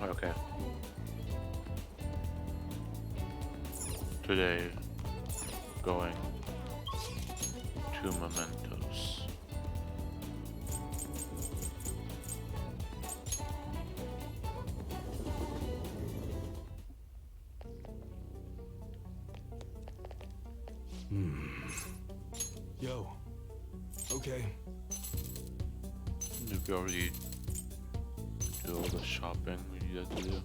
Okay. Today, going to Mementos. Yo. Okay. Did we already do all the shopping we needed to do?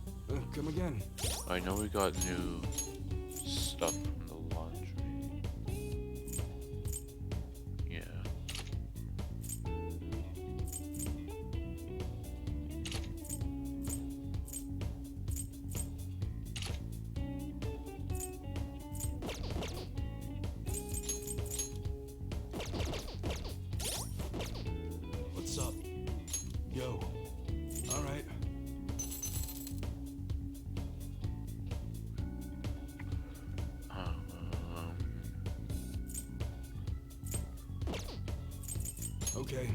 Come again. I know we got new stuff from the laundry. Yeah. What's up? Yo. All right. Um, Okay.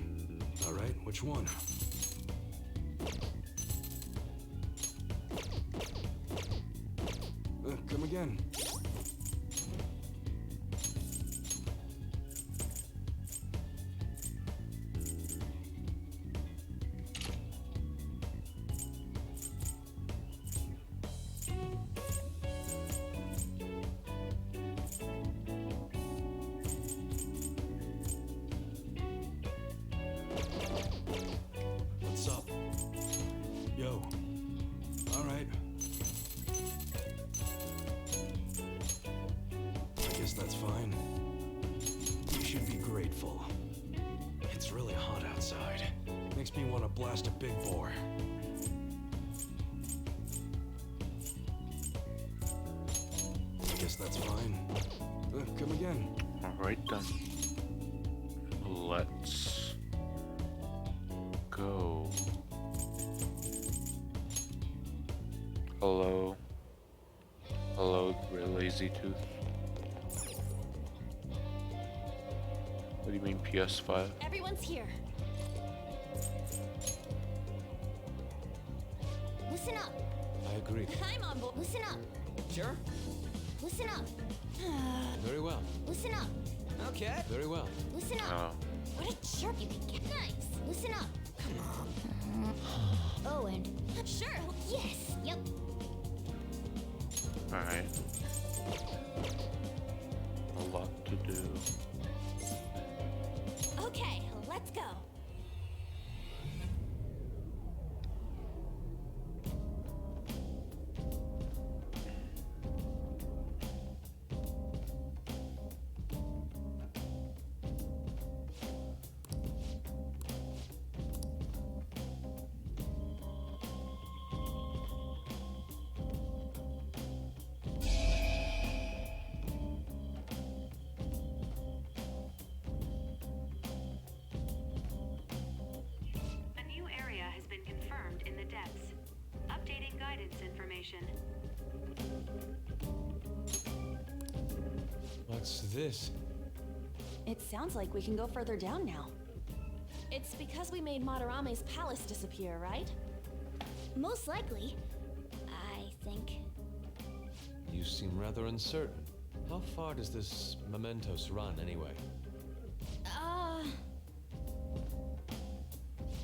All right. Which one? Come again. What's up? Yo. All right. I guess that's fine. You should be grateful. It's really hot outside. Makes me want to blast a big bore. I guess that's fine. Come again. Alright then. Let's go. Hello. Hello, Lazy Tooth. What do you mean PS5? Everyone's here. Listen up. I agree. I'm on board. Listen up. Sure? Listen up. Very well. Listen up. Okay. Very well. Listen up. Oh, What a jerk you can get. Nice. Listen up. Come on. Oh, and sure. Yes. Yep. alright. A lot to do. Okay, let's go. A new area has been confirmed in the depths. Updating guidance information. What's this? It sounds like we can go further down now. It's because we made Madarame's palace disappear, right? Most likely. I think. You seem rather uncertain. How far does this Mementos run, anyway?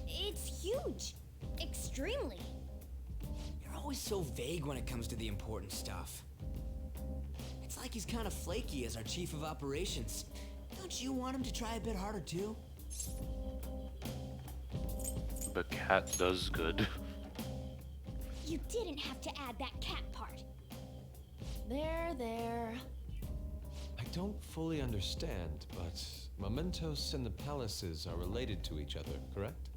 It's huge. Extremely. You're always so vague when it comes to the important stuff. It's like he's kind of flaky as our chief of operations. Don't you want him to try a bit harder too? The cat does good. You didn't have to add that cat part. There. I don't fully understand, but Mementos and the palaces are related to each other, correct?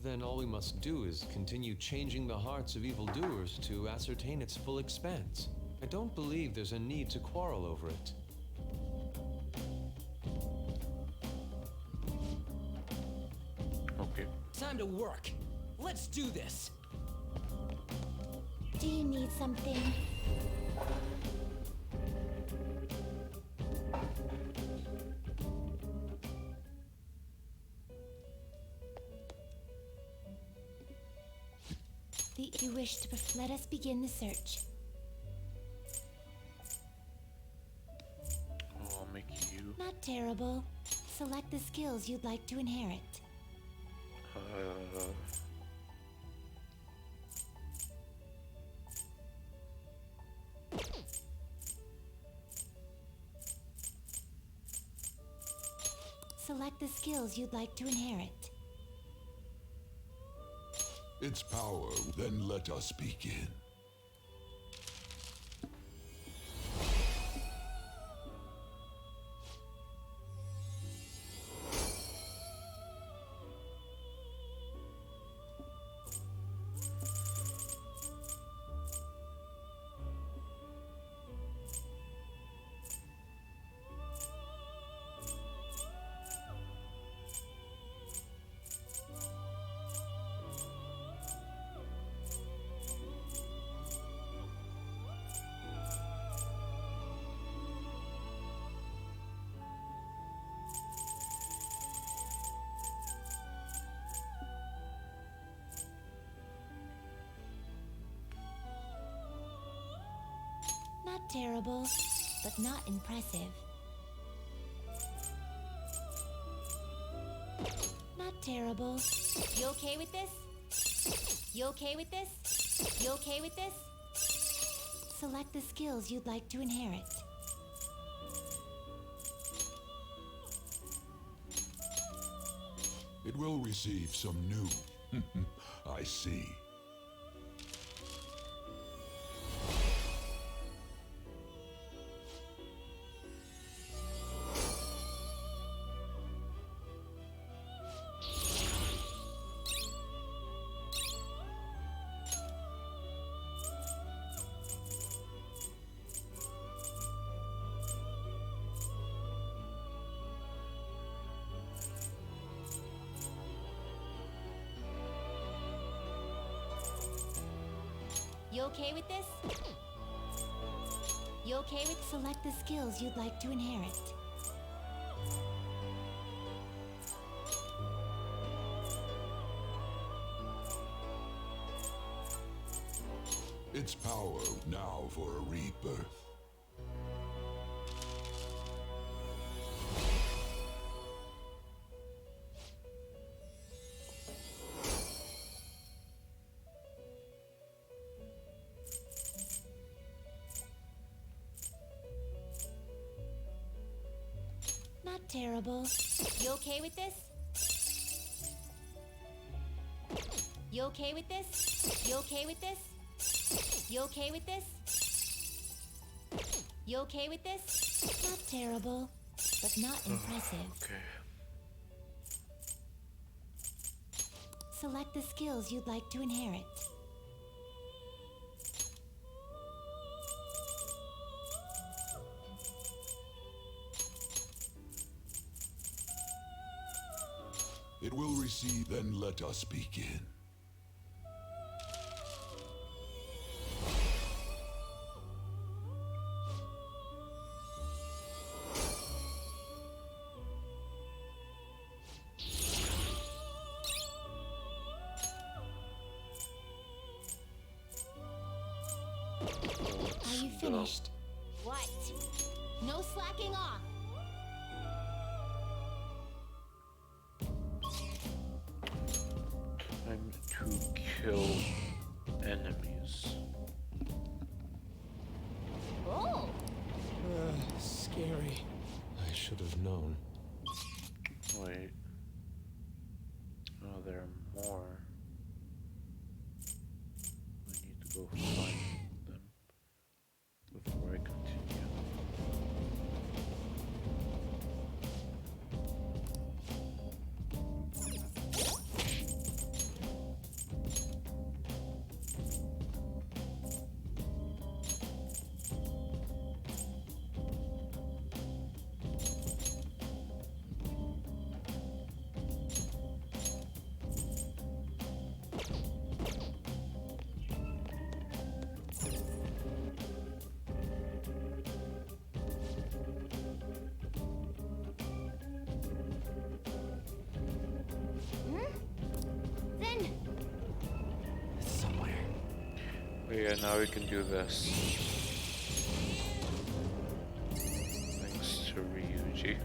Then all we must do is continue changing the hearts of evildoers to ascertain its full expanse. I don't believe there's a need to quarrel over it. Okay. Time to work. Let's do this. Do you need something? The If you wish to, let us begin the search. Oh, I'll make you. Not terrible. Select the skills you'd like to inherit. Select the skills you'd like to inherit. Its power, then let us begin. Not terrible, but not impressive. Not terrible. You okay with this? You okay with this? You okay with this? Select the skills you'd like to inherit. It will receive some new. I see. You okay with this? You okay with select the skills you'd like to inherit? Its power now for a rebirth. Not terrible. You okay with this? You okay with this? You okay with this? You okay with this? You okay with this? Not terrible, but not impressive. Okay. Select the skills you'd like to inherit. It will receive, then let us begin. Are you finished? What? No slacking off! Time to kill enemies. Oh! Scary. I should have known. Wait. Oh, there are more. I need to go find them before I continue. yeah, now we can do this. Thanks to Ryuji.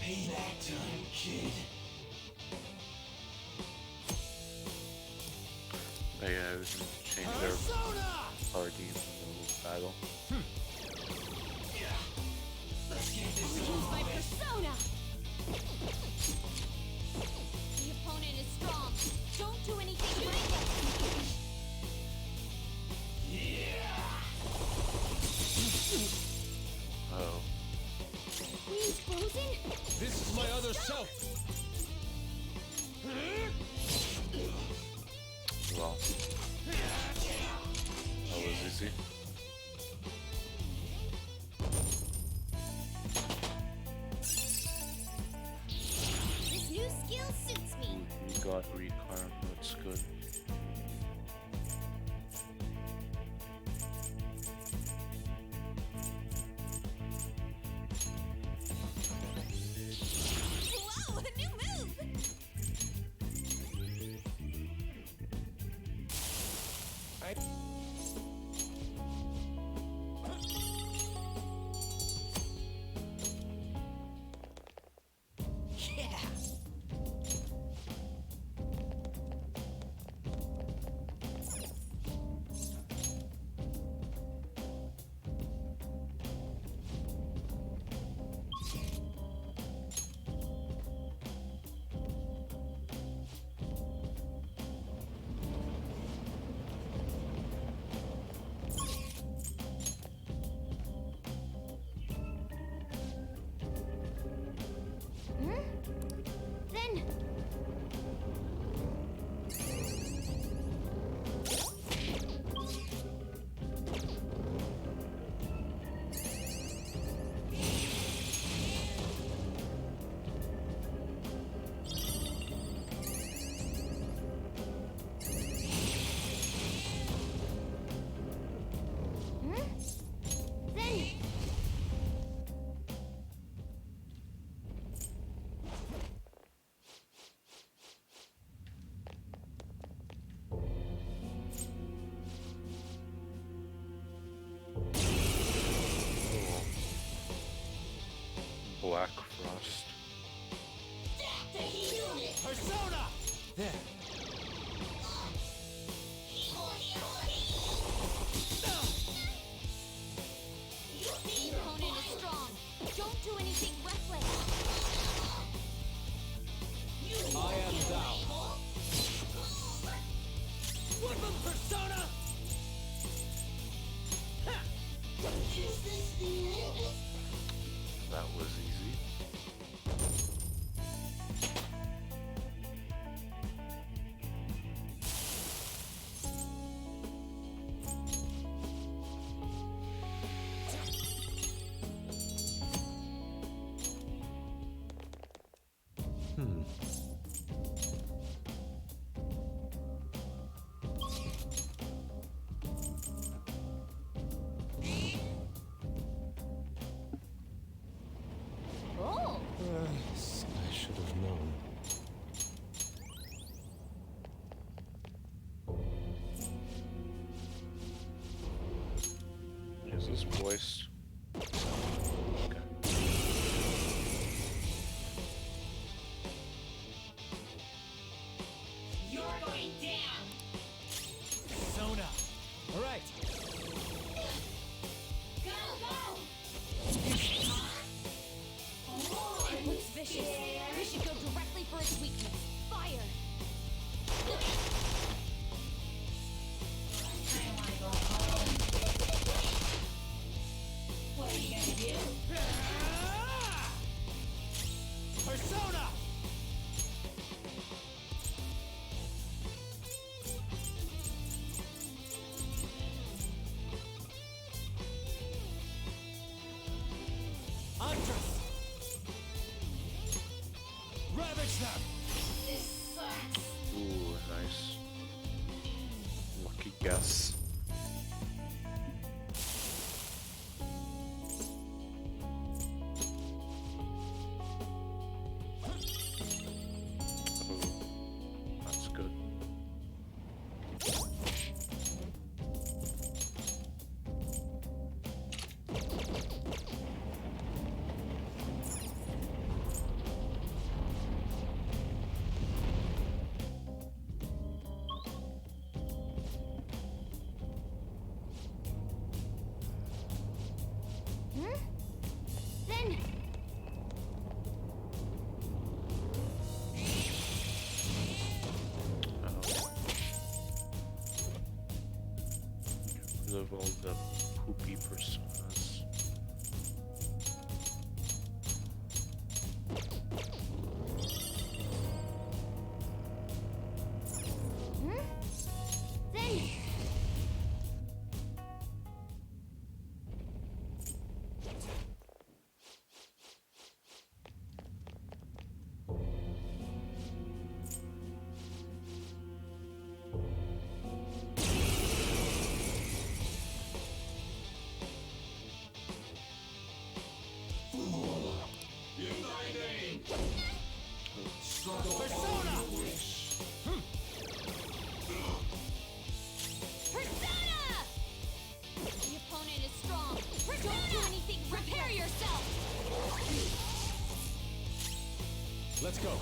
Payback time, kid. Oh, yeah, we can change our party in the middle of battle. Let's get this Use my persona! The opponent is strong. Don't do anything reckless. Oh. Queen's frozen? This is my other self. Well. That was easy. This new skill suits me. We got recarm, that's good. Whoa, a new move! Yeah. Then... Then... Black Frost. persona. There. The opponent is strong. Don't do anything reckless. I am thou. Woodman persona. That was easy. Oh! I should have known. Is this voice? Okay. You're going down! Persona. All right. Go, go! It looks vicious. We should go directly for its weakness. Fire! What are you gonna do? Persona! Huntress! Ravage them! This sucks. Ooh, nice. Lucky guess. Ooh, that's good. Then... Of all the poopy personas. Then... Persona! Persona! The opponent is strong. Persona! Don't do anything. Prepare yourself. Let's go.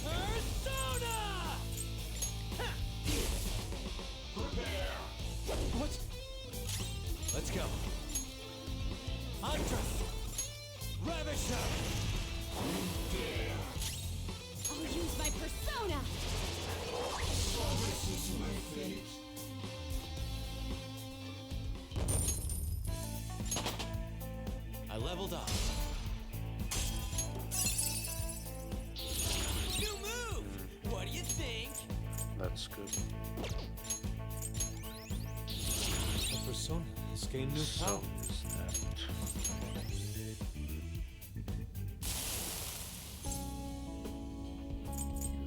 Persona! Prepare. What? Let's go. Huntress! Ravage them! I'll use my persona. I leveled up. New move! What do you think? That's good. The persona has gained new So power. is that.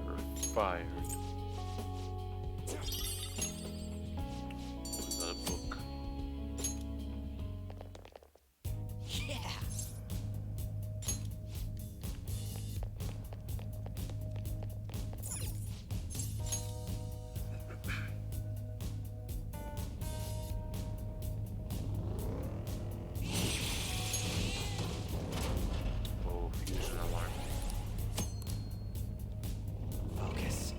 You're fired. Another book. Yeah. Oh, fusion alarm. Focus.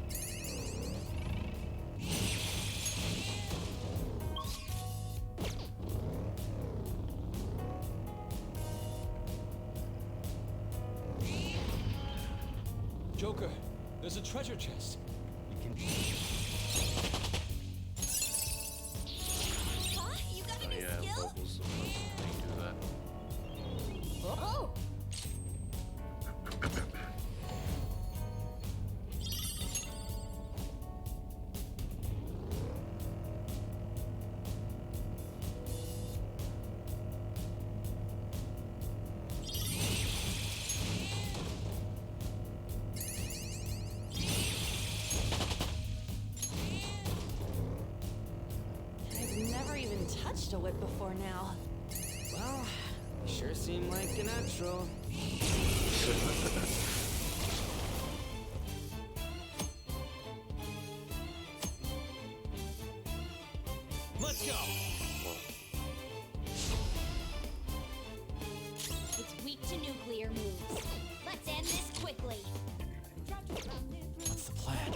Joker, there's a treasure chest. We can... Huh? You got a Oh new yeah, skill? bubbles. They do that. Oh! I've never even touched a whip before now. Well, you sure seem like a natural. Let's go! It's weak to nuclear moves. Let's end this quickly. What's the plan?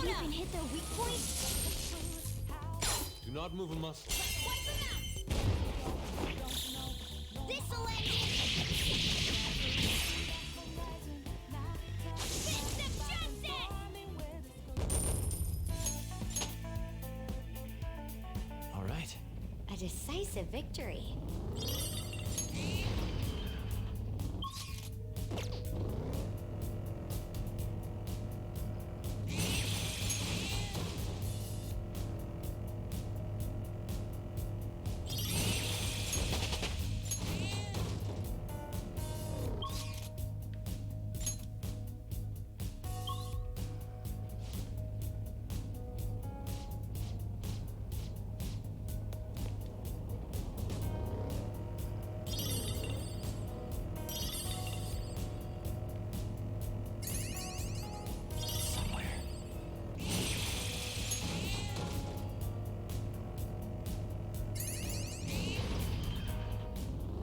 You can hit at their weak point? Do not move a muscle. This'll end it! Fix them chances! All right. A decisive victory.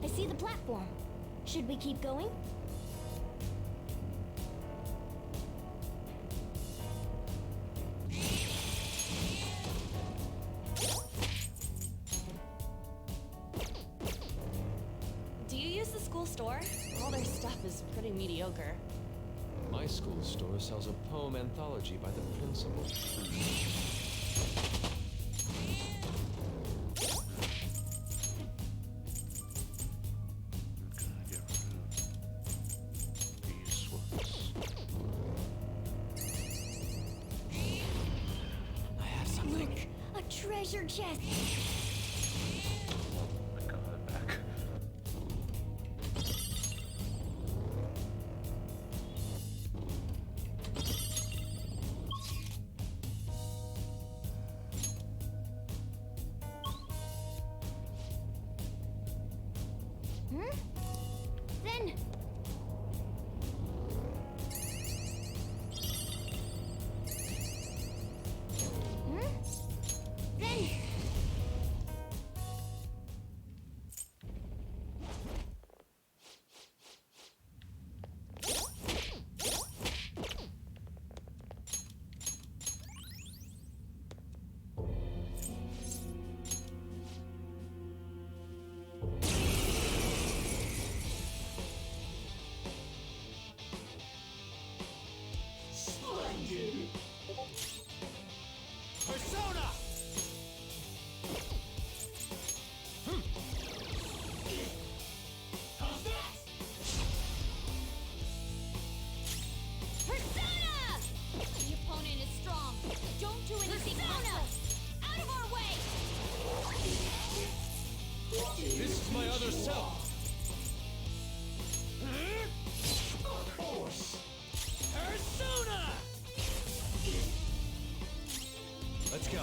I see the platform. Should we keep going? Do you use the school store? All their stuff is pretty mediocre. My school store sells a poem anthology by the principal. I'm gonna get rid of these ones. I have something. Look, a treasure chest. I got it back. Then... Then... Persona! Persona! The opponent is strong. Don't do anything reckless. Out of our way! This is my other self! Persona! Let's go.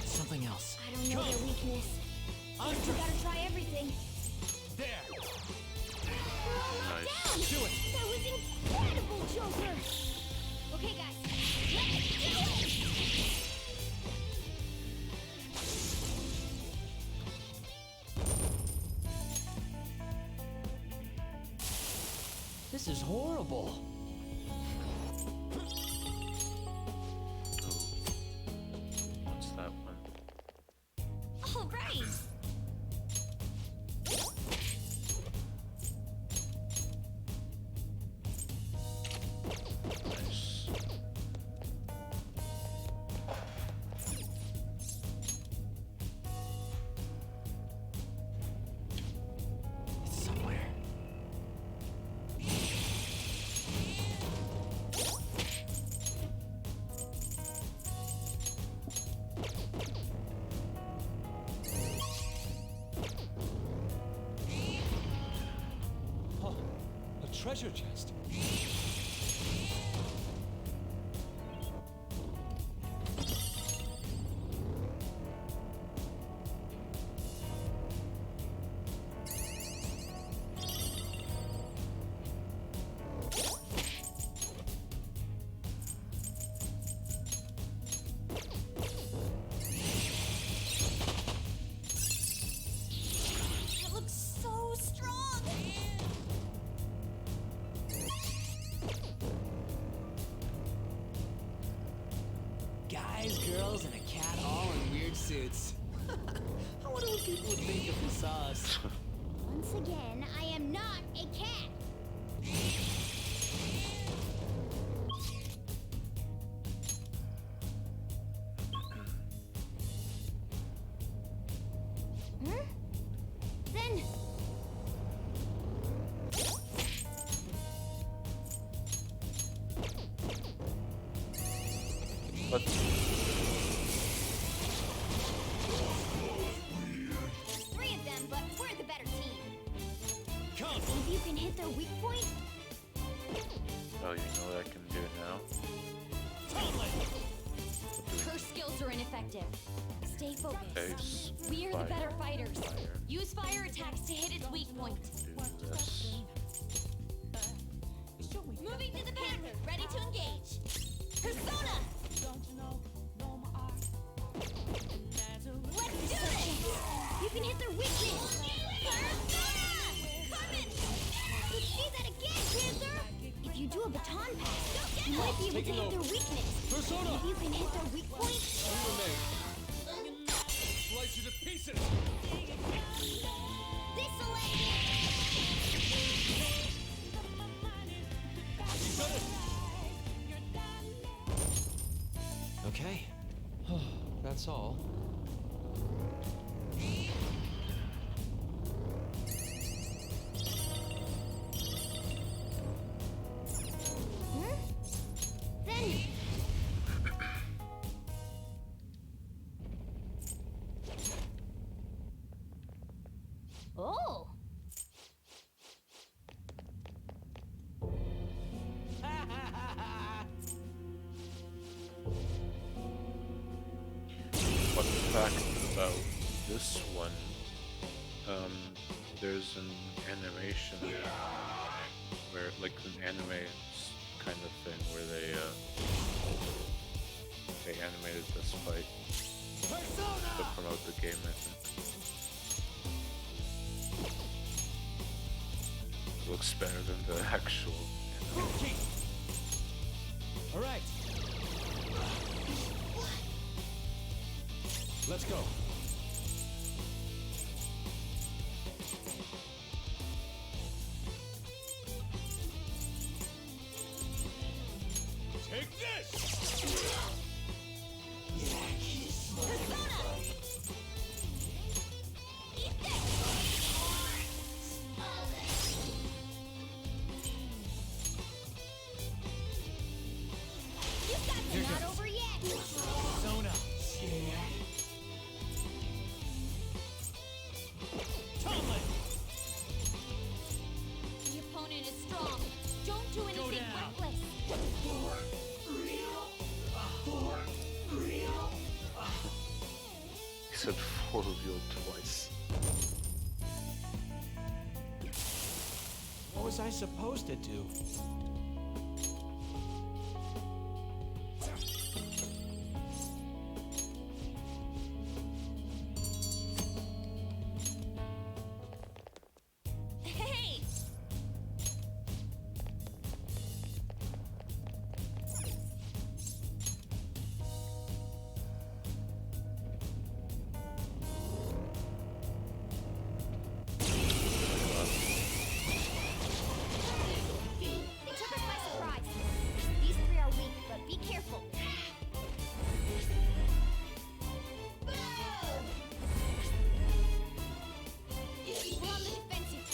Something else. I don't know their weakness. Guess we gotta try everything. There! We're almost down! Do it! That was incredible, Joker! Okay, guys. Let's do it! This is horrible. What's that one? All right! Nice. It's somewhere. Oh, a treasure chest. It looks so strong! suits. I wonder what people would think if they saw us. Once again, I am not a cat. Hmm? Then... But There's 3 of them, but we're the better team. Come! Maybe you can hit their weak point? oh, you know what I can do now? Her skills are ineffective. Stay focused. Face. We are the better fighters. Fire. Use fire attacks to hit its weak point. Do this. Moving to the panther, ready to engage. Persona! Let's do this! You can hit their weakness! Persona! Carmen! You see that again, Panther? If you do a baton pass, you might be able to Taking hit their over. weakness. Persona! If you can hit their weak point, Slice you to pieces! this'll end Okay. That's all. Then... Oh! Fun fact about this one, there's an animation where, like an anime kind of thing, where they animated this fight to promote the game, I think. Looks better than the actual anime. All right. Let's go. Take this! Not over yet! Persona! Tomlin! The opponent is strong. Don't do anything down. reckless. He said 4 revealed twice. What was I supposed to do? Hey! They took us by surprise. These 3 are weak, but be careful. We're on the defensive.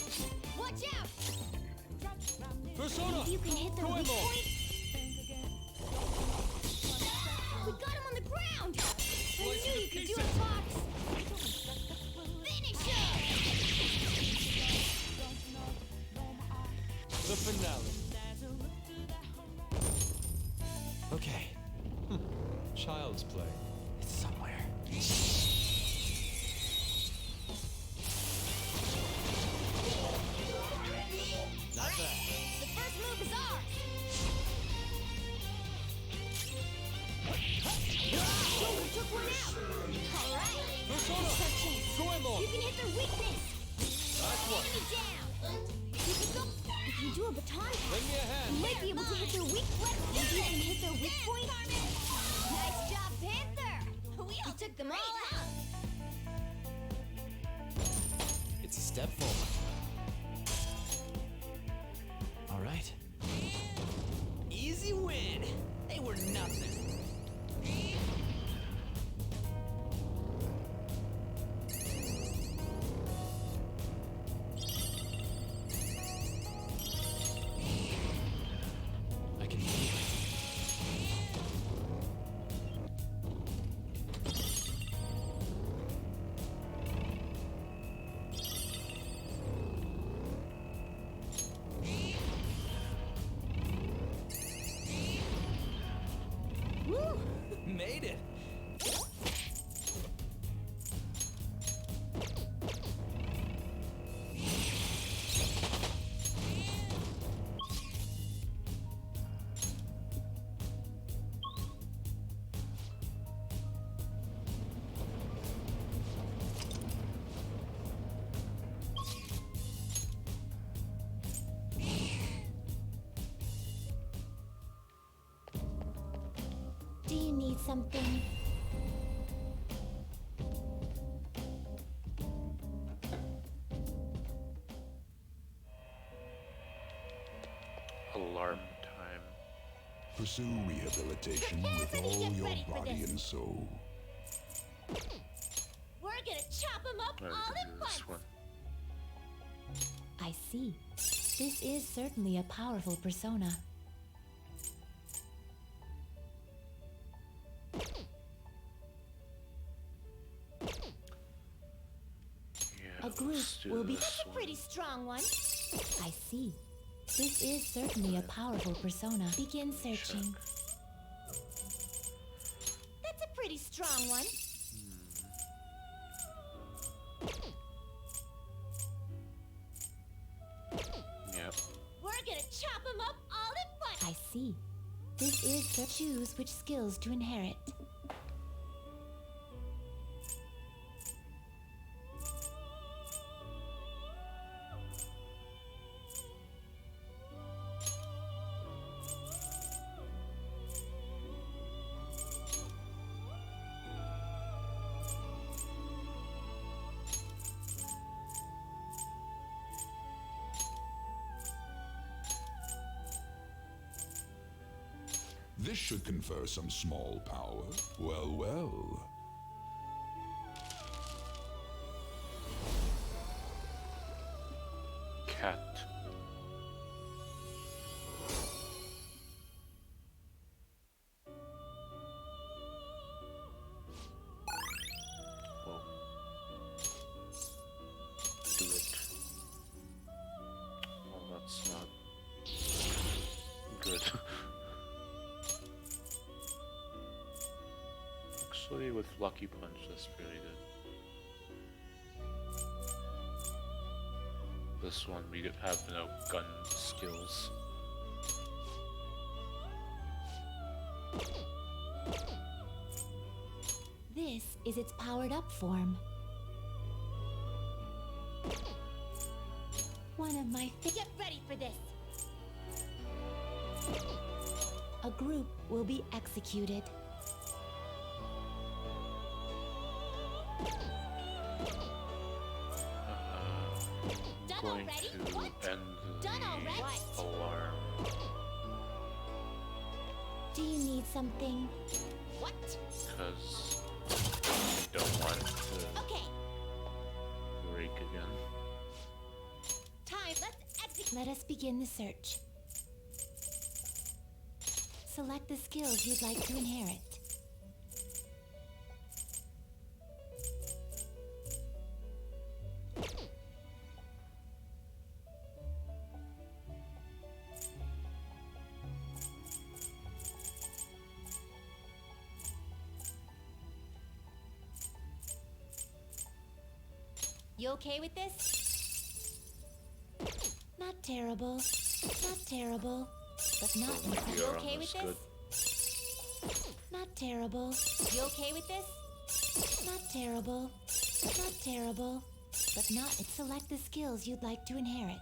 Watch out! Persona! If you can hit their weak Goemon! point... We got him on the ground! I knew you could do it, Fox! Finish him! The finale. Okay. Child's play. It's somewhere. Not bad. The first move is ours! Oh, we took one out! Alright! Persona! It's our chance! Goemon! You can hit their weakness! Nice one. Enemy down! You can go... If you do a baton pass, Lend me a hand. you might be able to hit their weak point. Maybe you can hit their weak point. Nice job, Panther! We We took them all out. It's a step forward. All right. Easy win. They were nothing. I can feel it. Woo! Made it. Do you need something? Alarm time. Pursue rehabilitation Prepare with for the all get your ready for body this. and soul. We're gonna chop them up I all can at do once. this one. I see. This is certainly a powerful persona. Yeah, A group let's do will be. this That's a one. pretty strong one. I see. This is certainly a powerful persona. Begin searching. That's a pretty strong one. Yep. We're gonna chop them up all at once. I see. This is the choose which skills to inherit. This should confer some small power. Well, well. Cat. Whoa. Do it. Well, that's not good. Actually, with Lucky Punch, that's pretty good. This one, we have no gun skills. This is its powered up form. One of my Get ready for this! A group will be executed. Done Going already? to What? end Done already? the alarm. Do you need something? What? Because I don't want to Okay, break again. time. Let's execute. Let us begin the search. Select the skills you'd like to inherit. You okay with this? Not terrible. Not terrible. But not. Oh, my You God, okay with that's this? Not terrible. You okay with this? Not terrible. But not terrible. But not. Select the skills you'd like to inherit.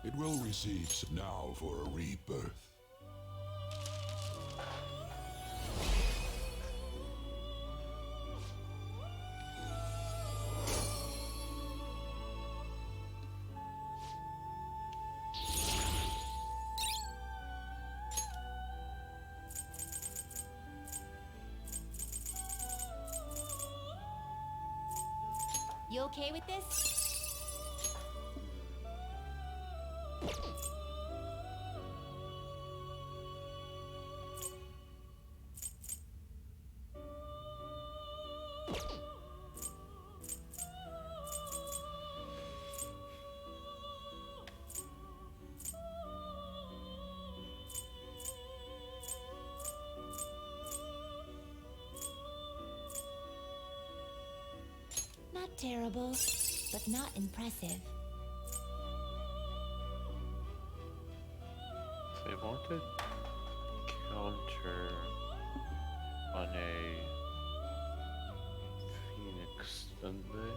It will receive now for a rebirth. You okay with this? Not terrible, but not impressive. They wanted counter on a Phoenix, didn't they?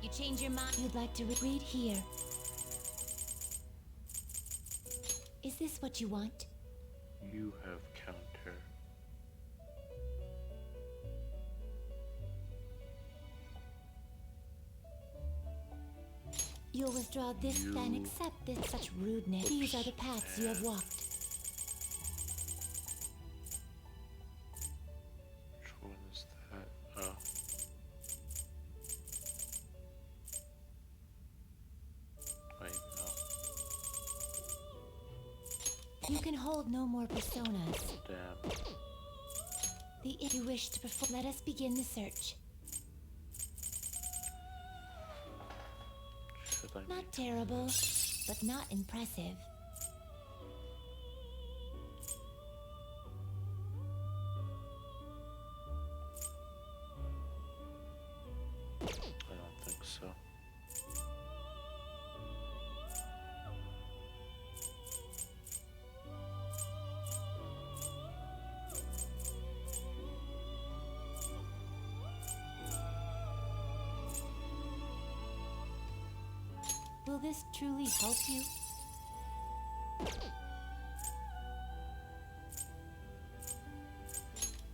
You change your mind. You'd like to read here. Is this what you want? You have counter. You'll withdraw this, then accept this. Such rudeness. These are the paths you have walked. Which one is that? Oh. Wait, no. You can hold no more personas. Damn. If you wish to perform, let us begin the search. Should I Not terrible, but not impressive. I don't think so. Will this truly help you?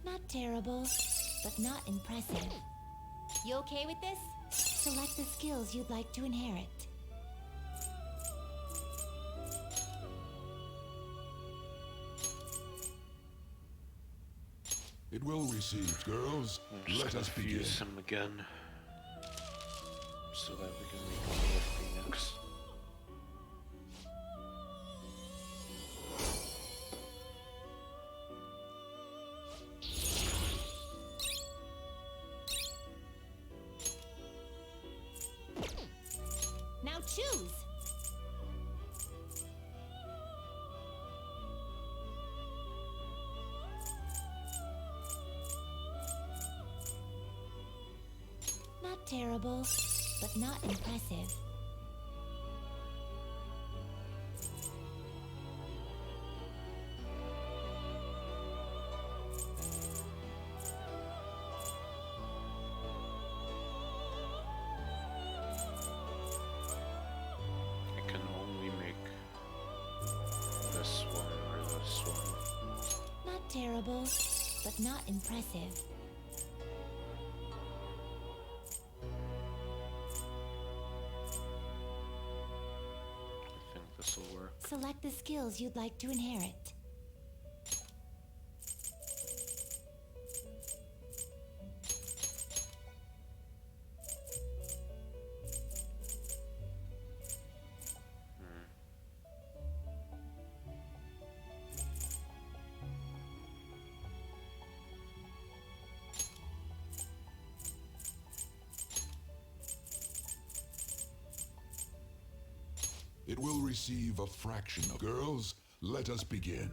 Not terrible, but not impressive. You okay with this? Select the skills you'd like to inherit. It will receive, girls. I'm just Let gonna us begin. fuse him again, so that we can make him a Phoenix. Now choose! Not terrible, but not impressive. I can only make this one or this one. Not terrible, but not impressive. I think this will work. Select the skills you'd like to inherit. It will receive a fraction of... Girls, let us begin.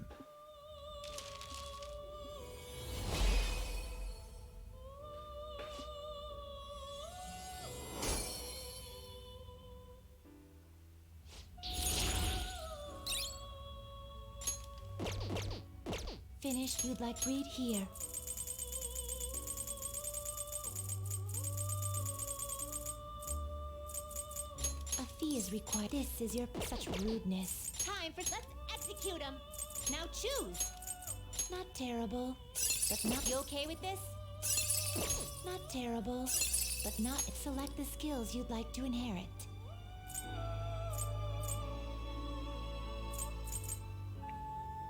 Finished, you'd like read here. A fee is required. This is your such rudeness. Time for let's execute him. Now choose. Not terrible, but not. You okay with this? Not terrible, but not. Select the skills you'd like to inherit.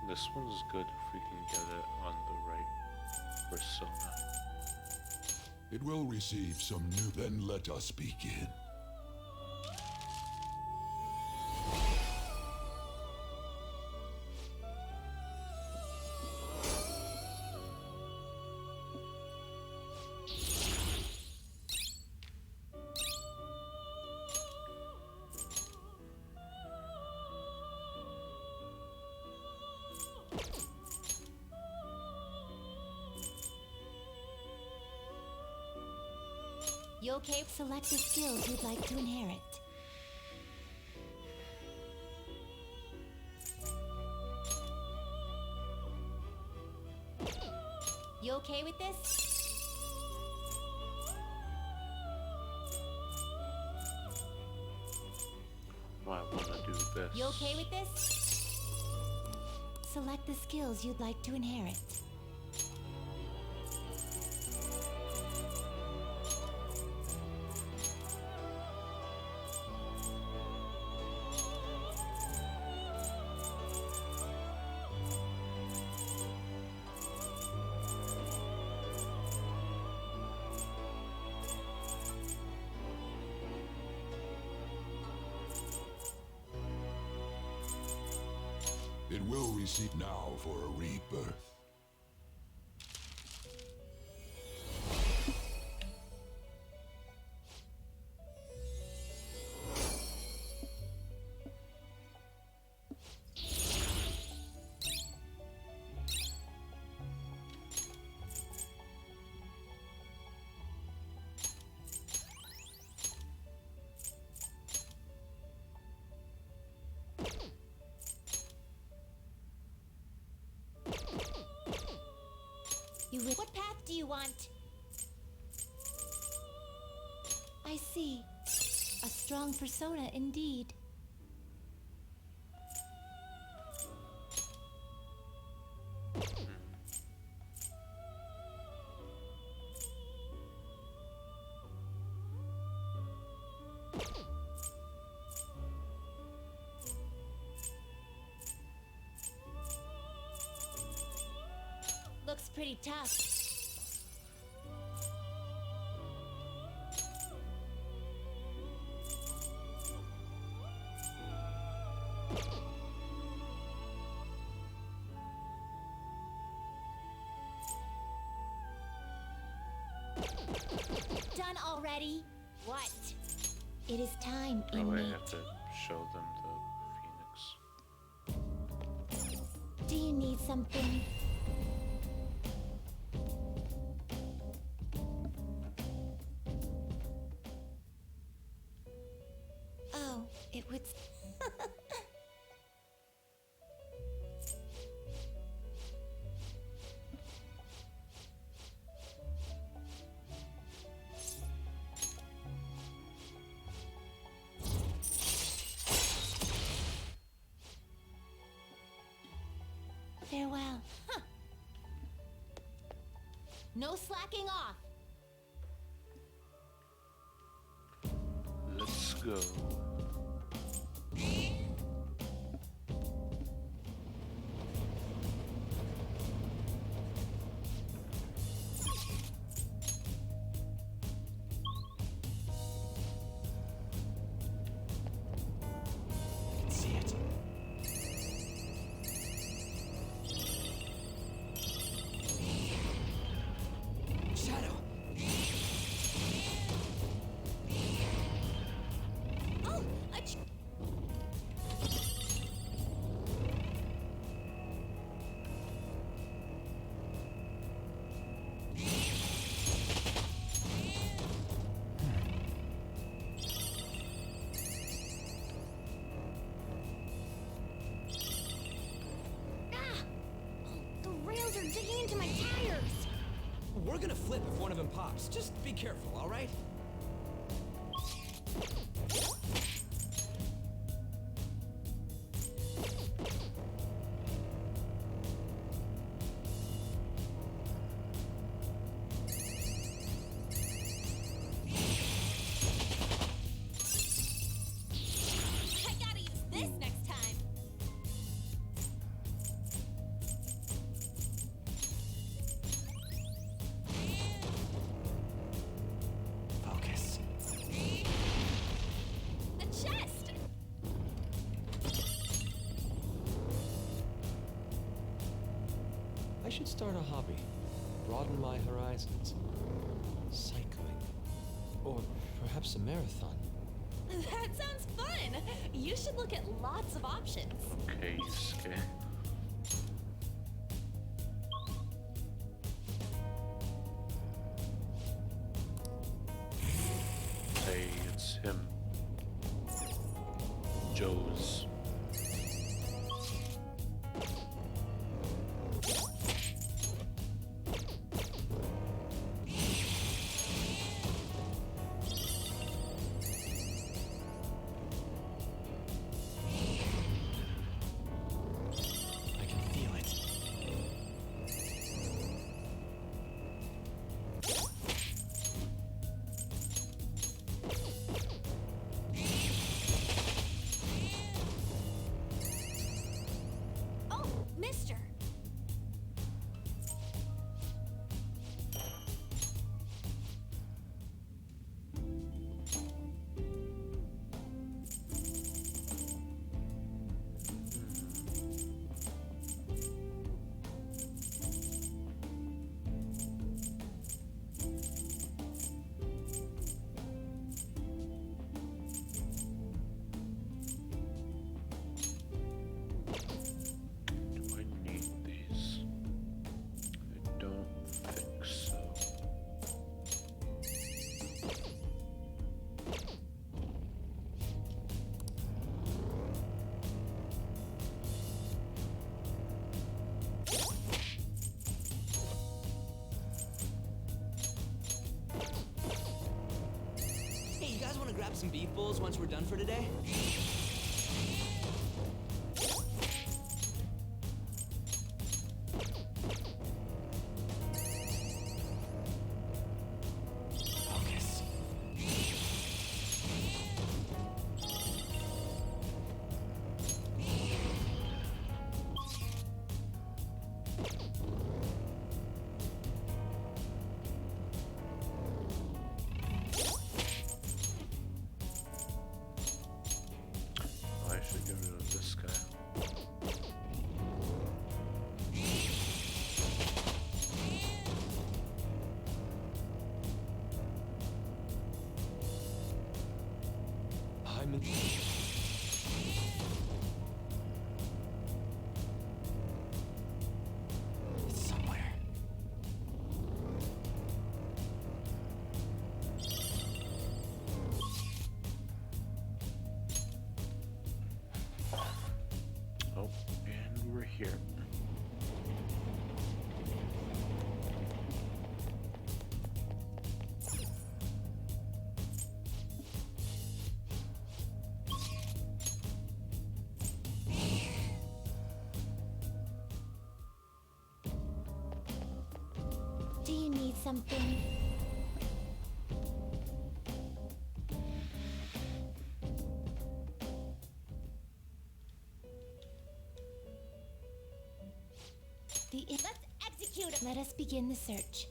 This one's good if we can get it on the right persona. It will receive some new... Then let us begin. You okay? Select the skills you'd like to inherit. You okay with this? Oh, I want to do this. You okay with this? Select the skills you'd like to inherit. It will receive now for a rebirth. What path do you want? I see. A strong persona indeed. Looks pretty tough. Done already? What? It is time, Oh, I inmate. have to show them the phoenix. Do you need something? Oh, it would... Farewell. Huh. No slacking off. Let's go. See it. Shadow! Oh, we're gonna flip if one of them pops. Just be careful, all right? I gotta use this next time. Focus. A chest! I should start a hobby. Broaden my horizons. Cycling. Or perhaps a marathon. That sounds fun! You should look at lots of options. Okay, Yusuke. Hey, it's him. Joe's. I can feel it. Oh, mister! Do I need these? I don't think so. Hey, you guys want to grab some beef bowls once we're done for today? Focus. I should get rid of this guy. I'm in. It's somewhere. Oh, and we're here. Do you need something? Let's execute it. Let us begin the search.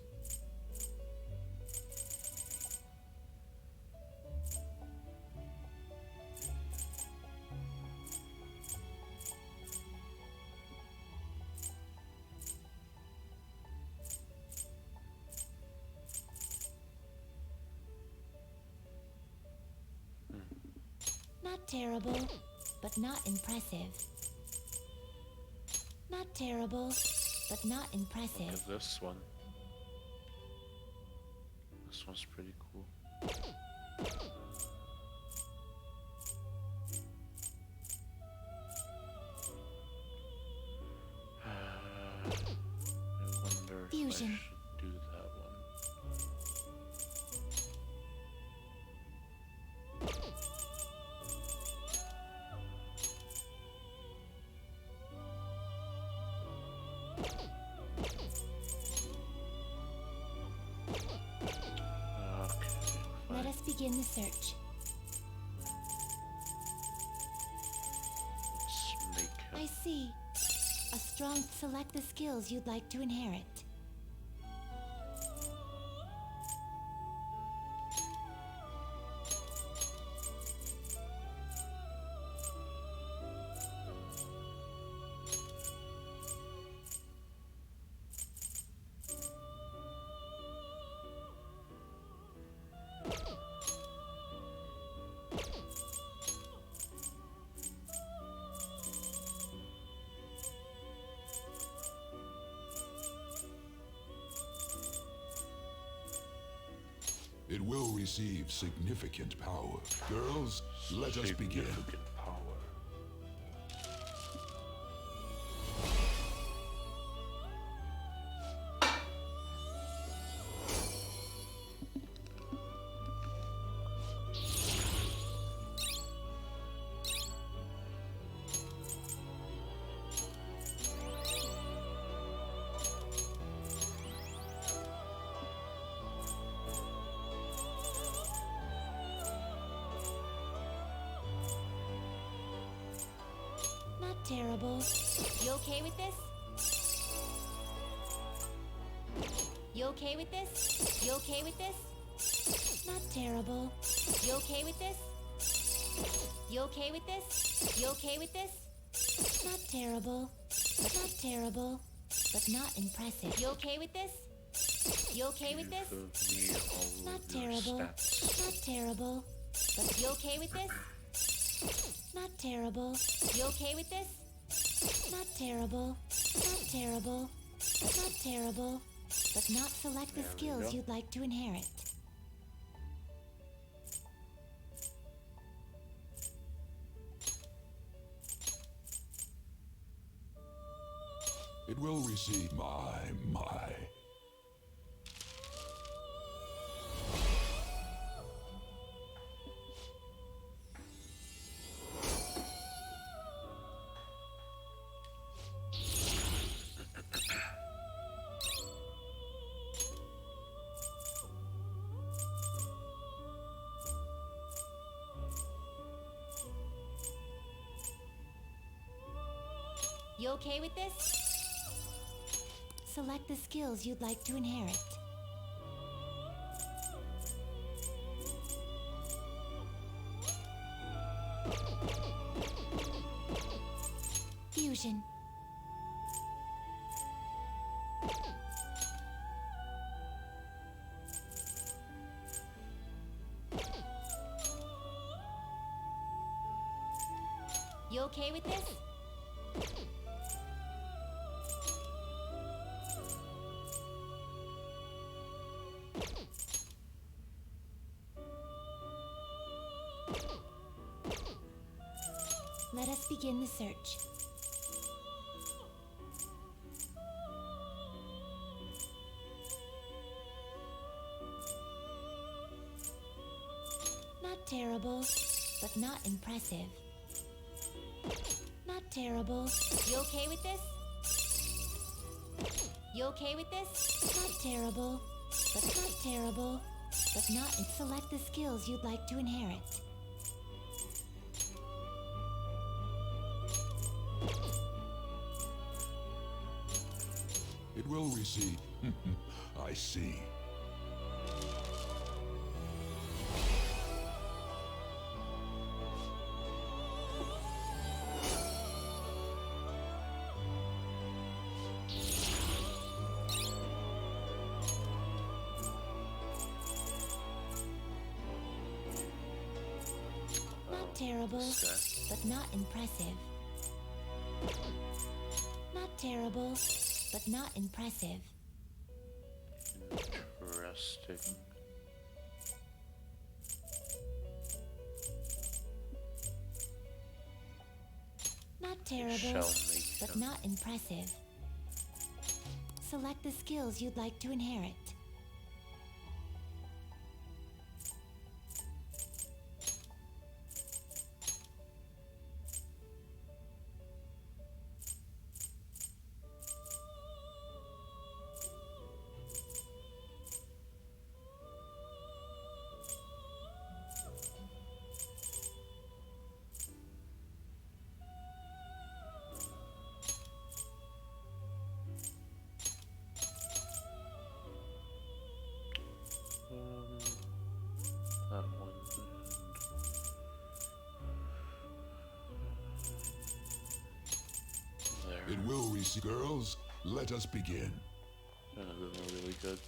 Not terrible, but not impressive. Not terrible, but not Look impressive. at this one. This one's pretty cool. I wonder if I Fusion. should do that one. begin the search. Let's make I him. see. A strong select the skills you'd like to inherit. It will receive significant power. Girls, let us begin. Significant power. Not terrible. You okay with this? You okay with this? You okay with this? Not terrible. You okay with this? You okay with this? You okay with this? Not terrible. Not terrible. But not impressive. You okay with this? You okay with this? Give me all Not of your terrible. stats. Not terrible. But you okay with this? Not terrible. You okay with this? Not terrible. Not terrible. Not terrible. But not select the There we skills go. you'd like to inherit. It will receive my. You okay with this? Select the skills you'd like to inherit. Fusion. You okay with this? Let us begin the search. Not terrible, but not impressive. Not terrible. You okay with this? You okay with this? Not terrible, but not terrible, but not. Select the skills you'd like to inherit. It will receive. I see. Not terrible, What's but not impressive. Not terrible, but not impressive. Interesting. Not Shall terrible, make but him. not impressive. Select the skills you'd like to inherit. It will receive. Girls, let us begin. None of them are really good.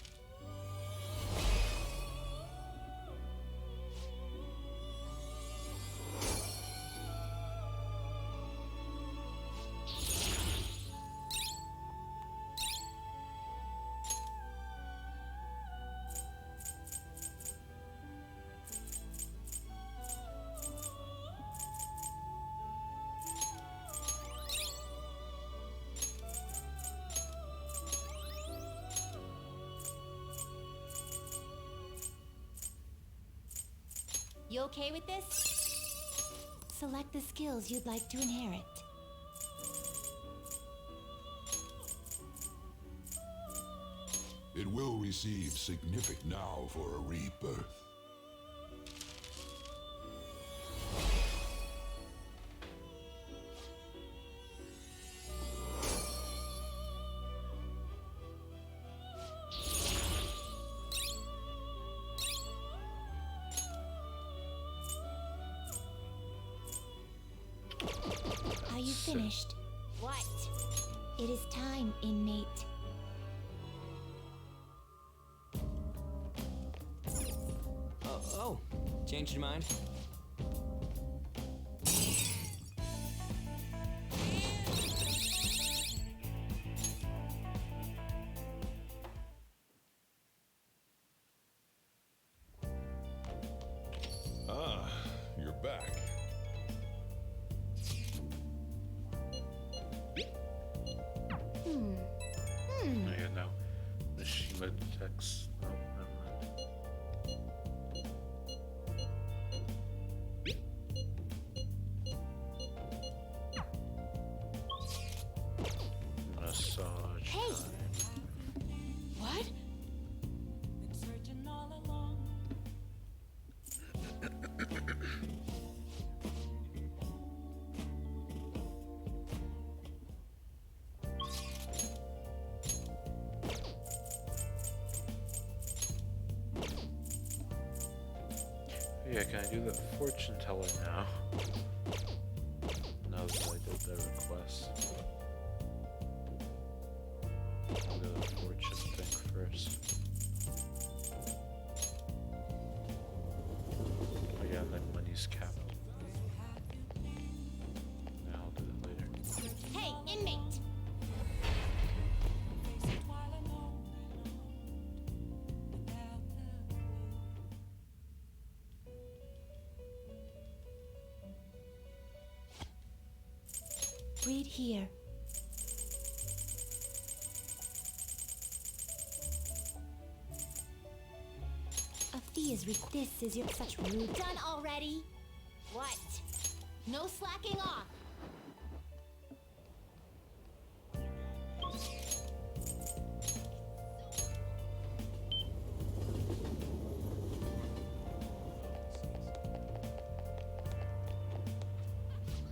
You okay with this? Select the skills you'd like to inherit. It will receive significant now for a rebirth. Are you finished? What? It is time, inmate. Oh, changed your mind? Ah, you're back. Oh, yeah, no. Mishima detects. Oh, never mind. Massage. Hey! time. What? Yeah, can I do the fortune teller now? Now that I did the request. I'll do the fortune thing first. Oh yeah, then money's capped. Yeah, I'll do that later. Hey, inmate! Read here. A fee is This is your such rude. Done already? What? No slacking off.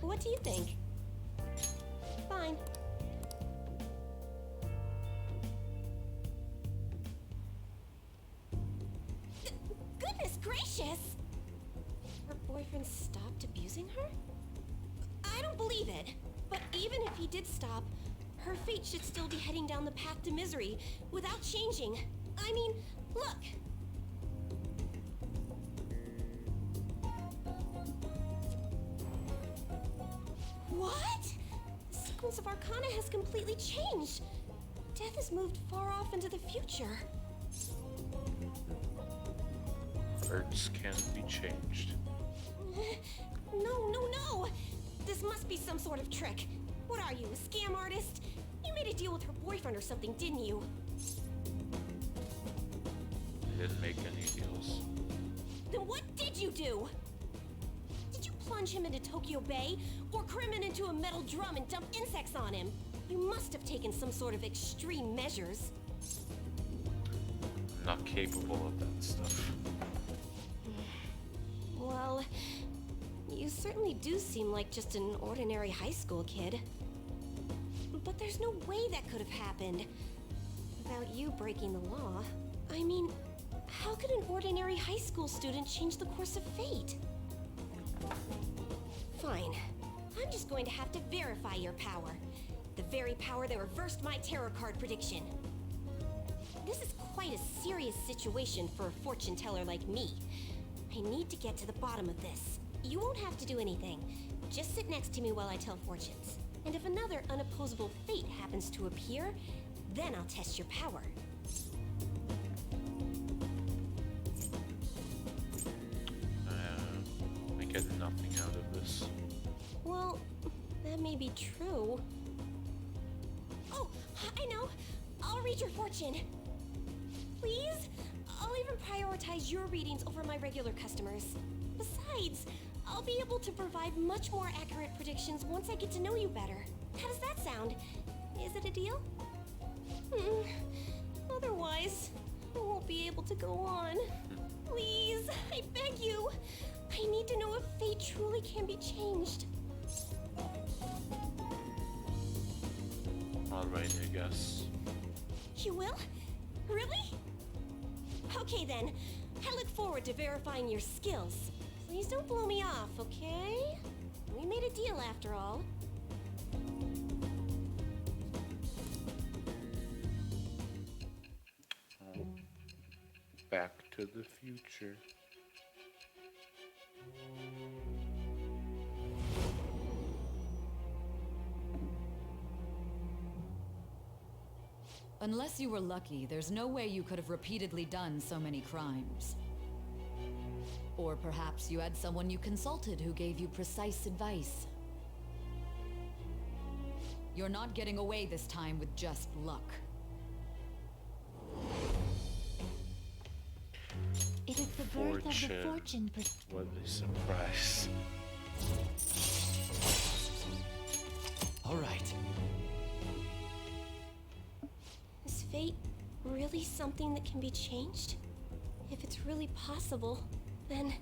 What do you think? Fine. Goodness gracious! Her boyfriend stopped abusing her? I don't believe it. But even if he did stop, her fate should still be heading down the path to misery without changing. I mean, look! What? The sequence of Arcana has completely changed. Death has moved far off into the future. Arts can be changed. No! This must be some sort of trick. What are you, a scam artist? You made a deal with her boyfriend or something, didn't you? I didn't make any deals. Then what did you do? Did you plunge him into Tokyo Bay? Or cram him into a metal drum and dump insects on him? You must have taken some sort of extreme measures. I'm not capable of that stuff. Well, you certainly do seem like just an ordinary high school kid. But there's no way that could have happened without you breaking the law. I mean, how could an ordinary high school student change the course of fate? Fine. I'm just going to have to verify your power. The very power that reversed my tarot card prediction. This is quite a serious situation for a fortune teller like me. I need to get to the bottom of this. You won't have to do anything. Just sit next to me while I tell fortunes. And if another unopposable fate happens to appear, then I'll test your power. I get nothing out of this. Well, that may be true. Oh, I know. I'll read your fortune. Please? I'll even prioritize your readings over my regular customers. Besides, I'll be able to provide much more accurate predictions once I get to know you better. How does that sound? Is it a deal? Otherwise, I won't be able to go on. Please, I beg you. I need to know if fate truly can be changed. Alright, I guess. You will? Really? Okay then. I look forward to verifying your skills. Please don't blow me off, okay? We made a deal after all. Oh. Back to the future. Unless you were lucky, there's no way you could have repeatedly done so many crimes. Or perhaps you had someone you consulted who gave you precise advice. You're not getting away this time with just luck. It is the birth of the fortune. What a surprise. All right. Is fate really something that can be changed? If it's really possible, then...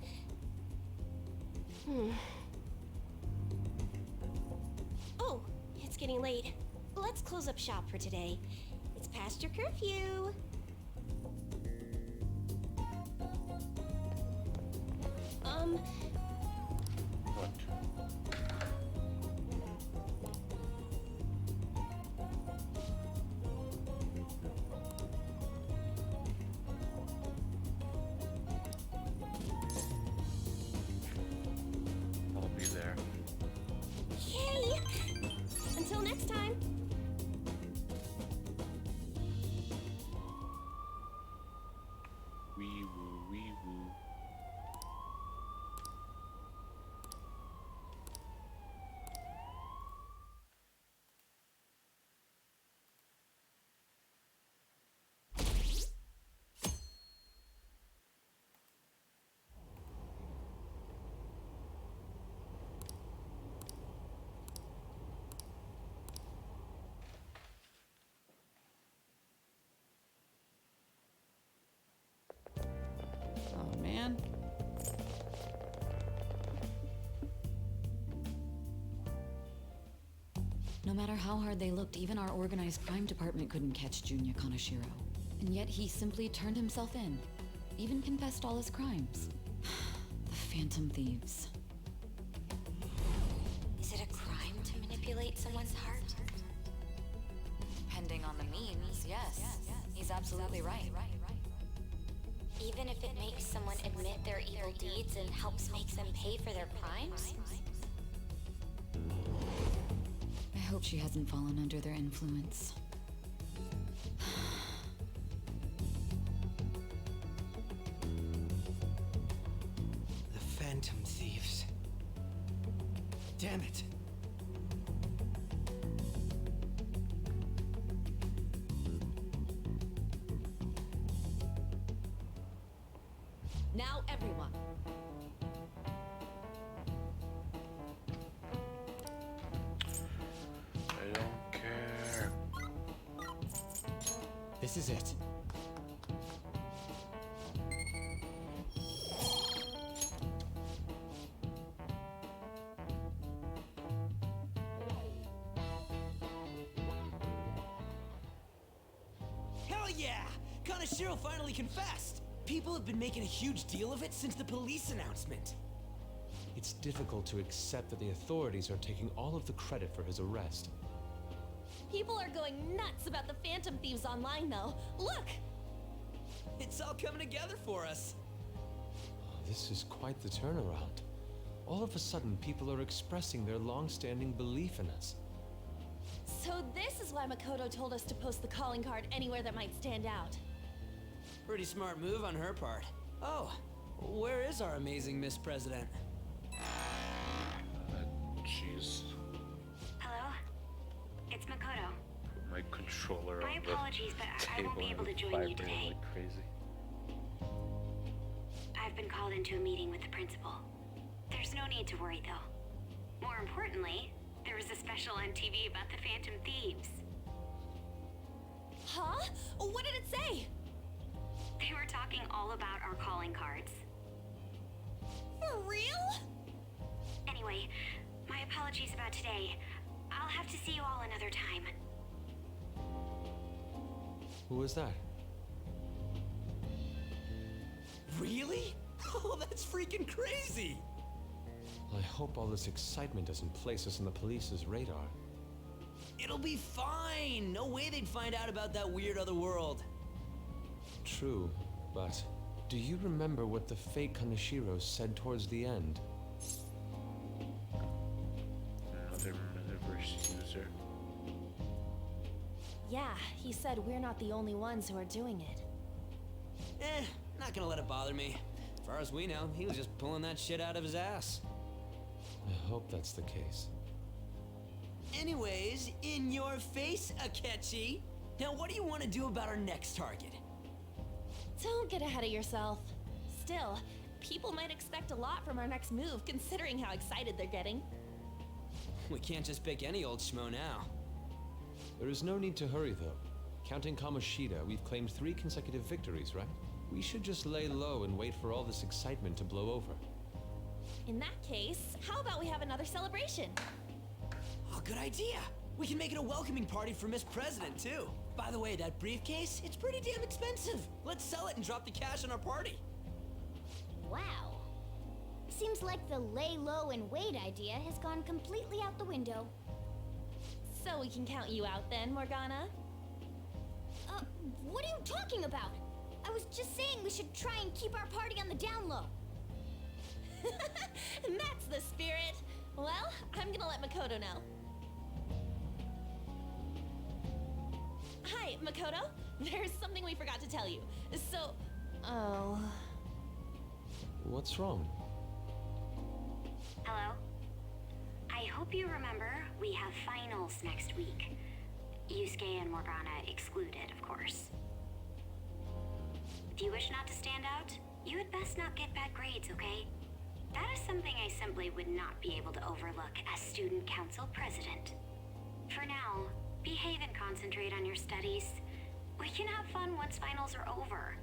Oh, it's getting late. Let's close up shop for today. It's past your curfew. What? I'll be there. Yay! Until next time. Wee woo, wee woo. Oh man. No matter how hard they looked, even our organized crime department couldn't catch Junya Kanashiro. And yet he simply turned himself in. Even confessed all his crimes. The Phantom Thieves. Is it a crime to manipulate someone's heart? Depending on the means, yes. He's absolutely right. Even if it makes someone admit their evil deeds and helps make them pay for their crimes? I hope she hasn't fallen under their influence. The Phantom Thieves. Damn it. Now everyone. I don't care. This is it. Hell yeah! Kanashiro finally confessed! People have been making a huge deal of it since the police announcement. It's difficult to accept that the authorities are taking all of the credit for his arrest. People are going nuts about the Phantom Thieves online, though. Look! It's all coming together for us. This is quite the turnaround. All of a sudden, people are expressing their long-standing belief in us. So this is why Makoto told us to post the calling card anywhere that might stand out. Pretty smart move on her part. Oh, where is our amazing Miss President? Jeez. Hello? It's Makoto. My controller My on the apologies, but I table won't be able to is join you vibrating today. like crazy. I've been called into a meeting with the principal. There's no need to worry, though. More importantly, there was a special on TV about the Phantom Thieves. Huh? What did it say? They were talking all about our calling cards. For real? Anyway, my apologies about today. I'll have to see you all another time. Who was that? Really? Oh, that's freaking crazy! I hope all this excitement doesn't place us on the police's radar. It'll be fine! No way they'd find out about that weird other world. True, but do you remember what the fake Kaneshiro said towards the end? Another metaverse user. Yeah, he said we're not the only ones who are doing it. Not gonna let it bother me. As far as we know, he was just pulling that shit out of his ass. I hope that's the case. Anyways, in your face, Akechi. Now, what do you want to do about our next target? Don't get ahead of yourself. Still, people might expect a lot from our next move, considering how excited they're getting. We can't just pick any old schmo now. There is no need to hurry, though. Counting Kamoshida, we've claimed 3 consecutive victories, right? We should just lay low and wait for all this excitement to blow over. In that case, how about we have another celebration? Oh, good idea. We can make it a welcoming party for Miss President, too. By the way, that briefcase, it's pretty damn expensive. Let's sell it and drop the cash on our party. Wow. Seems like the lay low and wait idea has gone completely out the window. So we can count you out then, Morgana? What are you talking about? I was just saying we should try and keep our party on the down low. That's the spirit. Well, I'm gonna let Makoto know. Hi, Makoto. There's something we forgot to tell you. So, What's wrong? Hello? I hope you remember we have finals next week. Yusuke and Morgana excluded, of course. If you wish not to stand out, you had best not get bad grades, okay? That is something I simply would not be able to overlook as student council president. For now, behave and concentrate on your studies. We can have fun once finals are over.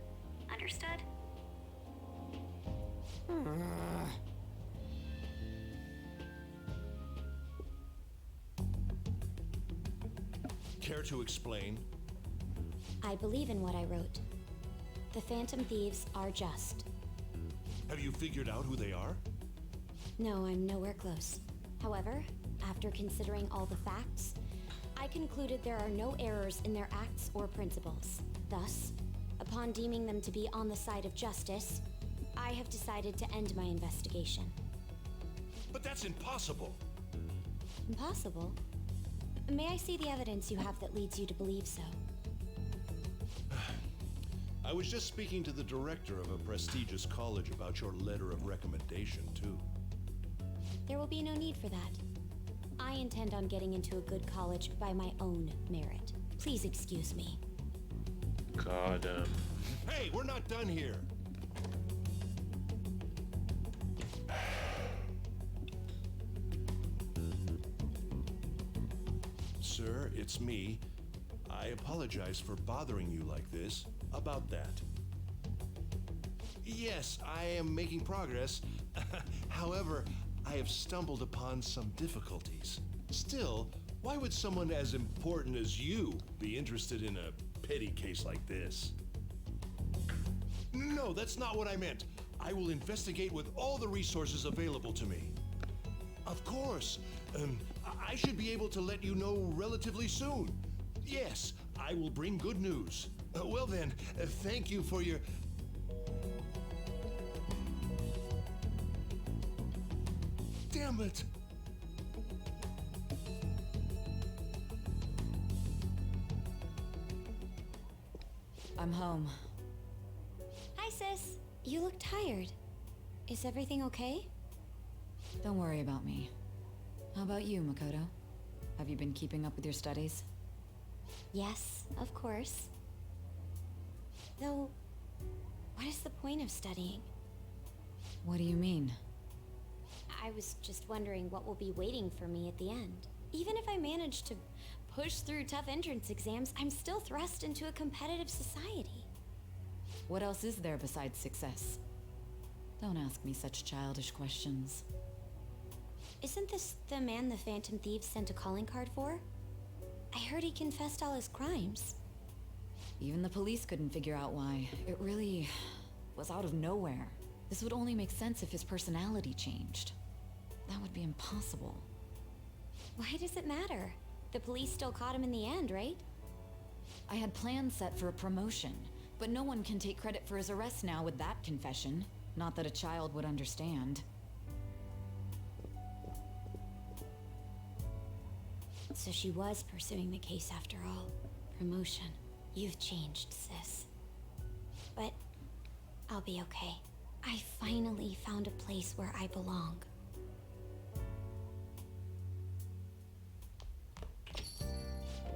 Understood? Care to explain? I believe in what I wrote. The Phantom Thieves are just. Have you figured out who they are? No, I'm nowhere close. However, after considering all the facts, I concluded there are no errors in their acts or principles. Thus, upon deeming them to be on the side of justice, I have decided to end my investigation. But that's impossible. Impossible? May I see the evidence you have that leads you to believe so? I was just speaking to the director of a prestigious college about your letter of recommendation, too. There will be no need for that. I intend on getting into a good college by my own merit. Please excuse me. God, Hey, we're not done here. Sir, it's me. I apologize for bothering you like this. About that. Yes, I am making progress. However, I have stumbled upon some difficulties. Still, why would someone as important as you be interested in a petty case like this? No, that's not what I meant. I will investigate with all the resources available to me. Of course. I should be able to let you know relatively soon. Yes, I will bring good news. Well then, thank you for your... Damn it! I'm home. Hi, sis. You look tired. Is everything okay? Don't worry about me. How about you, Makoto? Have you been keeping up with your studies? Yes, of course. Though, what is the point of studying? What do you mean? I was just wondering what will be waiting for me at the end. Even if I manage to push through tough entrance exams, I'm still thrust into a competitive society. What else is there besides success? Don't ask me such childish questions. Isn't this the man the Phantom Thieves sent a calling card for? I heard he confessed all his crimes. Even the police couldn't figure out why. It really was out of nowhere. This would only make sense if his personality changed. That would be impossible. Why does it matter? The police still caught him in the end, right? I had plans set for a promotion, but no one can take credit for his arrest now with that confession. Not that a child would understand. So she was pursuing the case after all. Promotion. You've changed, sis. But I'll be okay. I finally found a place where I belong.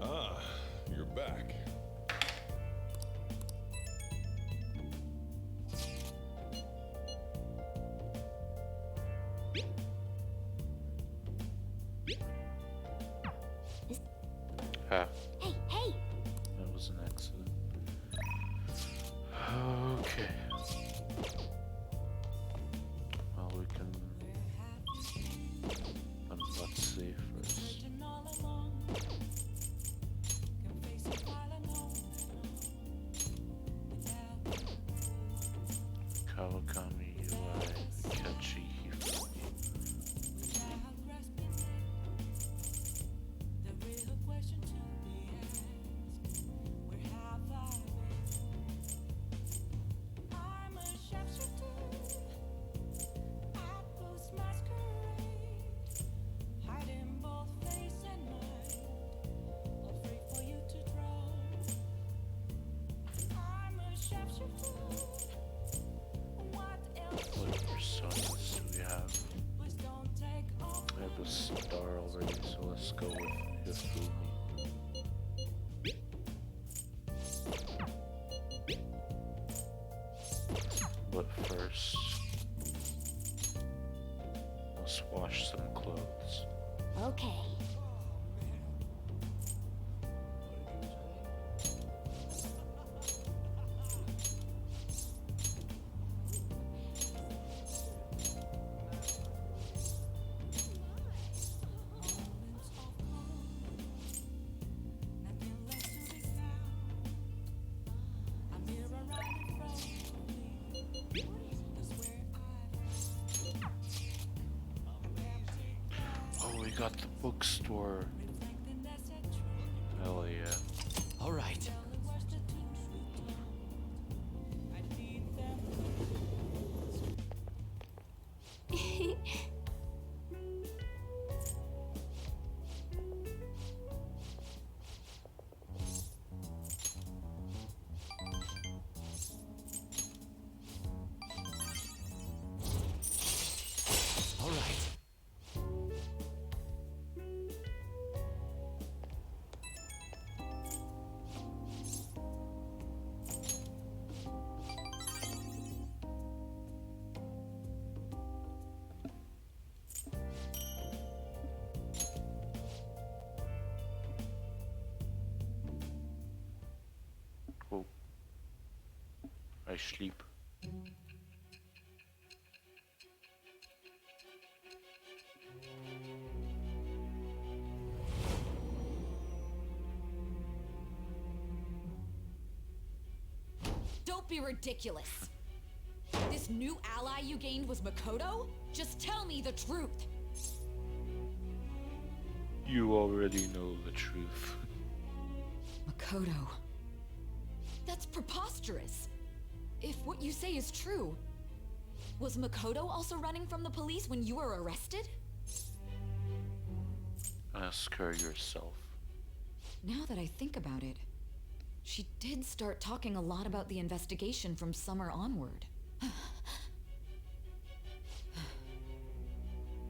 Ah, you're back. Ha. Hey, hey! That was an accident. Okay. Well, we can... let's see first. Kawakami UI Kachi Hifu. What personas do we have? I have a star already, so let's go with Hifumi. But first, let's wash some clothes. Okay. Oh, we got the bookstore. Hell yeah. All right. All right. Oh. I sleep. Don't be ridiculous. This new ally you gained was Makoto? Just tell me the truth. You already know the truth. Makoto. That's preposterous. If what you say is true, was Makoto also running from the police when you were arrested? Ask her yourself. Now that I think about it, she did start talking a lot about the investigation from summer onward.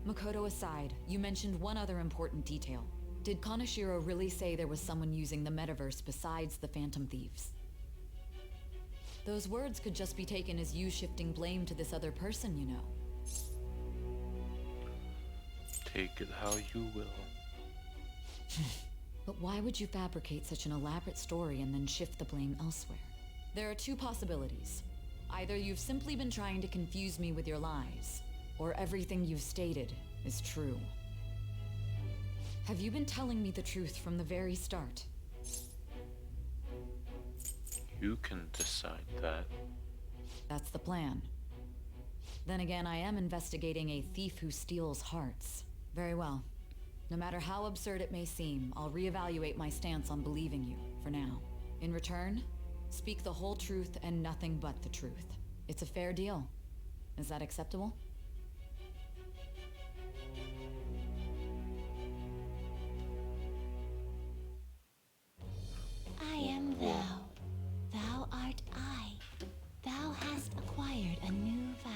Makoto aside, you mentioned one other important detail. Did Kaneshiro really say there was someone using the metaverse besides the Phantom Thieves? Those words could just be taken as you shifting blame to this other person, you know. Take it how you will. But why would you fabricate such an elaborate story and then shift the blame elsewhere? There are two possibilities. Either you've simply been trying to confuse me with your lies, or everything you've stated is true. Have you been telling me the truth from the very start? You can decide that. That's the plan. Then again, I am investigating a thief who steals hearts. Very well. No matter how absurd it may seem, I'll reevaluate my stance on believing you, for now. In return, speak the whole truth and nothing but the truth. It's a fair deal. Is that acceptable? I am thou. Thou art I. Thou hast acquired a new vow.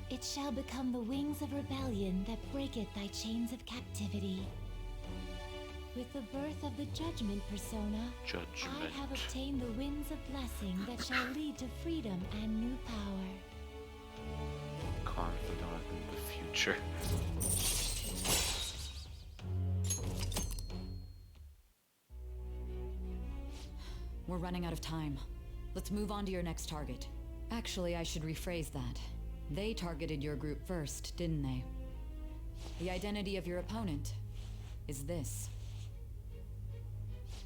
It shall become the wings of rebellion that breaketh thy chains of captivity. With the birth of the judgment persona, Judgment. I have obtained the winds of blessing that shall lead to freedom and new power. Confidant in the future. We're running out of time. Let's move on to your next target. Actually, I should rephrase that. They targeted your group first, didn't they? The identity of your opponent is this.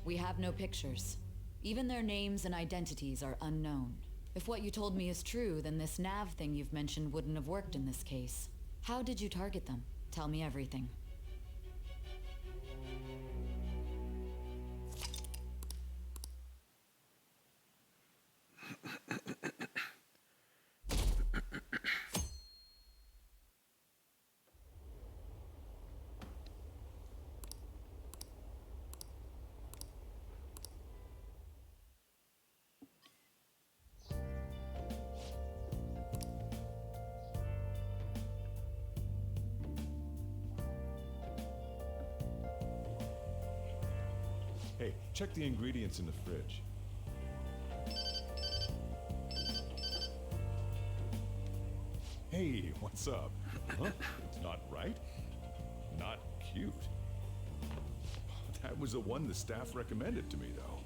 We have no pictures. Even their names and identities are unknown. If what you told me is true, then this nav thing you've mentioned wouldn't have worked in this case. How did you target them? Tell me everything. Hey, check the ingredients in the fridge. Hey, what's up? Huh? It's not right? Not cute. That was the one the staff recommended to me, though.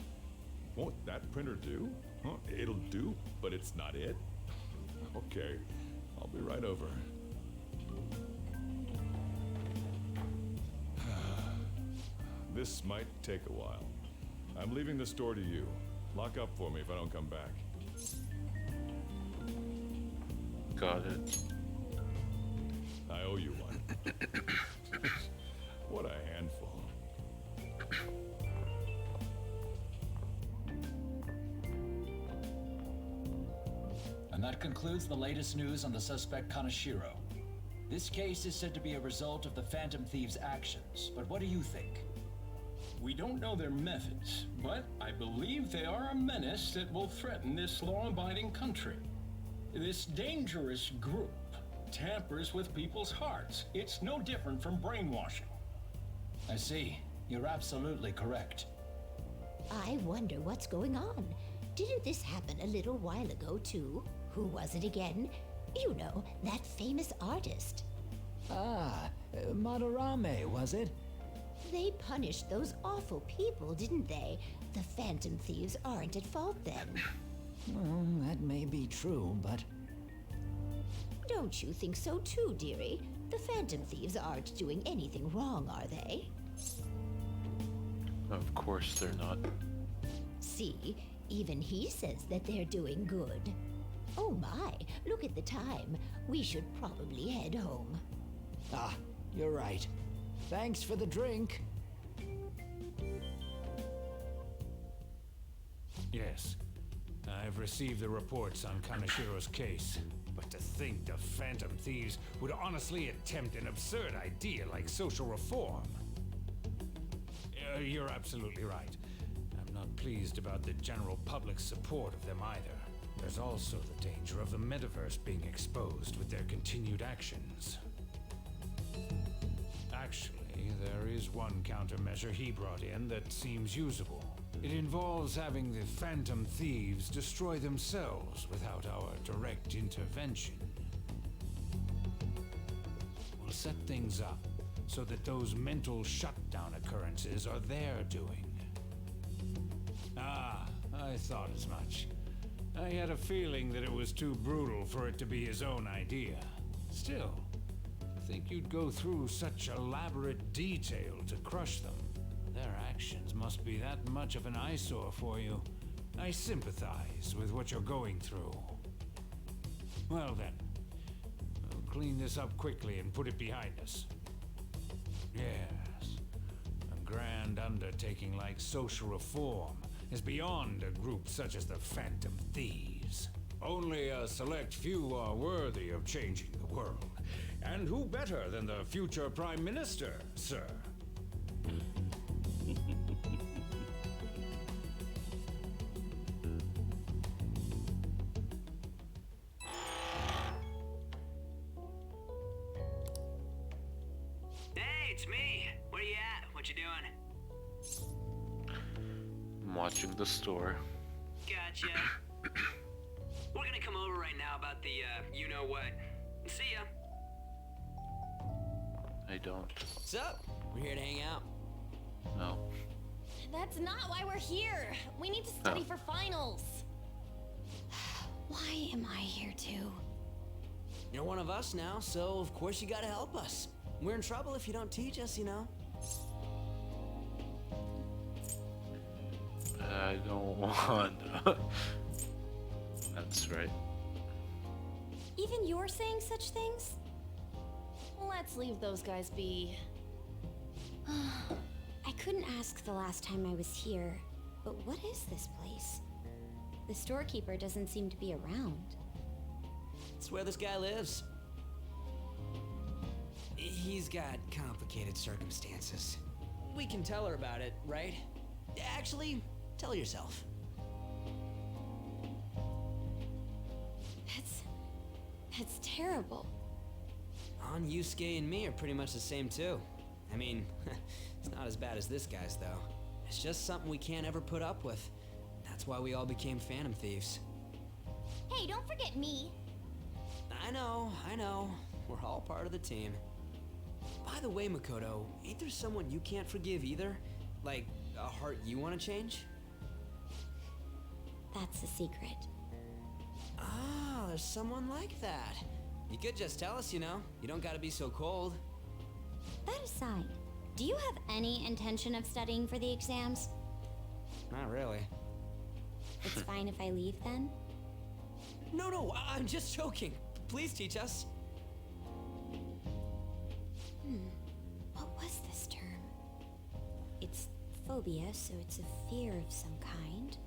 Won't that printer do? Huh? It'll do, but it's not it? Okay, I'll be right over. This might take a while. I'm leaving the store to you. Lock up for me if I don't come back. Got it. I owe you one. What a handful. And that concludes the latest news on the suspect Kaneshiro. This case is said to be a result of the Phantom Thieves' actions, but what do you think? We don't know their methods, but I believe they are a menace that will threaten this law-abiding country. This dangerous group tampers with people's hearts. It's no different from brainwashing. I see. You're absolutely correct. I wonder what's going on. Didn't this happen a little while ago, too? Who was it again? You know, that famous artist. Ah, Madarame, was it? They punished those awful people, didn't they? The Phantom Thieves aren't at fault then. Well, that may be true, but... Don't you think so too, dearie? The Phantom Thieves aren't doing anything wrong, are they? Of course they're not. See, even he says that they're doing good. Oh my, look at the time. We should probably head home. Ah, you're right. Thanks for the drink. Yes, I've received the reports on Kanashiro's case. But to think the Phantom Thieves would honestly attempt an absurd idea like social reform. You're absolutely right. I'm not pleased about the general public's support of them either. There's also the danger of the metaverse being exposed with their continued actions. Actually, there is one countermeasure he brought in that seems usable. It involves having the Phantom Thieves destroy themselves without our direct intervention. We'll set things up so that those mental shutdown occurrences are their doing. Ah, I thought as much. I had a feeling that it was too brutal for it to be his own idea. Still, I think you'd go through such elaborate detail to crush them. Their actions must be that much of an eyesore for you. I sympathize with what you're going through. Well then, we'll clean this up quickly and put it behind us. Yes, a grand undertaking like social reform is beyond a group such as the Phantom Thieves. Only a select few are worthy of changing the world. And who better than the future Prime Minister, sir? Hey, it's me. Where you at? What you doing? I'm watching the store. Gotcha. We're gonna come over right now about the, you-know-what. See ya. I don't. What's up? We're here to hang out. No. That's not why we're here. We need to study for finals. Why am I here too? You're one of us now, so of course you gotta help us. We're in trouble if you don't teach us, you know. I don't want. That's right. Even you're saying such things? Let's leave those guys be. I couldn't ask the last time I was here, but what is this place? The storekeeper doesn't seem to be around. It's where this guy lives. He's got complicated circumstances. We can tell her about it, right? Actually, tell her yourself. That's terrible. On Yusuke and me are pretty much the same too. I mean, it's not as bad as this guy's though. It's just something we can't ever put up with. That's why we all became Phantom Thieves. Hey, don't forget me. I know. We're all part of the team. By the way, Makoto, ain't there someone you can't forgive either? Like, a heart you want to change? That's a secret. Ah, there's someone like that. You could just tell us, you know. You don't gotta be so cold. That aside, do you have any intention of studying for the exams? Not really. It's fine if I leave then? No, I'm just joking. Please teach us. What was this term? It's phobia, so it's a fear of some kind.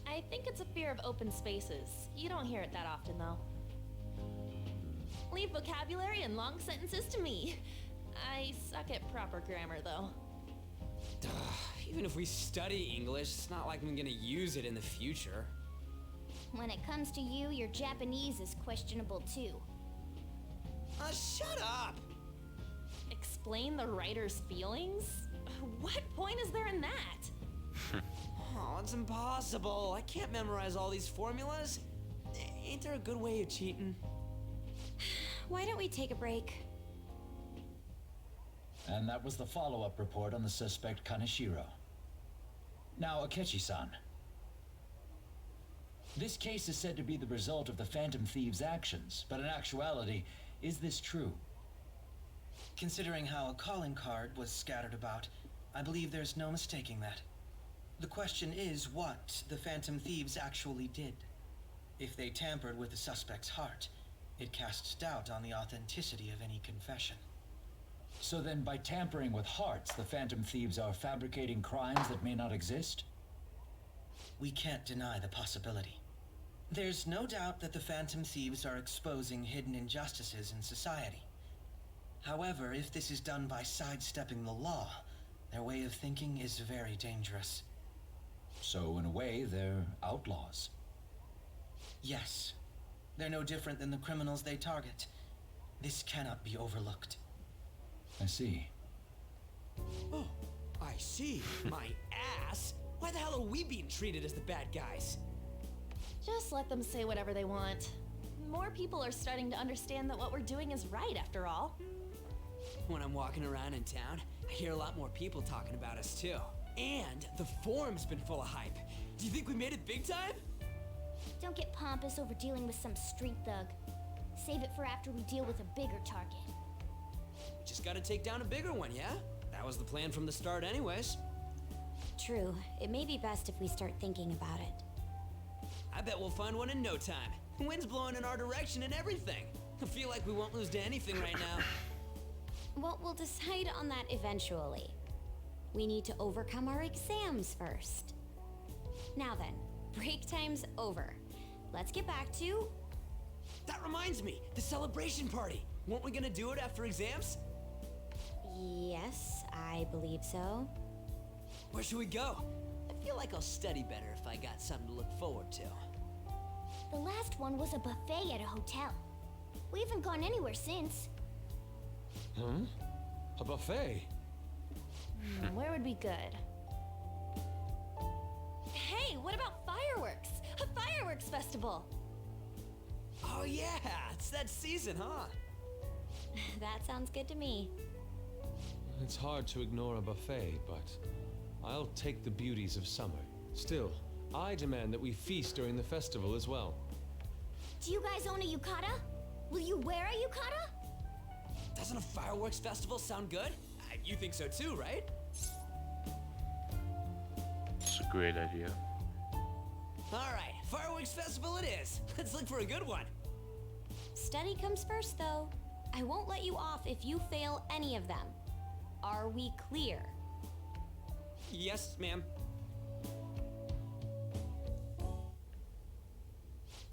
I think it's a fear of open spaces. You don't hear it that often, though. Leave vocabulary and long sentences to me. I suck at proper grammar, though. Even if we study English, it's not like I'm gonna use it in the future. When it comes to you, your Japanese is questionable, too. Shut up! Explain the writer's feelings? What point is there in that? Oh, it's impossible. I can't memorize all these formulas. Ain't there a good way of cheating? Why don't we take a break? And that was the follow-up report on the suspect Kaneshiro. Now, Akechi-san. This case is said to be the result of the Phantom Thieves' actions, but in actuality, is this true? Considering how a calling card was scattered about, I believe there's no mistaking that. The question is what the Phantom Thieves actually did. If they tampered with the suspect's heart, it casts doubt on the authenticity of any confession. So then by tampering with hearts, the Phantom Thieves are fabricating crimes that may not exist? We can't deny the possibility. There's no doubt that the Phantom Thieves are exposing hidden injustices in society. However, if this is done by sidestepping the law, their way of thinking is very dangerous. So in a way, they're outlaws. Yes. They're no different than the criminals they target. This cannot be overlooked. I see. Oh, I see. My ass. Why the hell are we being treated as the bad guys? Just let them say whatever they want. More people are starting to understand that what we're doing is right, after all. When I'm walking around in town, I hear a lot more people talking about us too. And the forum's been full of hype. Do you think we made it big time? Don't get pompous over dealing with some street thug. Save it for after we deal with a bigger target. We just gotta take down a bigger one, yeah? That was the plan from the start anyways. True. It may be best if we start thinking about it. I bet we'll find one in no time. The wind's blowing in our direction and everything. I feel like we won't lose to anything right now. Well, we'll decide on that eventually. We need to overcome our exams first. Now then, break time's over. Let's get back to... That reminds me, the celebration party. Weren't we gonna do it after exams? Yes, I believe so. Where should we go? I feel like I'll study better if I got something to look forward to. The last one was a buffet at a hotel. We haven't gone anywhere since. Hmm? A buffet? Where would be good? Hey, what about fireworks? A fireworks festival! Oh yeah, it's that season, huh? That sounds good to me. It's hard to ignore a buffet, but I'll take the beauties of summer. Still, I demand that we feast during the festival as well. Do you guys own a yukata? Will you wear a yukata? Doesn't a fireworks festival sound good? You think so too, right? It's a great idea. Alright, fireworks festival it is. Let's look for a good one. Study comes first, though. I won't let you off if you fail any of them. Are we clear? Yes, ma'am.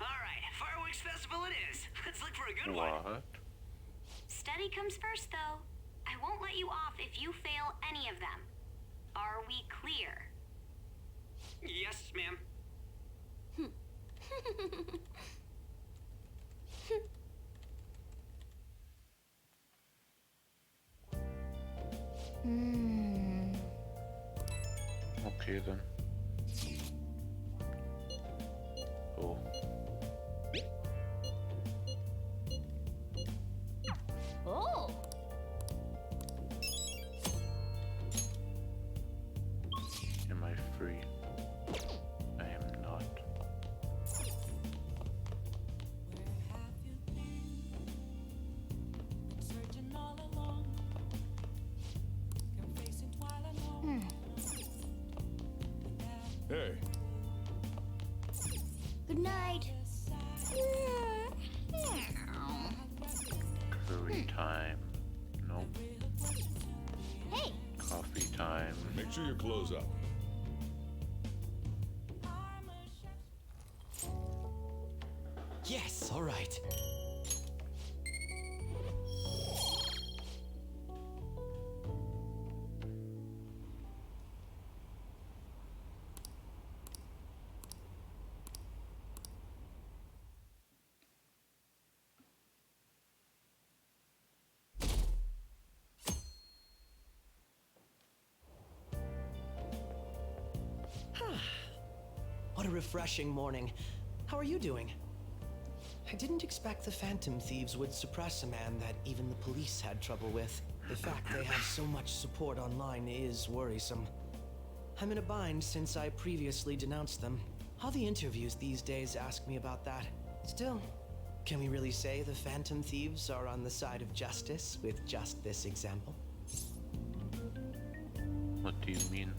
Alright, fireworks festival it is. Let's look for a good one. What? Study comes first, though. I won't let you off if you fail any of them. Are we clear? Yes, ma'am. Okay then. Oh. Oh! Am I free? I am not. Hey. Good night. Curry time. Nope. Hey! Coffee time. Make sure you close up. Yes, alright. What a refreshing morning. How are you doing? I didn't expect the Phantom Thieves would suppress a man that even the police had trouble with. The fact they have so much support online is worrisome. I'm in a bind since I previously denounced them. All the interviews these days ask me about that. Still, can we really say the Phantom Thieves are on the side of justice with just this example? What do you mean?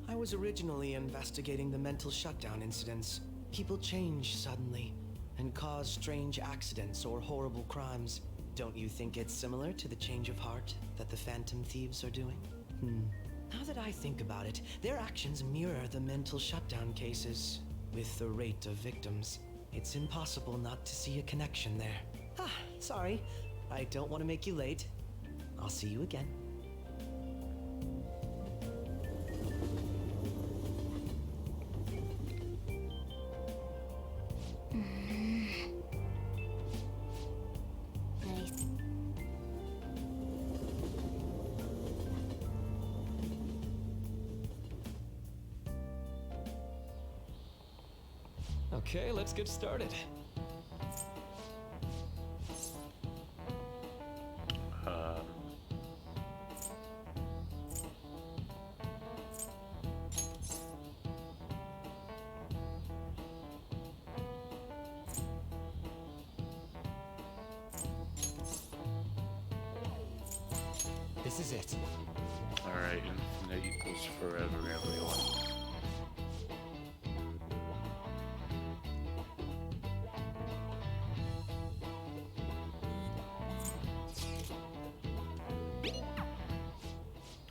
I was originally investigating the mental shutdown incidents. People change suddenly and cause strange accidents or horrible crimes. Don't you think it's similar to the change of heart that the Phantom Thieves are doing? Now that I think about it, their actions mirror the mental shutdown cases. With the rate of victims, it's impossible not to see a connection there. Sorry. I don't want to make you late. I'll see you again. Nice. Okay, let's get started. This is it. Alright, infinite equals forever, everyone.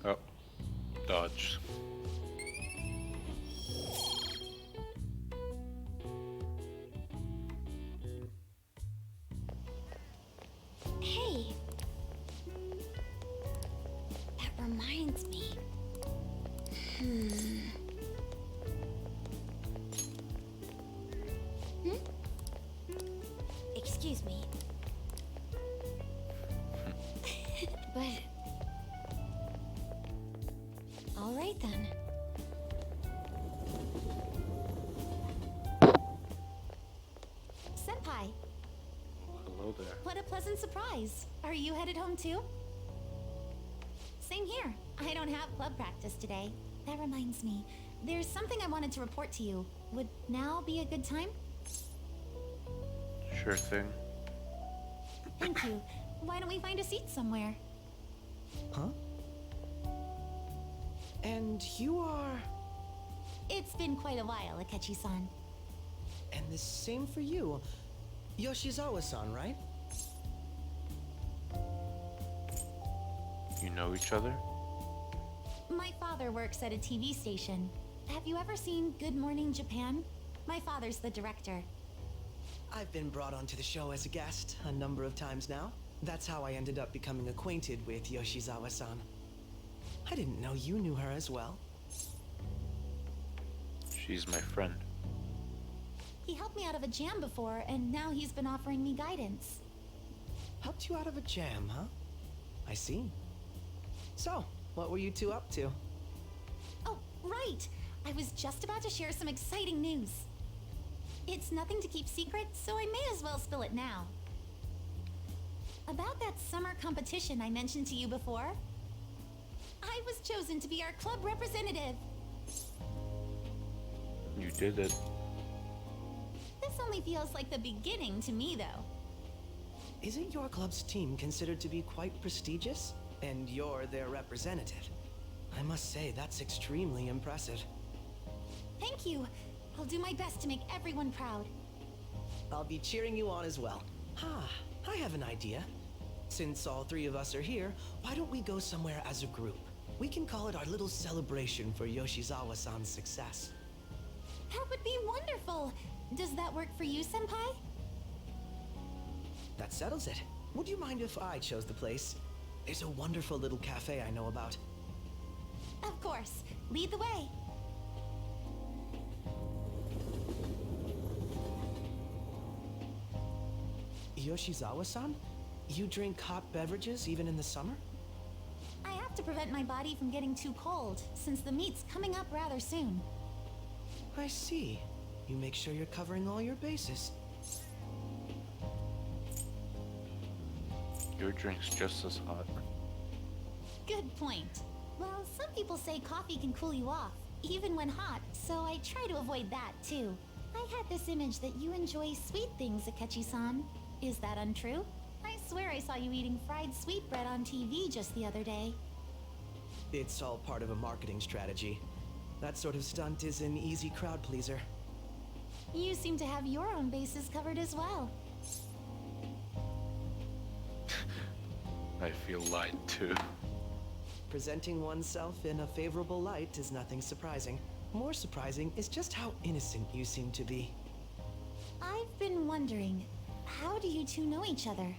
Oh, dodge. Hey! That reminds me. Excuse me. But... All right then. Senpai, Hello there. what a pleasant surprise. Are you headed home too? Same here. I don't have club practice today. That reminds me, there's something I wanted to report to you. Would now be a good time? Sure thing. Thank you. Why don't we find a seat somewhere? Huh? And you are... It's been quite a while, Akechi-san. And the same for you. Yoshizawa-san, right? You know each other? My father works at a TV station. Have you ever seen Good Morning Japan? My father's the director. I've been brought onto the show as a guest a number of times now. That's how I ended up becoming acquainted with Yoshizawa-san. I didn't know you knew her as well. She's my friend. He helped me out of a jam before, and now he's been offering me guidance. Helped you out of a jam, huh? I see. So, what were you two up to? Oh, right! I was just about to share some exciting news. It's nothing to keep secret, so I may as well spill it now. About that summer competition I mentioned to you before, I was chosen to be our club representative. You did it. This only feels like the beginning to me, though. Isn't your club's team considered to be quite prestigious? And you're their representative. I must say, that's extremely impressive. Thank you. I'll do my best to make everyone proud. I'll be cheering you on as well. I have an idea. Since all three of us are here, why don't we go somewhere as a group? We can call it our little celebration for Yoshizawa-san's success. That would be wonderful. Does that work for you, Senpai? That settles it. Would you mind if I chose the place? There's a wonderful little cafe I know about. Of course. Lead the way. Yoshizawa-san? You drink hot beverages even in the summer? I have to prevent my body from getting too cold, since the meet's coming up rather soon. I see. You make sure you're covering all your bases. Your drink's just as hot. Good point. Well, some people say coffee can cool you off, even when hot, so I try to avoid that, too. I had this image that you enjoy sweet things, Akechi-san. Is that untrue? I swear I saw you eating fried sweetbread on TV just the other day. It's all part of a marketing strategy. That sort of stunt is an easy crowd pleaser. You seem to have your own bases covered as well. I feel lied to. Presenting oneself in a favorable light is nothing surprising. More surprising is just how innocent you seem to be. I've been wondering, how do you two know each other?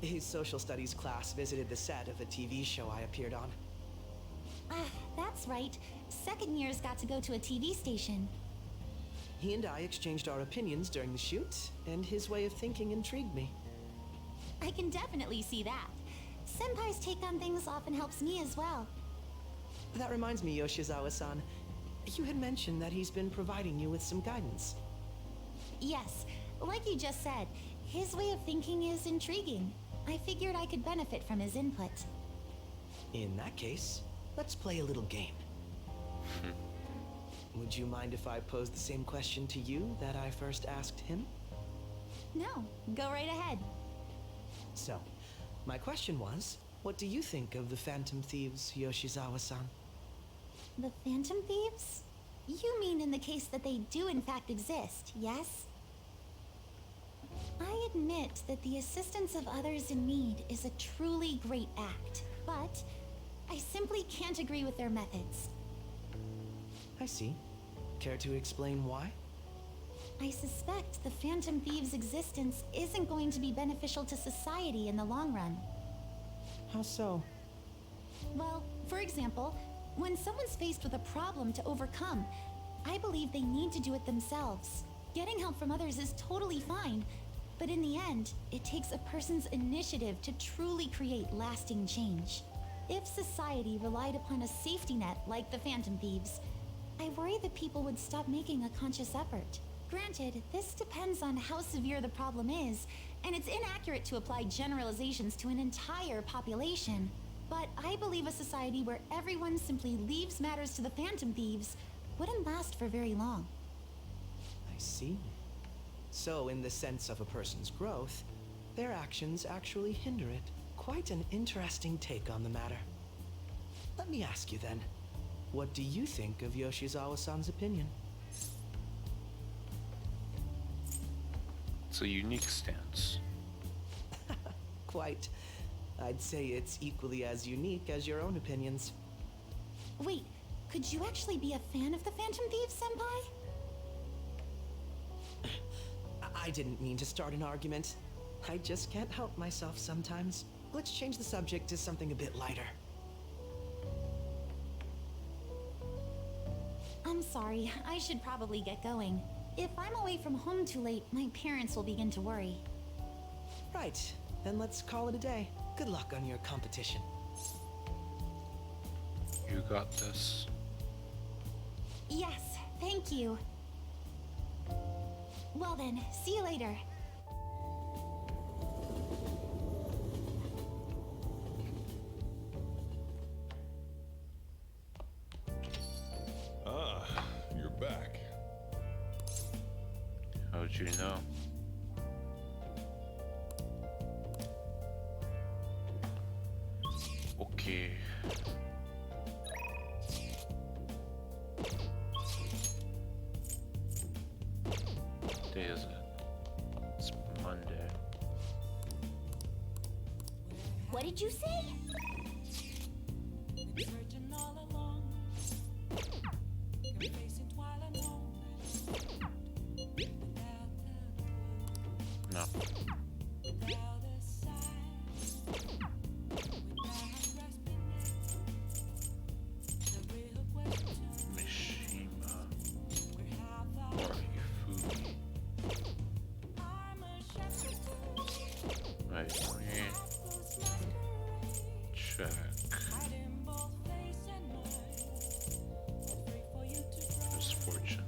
His social studies class visited the set of a TV show I appeared on. That's right. Second years got to go to a TV station. He and I exchanged our opinions during the shoot, and his way of thinking intrigued me. I can definitely see that. Senpai's take on things often helps me as well. That reminds me, Yoshizawa-san. You had mentioned that he's been providing you with some guidance. Yes, like you just said, his way of thinking is intriguing. I figured I could benefit from his input. In that case, let's play a little game. Would you mind if I posed the same question to you that I first asked him? No, go right ahead. So, my question was, what do you think of the Phantom Thieves, Yoshizawa-san? The Phantom Thieves? You mean in the case that they do in fact exist, yes? I admit that the assistance of others in need is a truly great act, but I simply can't agree with their methods. I see. Care to explain why? I suspect the Phantom Thieves' existence isn't going to be beneficial to society in the long run. How so? Well, for example, when someone's faced with a problem to overcome, I believe they need to do it themselves. Getting help from others is totally fine, but in the end, it takes a person's initiative to truly create lasting change. If society relied upon a safety net like the Phantom Thieves, I worry that people would stop making a conscious effort. Granted, this depends on how severe the problem is, and it's inaccurate to apply generalizations to an entire population. But I believe a society where everyone simply leaves matters to the Phantom Thieves wouldn't last for very long. I see. So, in the sense of a person's growth, their actions actually hinder it. Quite an interesting take on the matter. Let me ask you then, what do you think of Yoshizawa-san's opinion? It's a unique stance. Quite. I'd say it's equally as unique as your own opinions. Wait, could you actually be a fan of the Phantom Thieves, Senpai? I didn't mean to start an argument. I just can't help myself sometimes. Let's change the subject to something a bit lighter. I'm sorry, I should probably get going. If I'm away from home too late, my parents will begin to worry. Right, then let's call it a day. Good luck on your competition. You got this. Yes, thank you. Well then, see you later. Ah, you're back. How'd you know? Okay. What day is it? It's Monday. What did you say? No. Mishima. Or Ifumi. Right. Check. Misfortune.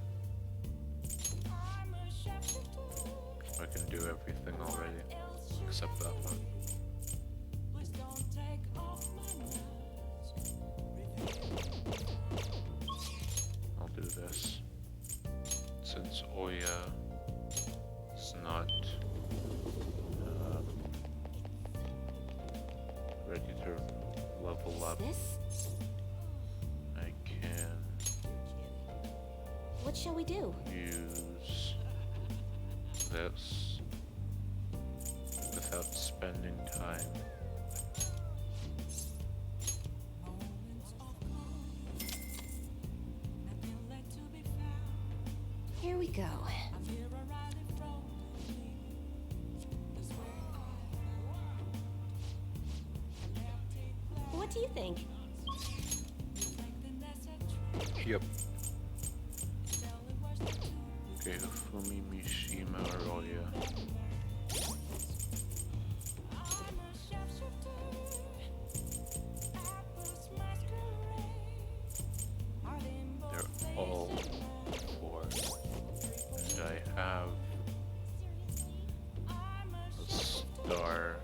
I can do everything already, except that one. I'll do this. Since Oya is not ready to level up, I can What shall we do? use this without spending we go. What do you think? Yep. Okay, Fumi Mishima Arroyo. They're all four. And I have a star,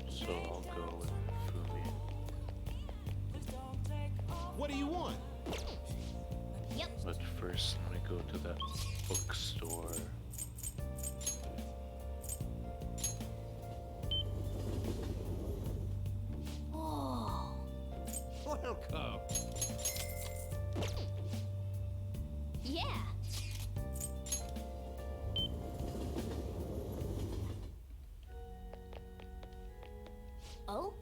so I'll go with Fumi. What do you want? Yep. But first, let me go to that bookstore. Oh. Welcome. Yeah. Oh?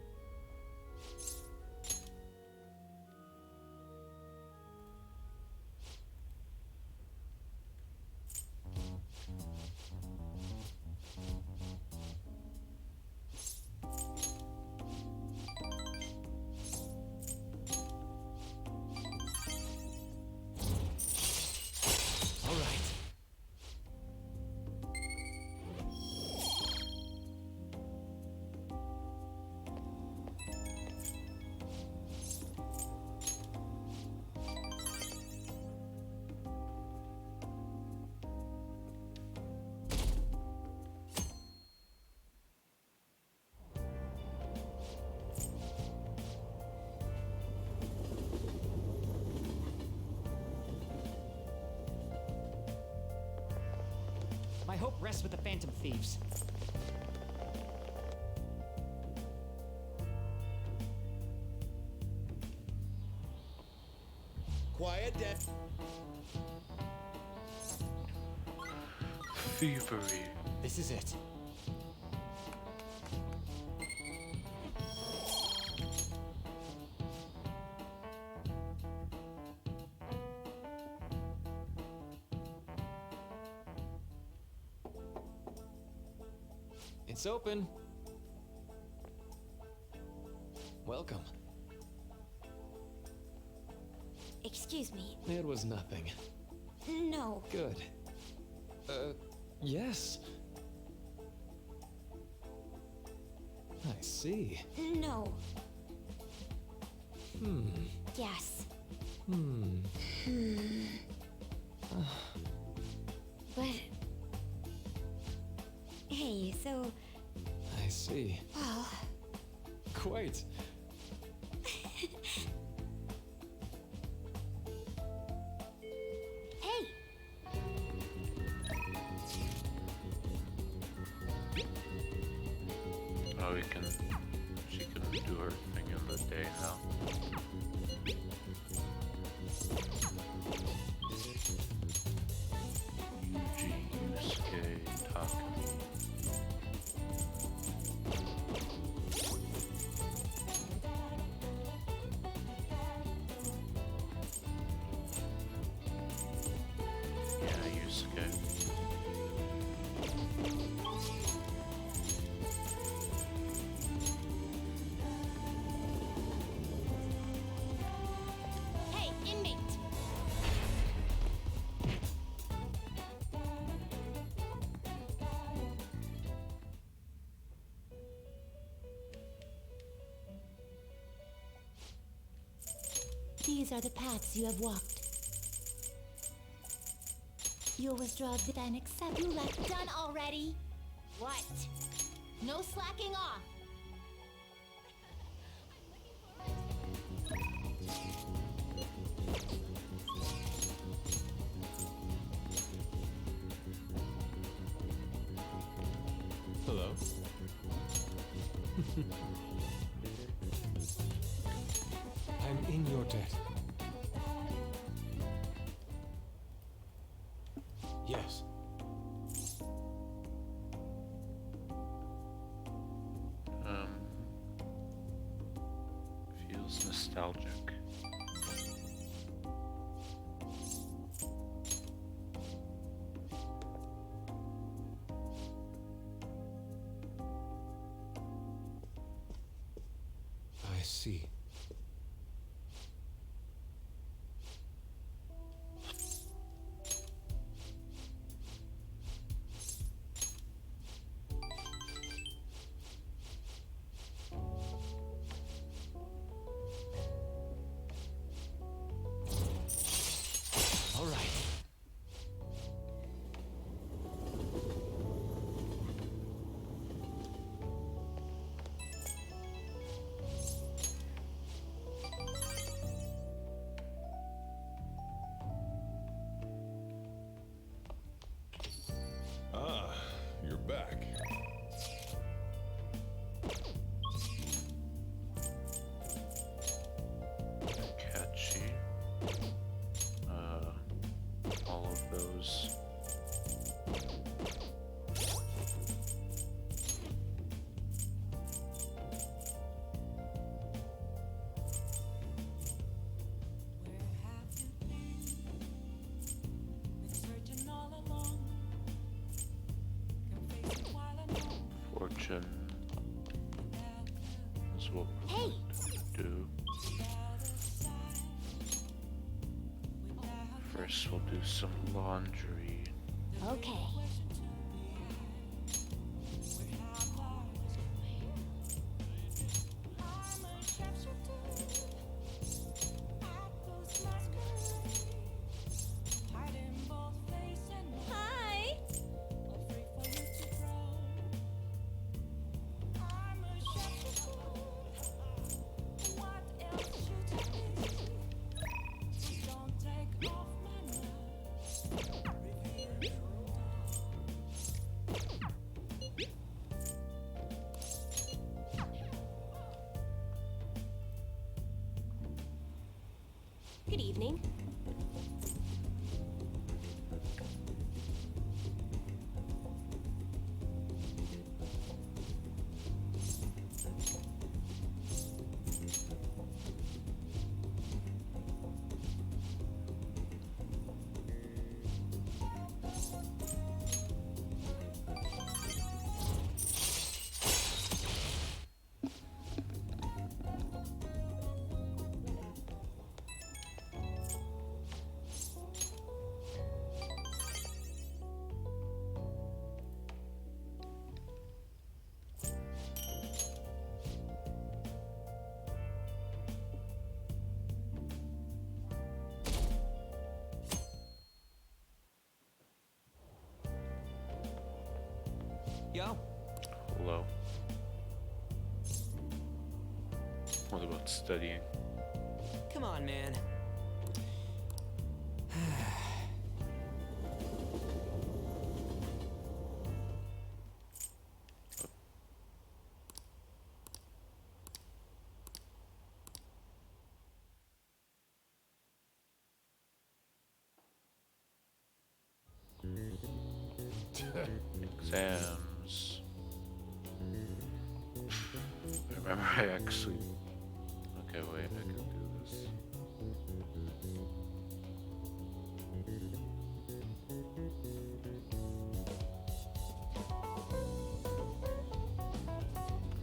All right. My hope rests with the Phantom Thieves. Quiet down. Thievery. This is it. It's open. Welcome. Excuse me. It was nothing. No. Good. Yes. I see. No. Yes. But... Hey, so... I see. Well... Quite. Hey! Oh, she can do her thing in the day now. Yuji, Yusuke, Takumi. Yeah, Yusuke. Hey, inmate! These are the paths you have walked. You'll withdraw then accept you left done already. What? No slacking off. Hello? I'm in your debt. Yes. Feels nostalgic. see. All right. Ah, you're back. Catchy. All of those. Fortune is what we do. First, we'll do some laundry. Okay. Hi! Good evening. Yo. Hello. What about studying? Come on, man. Exams. I remember I actually... Okay, wait, I can do this.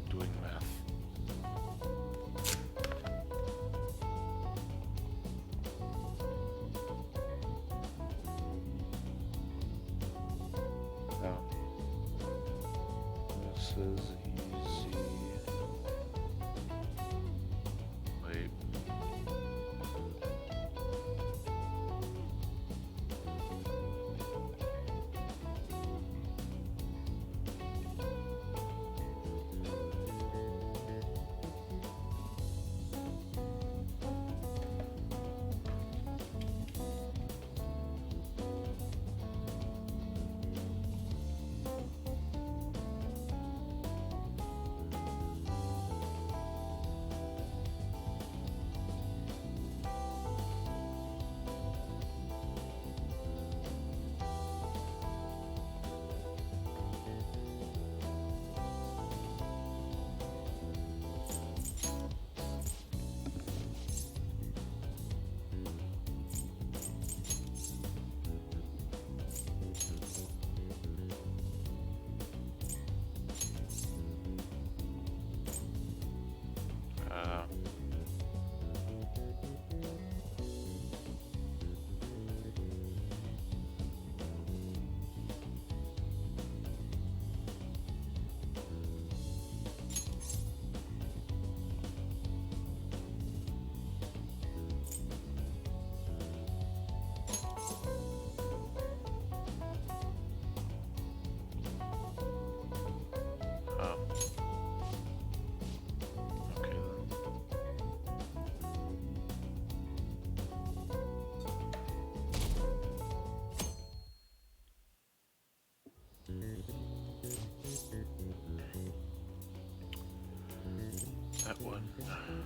Doing math. No. This is easy. Wait. on.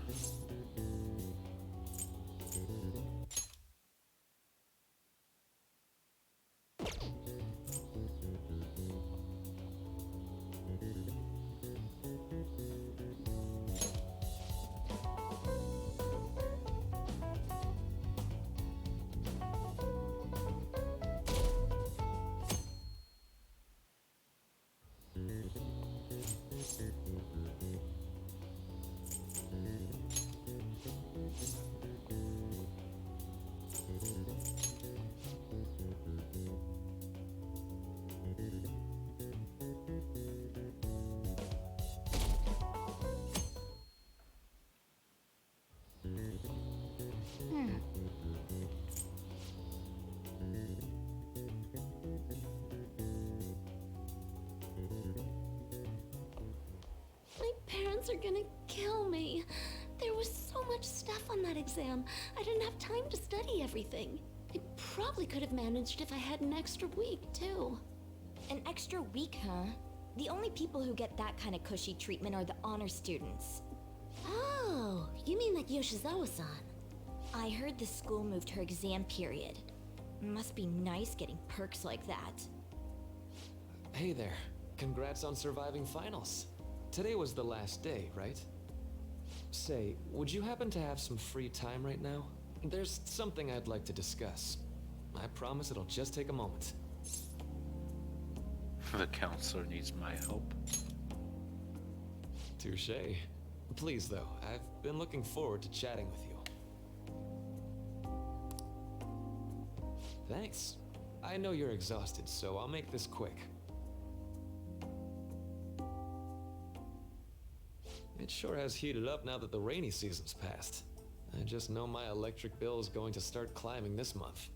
My parents are gonna kill me. There was so much stuff on that exam. I didn't have time to study everything. I probably could have managed if I had an extra week, too. An extra week, huh? The only people who get that kind of cushy treatment are the honor students. Oh, you mean like Yoshizawa-san? I heard the school moved her exam period. Must be nice getting perks like that. Hey there. Congrats on surviving finals. Today was the last day, right? Say, would you happen to have some free time right now? There's something I'd like to discuss. I promise it'll just take a moment. The counselor needs my help. Touché. Please, though, I've been looking forward to chatting with you. Thanks. I know you're exhausted, so I'll make this quick. It sure has heated up now that the rainy season's passed. I just know my electric bill is going to start climbing this month.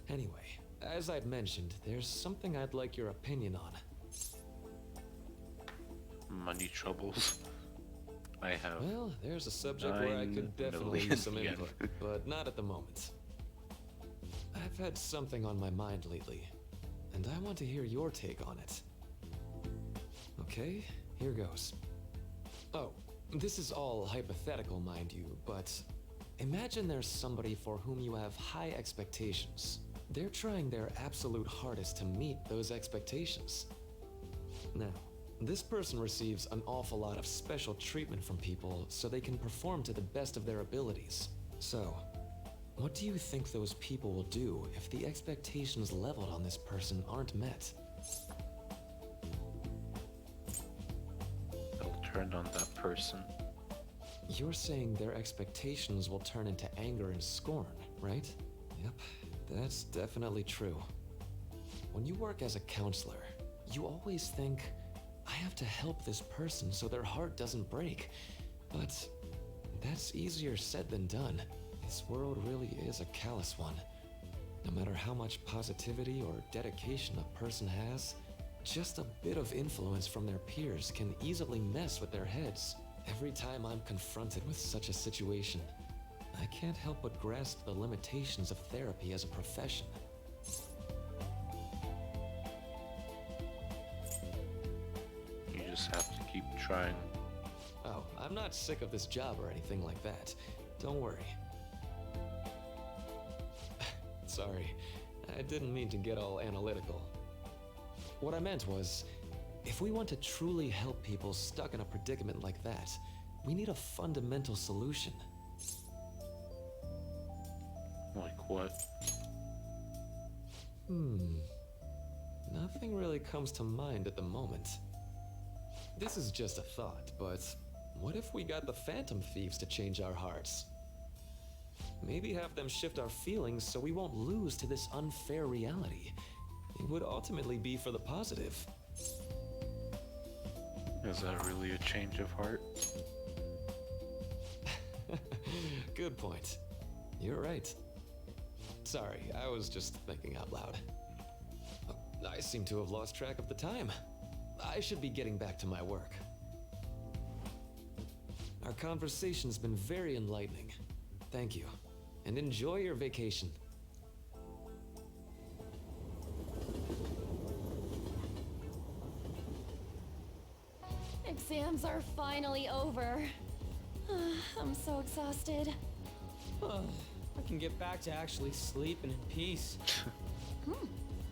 Anyway, as I'd mentioned, there's something I'd like your opinion on. Money troubles. I have. Well, there's a subject where I could definitely use some input, but not at the moment. I've had something on my mind lately, and I want to hear your take on it. Okay, here goes. Oh, this is all hypothetical, mind you, but imagine there's somebody for whom you have high expectations. They're trying their absolute hardest to meet those expectations. Now, this person receives an awful lot of special treatment from people so they can perform to the best of their abilities. So, what do you think those people will do if the expectations leveled on this person aren't met? They'll turn on that person. You're saying their expectations will turn into anger and scorn, right? Yep, that's definitely true. When you work as a counselor, you always think, I have to help this person so their heart doesn't break. But that's easier said than done. This world really is a callous one. No matter how much positivity or dedication a person has, just a bit of influence from their peers can easily mess with their heads. Every time I'm confronted with such a situation, I can't help but grasp the limitations of therapy as a profession. You just have to keep trying. Oh, I'm not sick of this job or anything like that. Don't worry. Sorry, I didn't mean to get all analytical. What I meant was, if we want to truly help people stuck in a predicament like that, we need a fundamental solution. Like what? Nothing really comes to mind at the moment. This is just a thought, but what if we got the Phantom Thieves to change our hearts? Maybe have them shift our feelings so we won't lose to this unfair reality. It would ultimately be for the positive. Is that really a change of heart? Good point. You're right. Sorry, I was just thinking out loud. I seem to have lost track of the time. I should be getting back to my work. Our conversation's been very enlightening. Thank you, and enjoy your vacation. Exams things are finally over. I'm so exhausted. I can get back to actually sleeping in peace.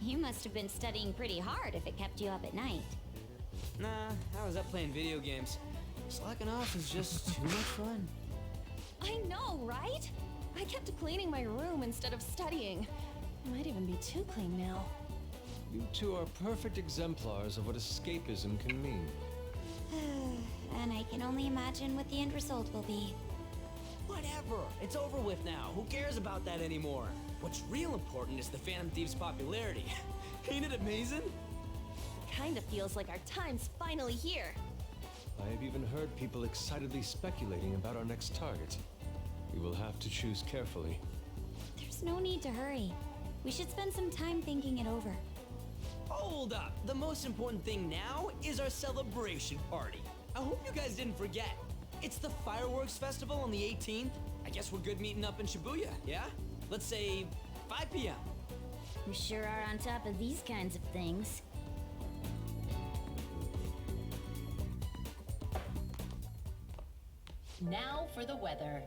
You must have been studying pretty hard if it kept you up at night. Nah, I was up playing video games. Slacking off is just too much fun. I know, right? I kept cleaning my room instead of studying. It might even be too clean now. You two are perfect exemplars of what escapism can mean. And I can only imagine what the end result will be. Whatever. It's over with now. Who cares about that anymore? What's real important is the Phantom Thieves' popularity. Ain't it amazing? Kinda feels like our time's finally here. I have even heard people excitedly speculating about our next target. We will have to choose carefully. There's no need to hurry. We should spend some time thinking it over. Hold up. The most important thing now is our celebration party. I hope you guys didn't forget. It's the fireworks festival on the 18th. I guess we're good meeting up in Shibuya, yeah? Let's say 5 p.m. You sure are on top of these kinds of things. Now for the weather.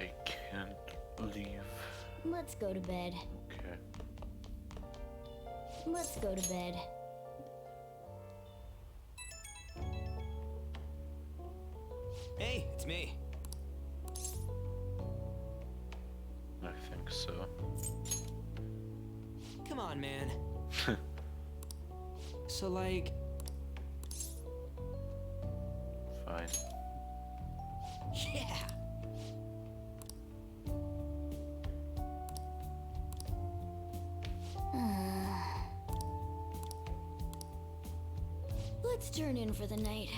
I can't believe. Let's go to bed. Okay. Let's go to bed. Hey, it's me. I think so. Come on, man. So, like... Fine. Yeah! Let's turn in for the night.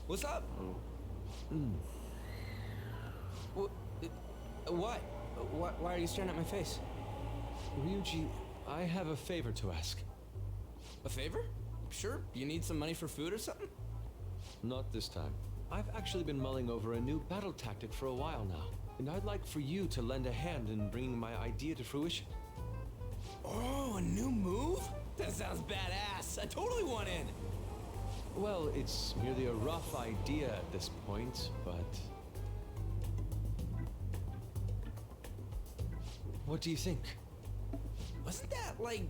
What's up? What? Why are you staring at my face? Ryuji, I have a favor to ask. A favor? Sure. You need some money for food or something? Not this time. I've actually been mulling over a new battle tactic for a while now, and I'd like for you to lend a hand in bringing my idea to fruition. Oh, a new move? That sounds badass. I totally want in. Well, it's merely a rough idea at this point, but... What do you think? Wasn't that, like,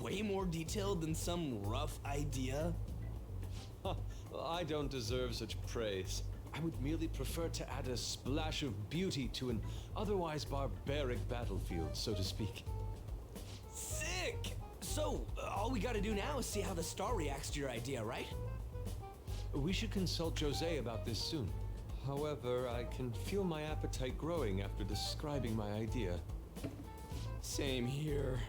way more detailed than some rough idea? I don't deserve such praise. I would merely prefer to add a splash of beauty to an otherwise barbaric battlefield, so to speak. Sick! So, all we gotta do now is see how the star reacts to your idea, right? We should consult Jose about this soon. However, I can feel my appetite growing after describing my idea. Same here.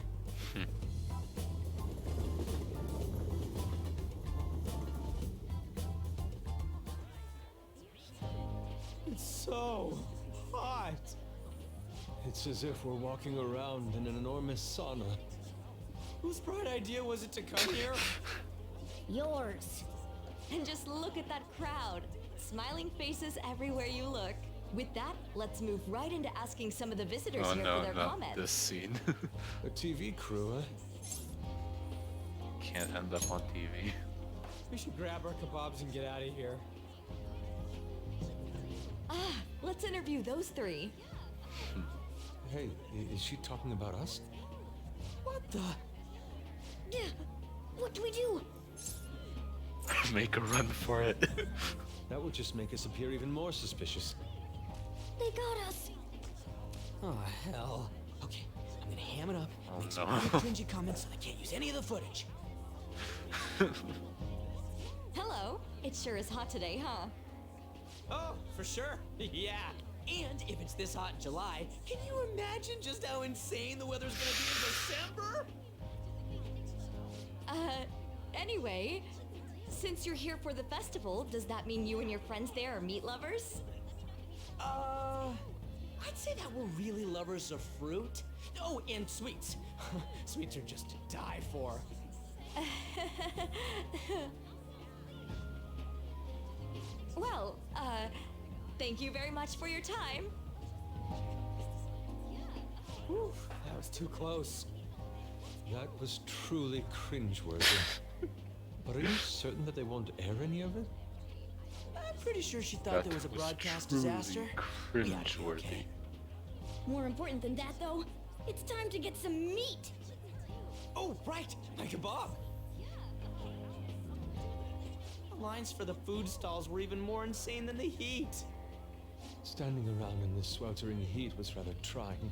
It's so hot. It's as if we're walking around in an enormous sauna. Whose bright idea was it to come here? Yours. And just look at that crowd. Smiling faces everywhere you look. With that, let's move right into asking some of the visitors here for their comments. This scene. A TV crew, huh? Can't end up on TV. We should grab our kebabs and get out of here. Let's interview those three. Hey, is she talking about us? What the? Yeah. What do we do? Make a run for it. That would just make us appear even more suspicious. They got us. Oh, hell. Okay, I'm gonna ham it up and make some no. really cringy comments so they can't use any of the footage. Hello. It sure is hot today, huh? Oh, for sure. Yeah. And if it's this hot in July, can you imagine just how insane the weather's gonna be in December? Anyway, since you're here for the festival, does that mean you and your friends there are meat lovers? I'd say that we're really lovers of fruit. Oh, and sweets. Sweets are just to die for. Well, thank you very much for your time. Whew, that was too close. That was truly cringeworthy. But are you certain that they won't air any of it? I'm pretty sure she thought there was a broadcast disaster. Cringeworthy. More important than that, though, it's time to get some meat. Oh, right, my kebab. The lines for the food stalls were even more insane than the heat. Standing around in this sweltering heat was rather trying.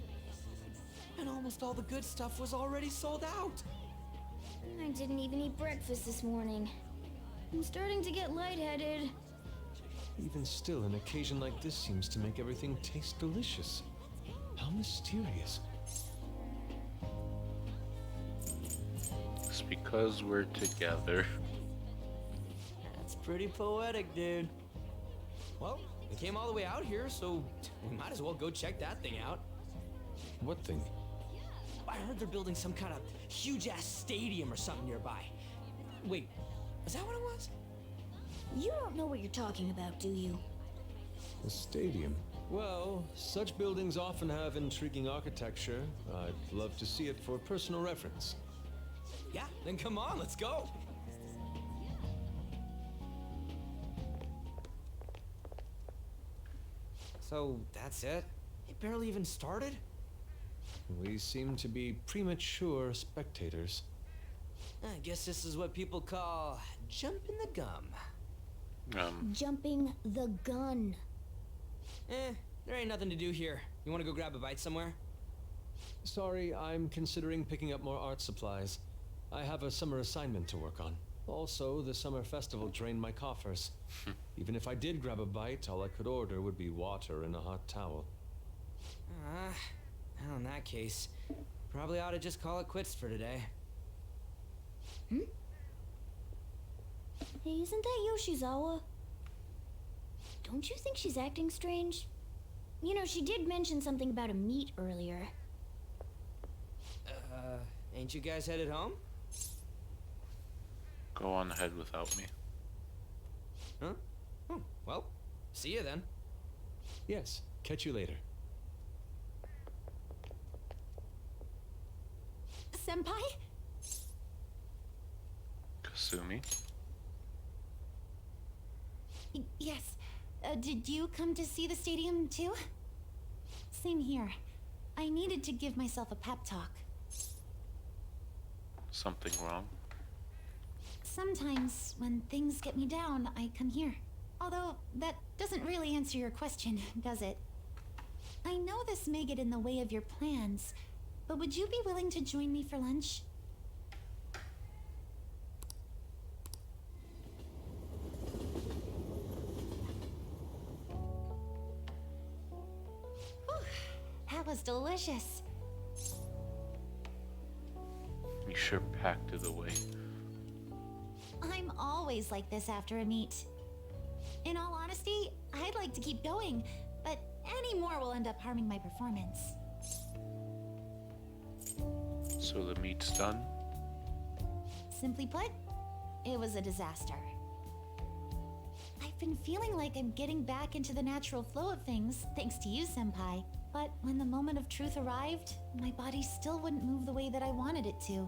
And almost all the good stuff was already sold out. I didn't even eat breakfast this morning. I'm starting to get lightheaded. Even still, an occasion like this seems to make everything taste delicious. How mysterious. It's because we're together. That's pretty poetic, dude. Well, we came all the way out here, so we might as well go check that thing out. What thing? I heard they're building some kind of huge-ass stadium or something nearby. Wait, is that what it was? You don't know what you're talking about, do you? A stadium? Well, such buildings often have intriguing architecture. I'd love to see it for personal reference. Yeah, then come on, let's go. So, that's it? It barely even started? We seem to be premature spectators. I guess this is what people call jumping the gum. Jumping the gun. There ain't nothing to do here. You want to go grab a bite somewhere? Sorry, I'm considering picking up more art supplies. I have a summer assignment to work on. Also, the summer festival drained my coffers. Even if I did grab a bite, all I could order would be water and a hot towel. Well, in that case, probably ought to just call it quits for today. Hey, isn't that Yoshizawa? Don't you think she's acting strange? You know, she did mention something about a meet earlier. Ain't you guys headed home? Go on ahead without me. Huh? Oh, well, see you then. Yes, catch you later. Senpai? Kasumi? Yes. Did you come to see the stadium too? Same here. I needed to give myself a pep talk. Something wrong? Sometimes, when things get me down, I come here. Although, that doesn't really answer your question, does it? I know this may get in the way of your plans, but would you be willing to join me for lunch? Whew, that was delicious. You sure packed it away. I'm always like this after a meet. In all honesty, I'd like to keep going, but any more will end up harming my performance. So the meat's done? Simply put, it was a disaster. I've been feeling like I'm getting back into the natural flow of things, thanks to you, Senpai. But when the moment of truth arrived, my body still wouldn't move the way that I wanted it to.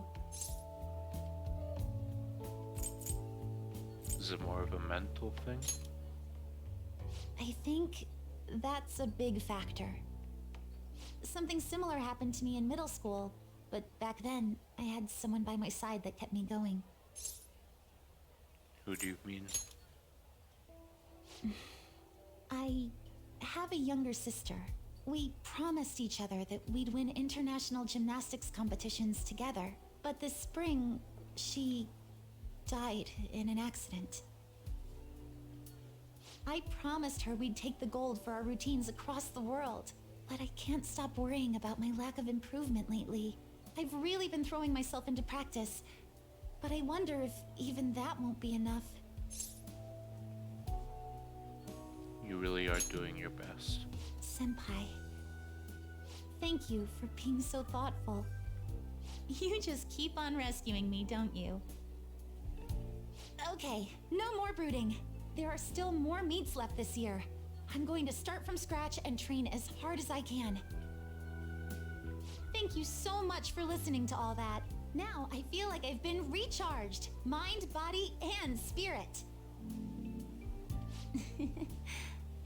Is it more of a mental thing? I think that's a big factor. Something similar happened to me in middle school, but back then, I had someone by my side that kept me going. Who do you mean? I have a younger sister. We promised each other that we'd win international gymnastics competitions together. But this spring, she died in an accident. I promised her we'd take the gold for our routines across the world. But I can't stop worrying about my lack of improvement lately. I've really been throwing myself into practice, but I wonder if even that won't be enough. You really are doing your best. Senpai, Thank you for being so thoughtful. You just keep on rescuing me, don't you? Okay, no more brooding. There are still more meets left this year. I'm going to start from scratch and train as hard as I can. Thank you so much for listening to all that. Now I feel like I've been recharged, mind, body, and spirit.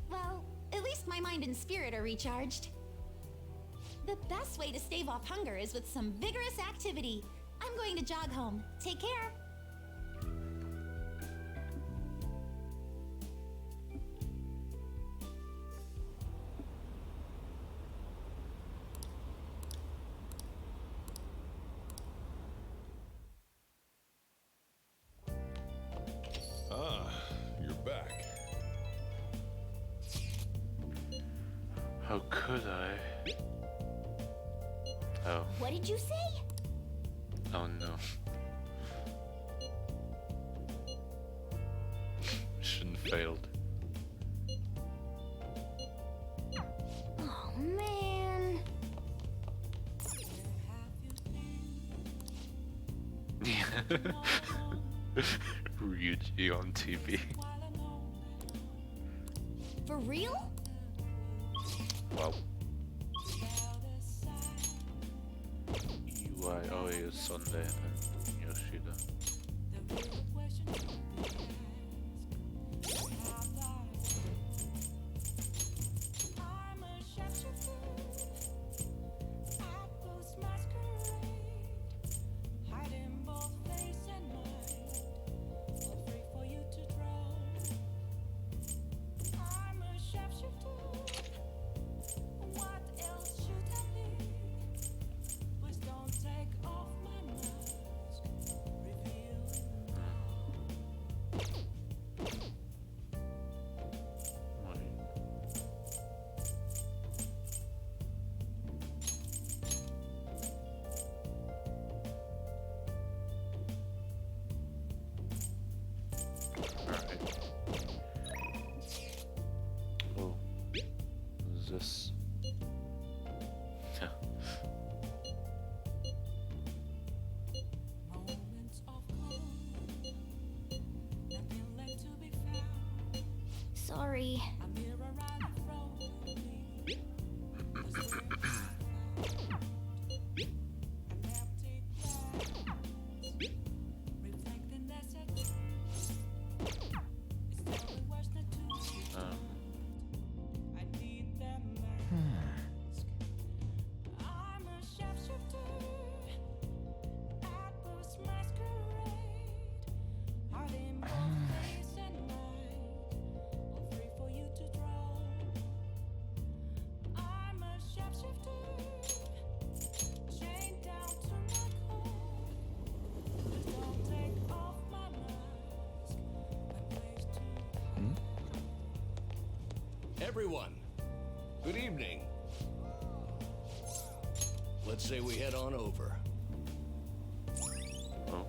Well, at least my mind and spirit are recharged. The best way to stave off hunger is with some vigorous activity. I'm going to jog home. Take care. Ah, you're back. How could I? Oh. What did you say? Oh no. Shouldn't have failed. Oh man. Ryuji on TV. For real? Wow. UI, oh yeah, Sunday and Yoshida. Oh, what is this? Yeah. Sorry. Everyone, good evening. Let's say we head on over. Oh.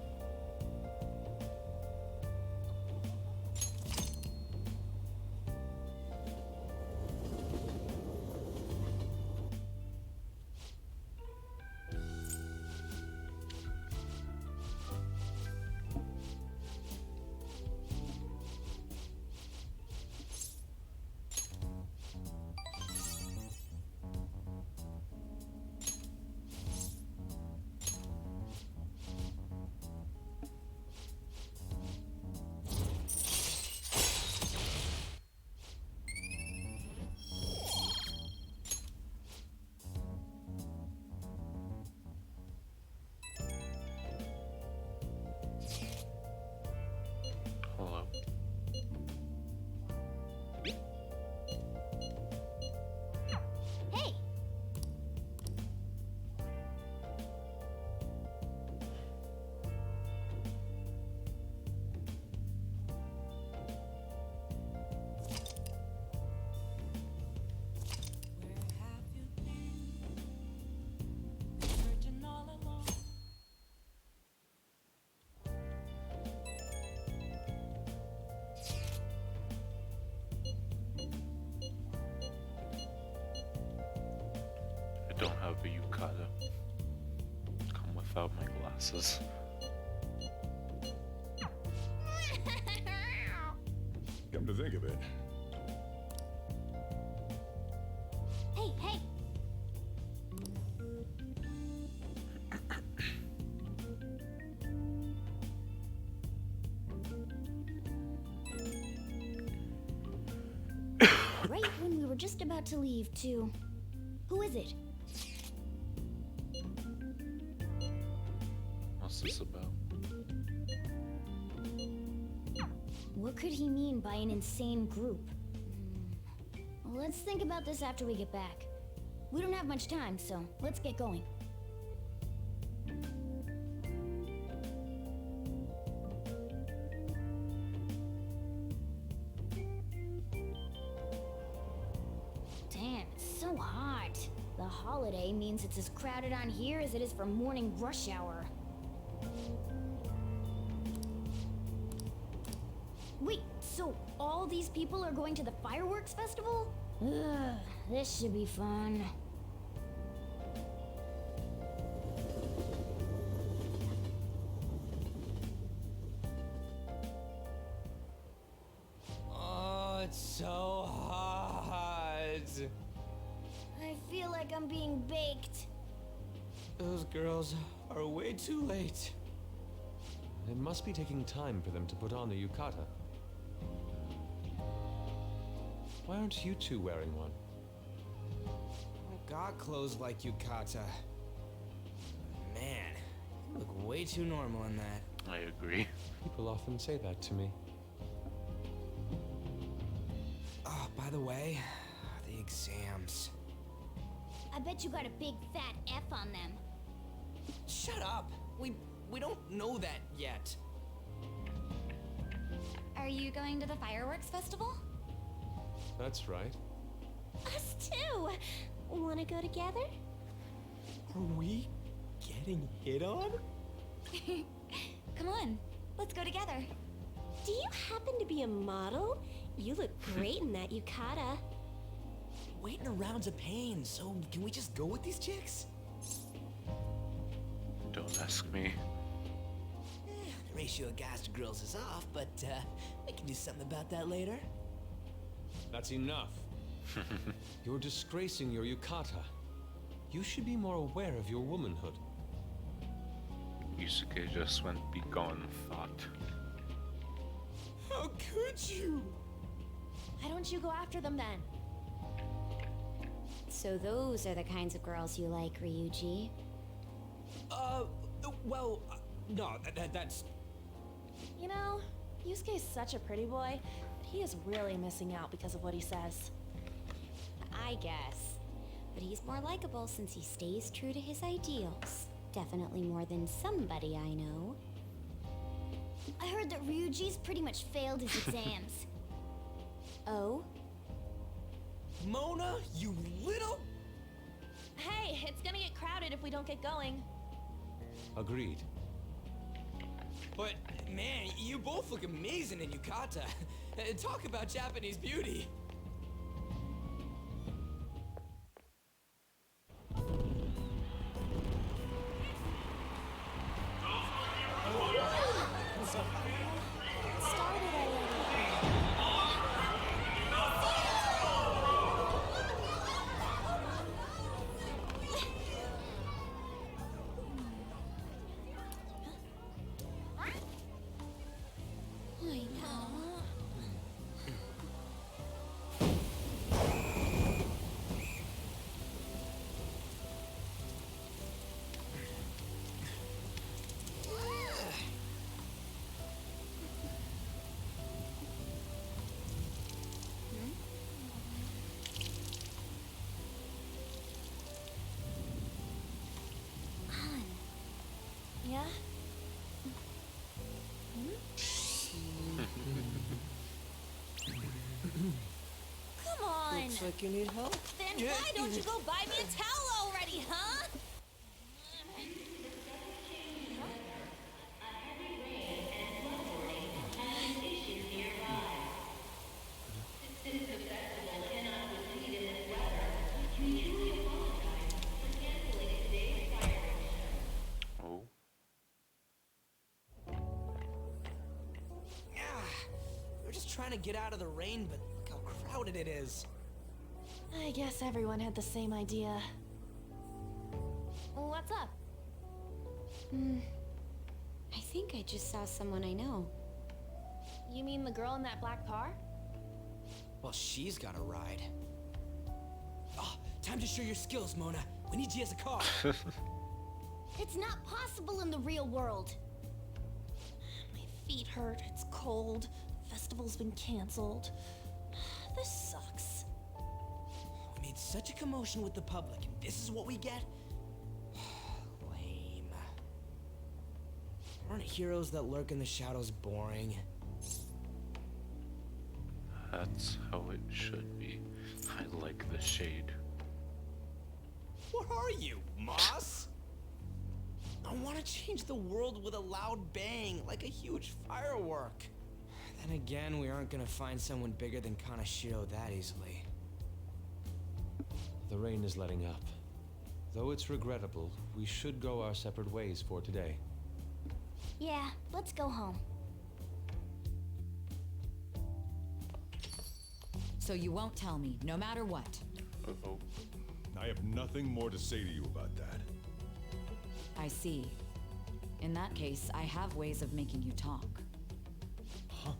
without my glasses. Come to think of it, Hey, hey! Right when we were just about to leave, too. Who is it? What's this about? What could he mean by an insane group? Let's think about this after we get back. We don't have much time, so let's get going. Damn, it's so hot. The holiday means it's as crowded on here as it is for morning rush hour. Wait, so all these people are going to the fireworks festival? Ugh, this should be fun. Oh, it's so hot. I feel like I'm being baked. Those girls are way too late. It must be taking time for them to put on the yukata. Why aren't you two wearing one? I got clothes like yukata. Man, you look way too normal in that. I agree. People often say that to me. Oh, by the way, the exams. I bet you got a big fat F on them. Shut up! We don't know that yet. Are you going to the fireworks festival? That's right. Us too! Wanna go together? Are we getting hit on? Come on, let's go together. Do you happen to be a model? You look great in that yukata. Waiting around's a pain, so can we just go with these chicks? Don't ask me. The ratio of guys to girls is off, but we can do something about that later. That's enough. You're disgracing your yukata. You should be more aware of your womanhood. Yusuke just went be gone thought. How could you? Why don't you go after them then? So those are the kinds of girls you like, Ryuji. Well, no, that's... You know, Yusuke's such a pretty boy, but he is really missing out because of what he says. I guess. But he's more likable since he stays true to his ideals. Definitely more than somebody I know. I heard that Ryuji's pretty much failed his exams. Oh? Mona, you little... Hey, it's gonna get crowded if we don't get going. Agreed. But, man, you both look amazing in yukata. Talk about Japanese beauty. Yeah? Come on! Looks like you need help. Then why don't you go buy me a towel already, huh? Oh. trying to get out of the rain, but look how crowded it is. I guess everyone had the same idea. What's up? I think I just saw someone I know. You mean the girl in that black car? Well, she's got a ride. Oh, time to show your skills, Mona. We need you as a car. It's not possible in the real world. My feet hurt, it's cold, the festival's been canceled. This sucks. We made such a commotion with the public, and this is what we get? Lame. Aren't heroes that lurk in the shadows boring? That's how it should be. I like the shade. What are you, Moss? I want to change the world with a loud bang, like a huge firework. Then again, we aren't gonna find someone bigger than Kanashiro that easily. The rain is letting up. Though it's regrettable, we should go our separate ways for today. Yeah, let's go home. So you won't tell me, no matter what. Uh-oh. I have nothing more to say to you about that. I see. In that case, I have ways of making you talk. Huh?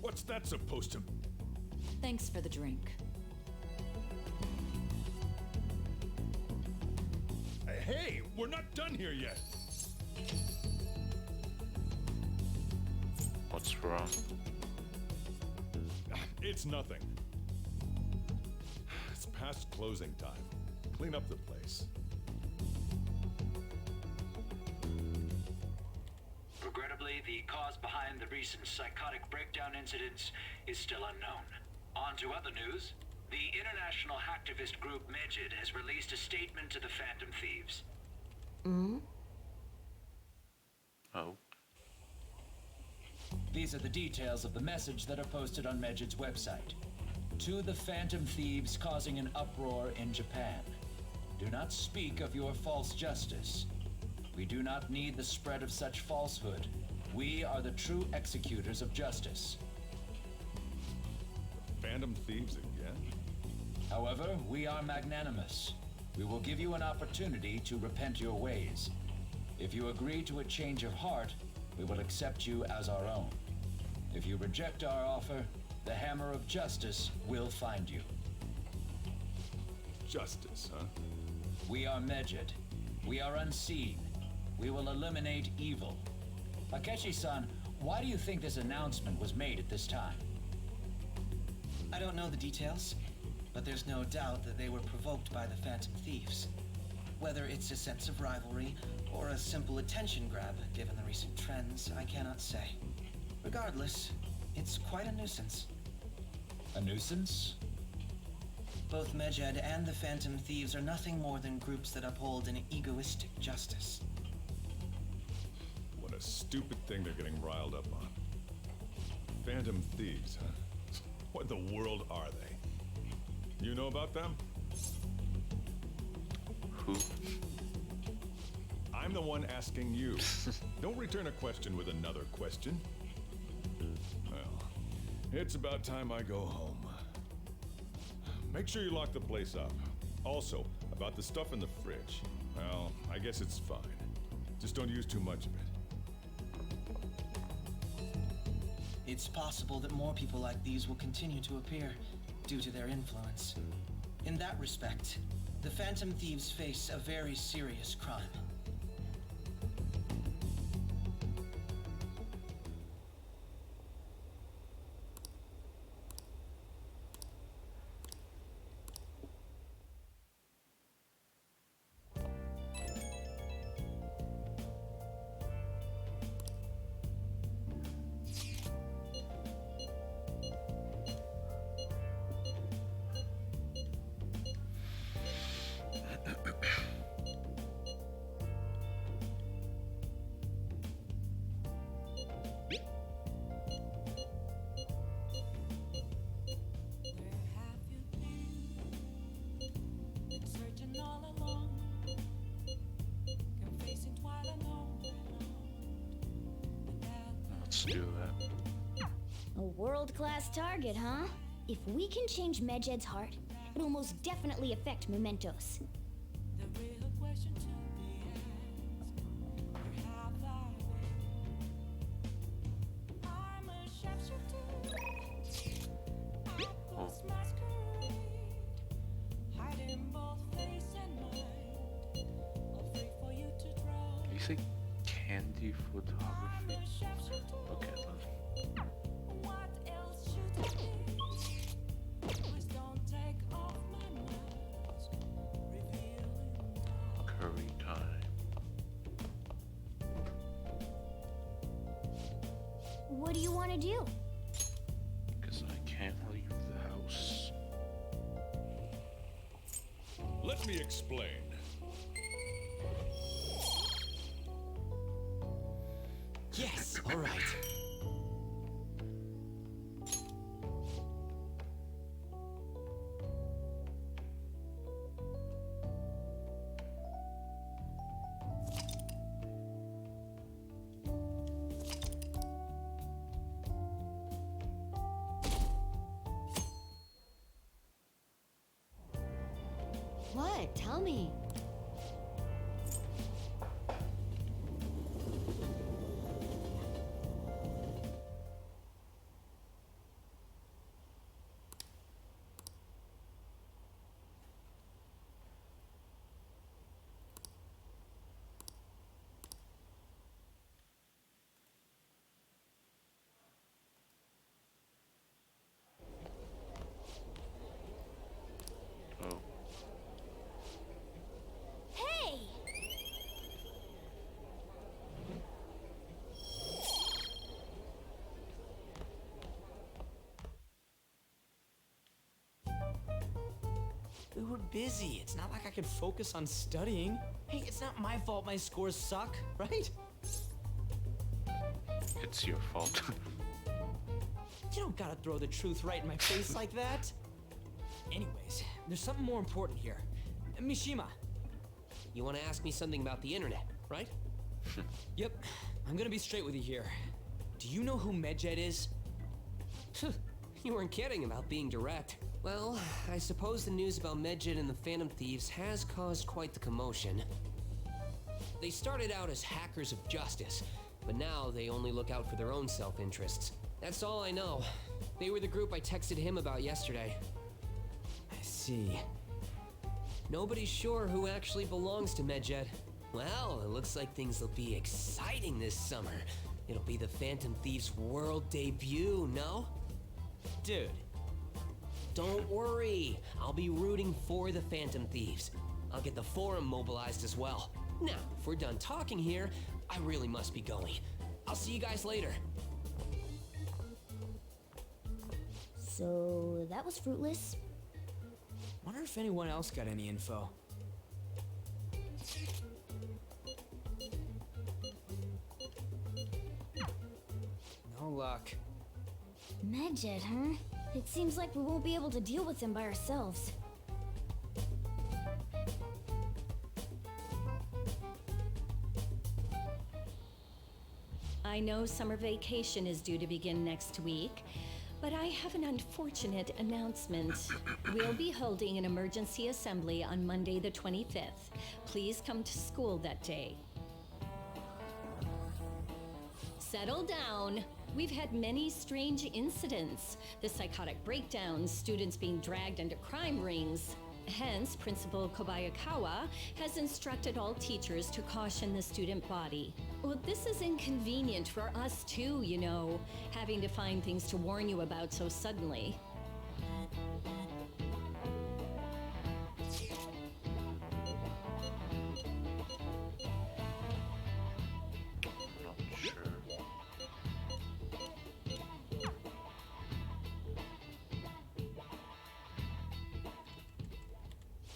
What's that supposed to... Thanks for the drink. Hey, we're not done here yet. What's wrong? It's nothing. It's past closing time. Clean up the place. Regrettably, the cause behind the recent psychotic breakdown incidents is still unknown. On to other news. The international hacktivist group Medjed has released a statement to the Phantom Thieves. Oh. These are the details of the message that are posted on Medjed's website. To the Phantom Thieves causing an uproar in Japan. Do not speak of your false justice. We do not need the spread of such falsehood. We are the true executors of justice. Phantom Thieves again? However, we are magnanimous. We will give you an opportunity to repent your ways. If you agree to a change of heart, we will accept you as our own. If you reject our offer, the hammer of justice will find you. Justice, huh? We are Medjed. We are unseen. We will eliminate evil. Akechi-san, why do you think this announcement was made at this time? I don't know the details, but there's no doubt that they were provoked by the Phantom Thieves. Whether it's a sense of rivalry or a simple attention grab, given the recent trends, I cannot say. Regardless, it's quite a nuisance. A nuisance? Both Medjed and the Phantom Thieves are nothing more than groups that uphold an egoistic justice. What a stupid thing they're getting riled up on. Phantom Thieves, huh? What in the world are they? You know about them? Who? I'm the one asking you. Don't return a question with another question. Well, it's about time I go home. Make sure you lock the place up. Also, about the stuff in the fridge. Well, I guess it's fine. Just don't use too much of it. It's possible that more people like these will continue to appear due to their influence. In that respect, the Phantom Thieves face a very serious crime. Let's do that. A world-class target, huh? If we can change Medjed's heart, it'll most definitely affect Mementos. You say candy photography? Okay, well. Curry time. What do you want to do? Because I can't leave the house. Let me explain. Yes, all right. What? Tell me. Oh. Hey! We were busy. It's not like I could focus on studying. Hey, it's not my fault my scores suck, right? It's your fault. You don't gotta throw the truth right in my face like that. Anyways, there's something more important here. Mishima. You want to ask me something about the internet, right? Yep, I'm gonna be straight with you here. Do you know who Medjed is? You weren't kidding about being direct. Well, I suppose the news about Medjed and the Phantom Thieves has caused quite the commotion. They started out as hackers of justice, but now they only look out for their own self-interests. That's all I know. They were the group I texted him about yesterday. I see. Nobody's sure who actually belongs to Medjed. Well, it looks like things will be exciting this summer. It'll be the Phantom Thieves' world debut, no? Dude. Don't worry. I'll be rooting for the Phantom Thieves. I'll get the forum mobilized as well. Now, if we're done talking here, I really must be going. I'll see you guys later. So, that was fruitless. Wonder if anyone else got any info. No luck. Medjed, huh? It seems like we won't be able to deal with him by ourselves. I know summer vacation is due to begin next week, but I have an unfortunate announcement. We'll be holding an emergency assembly on Monday the 25th. Please come to school that day. Settle down. We've had many strange incidents. The psychotic breakdowns, students being dragged into crime rings. Hence, Principal Kobayakawa has instructed all teachers to caution the student body. Well, this is inconvenient for us too, you know, having to find things to warn you about so suddenly.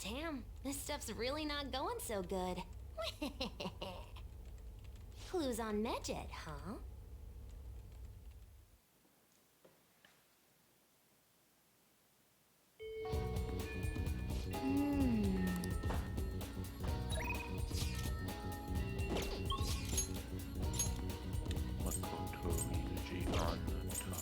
Damn, this stuff's really not going so good. Clues on Medjed, huh? Makoto Ryuji on the top.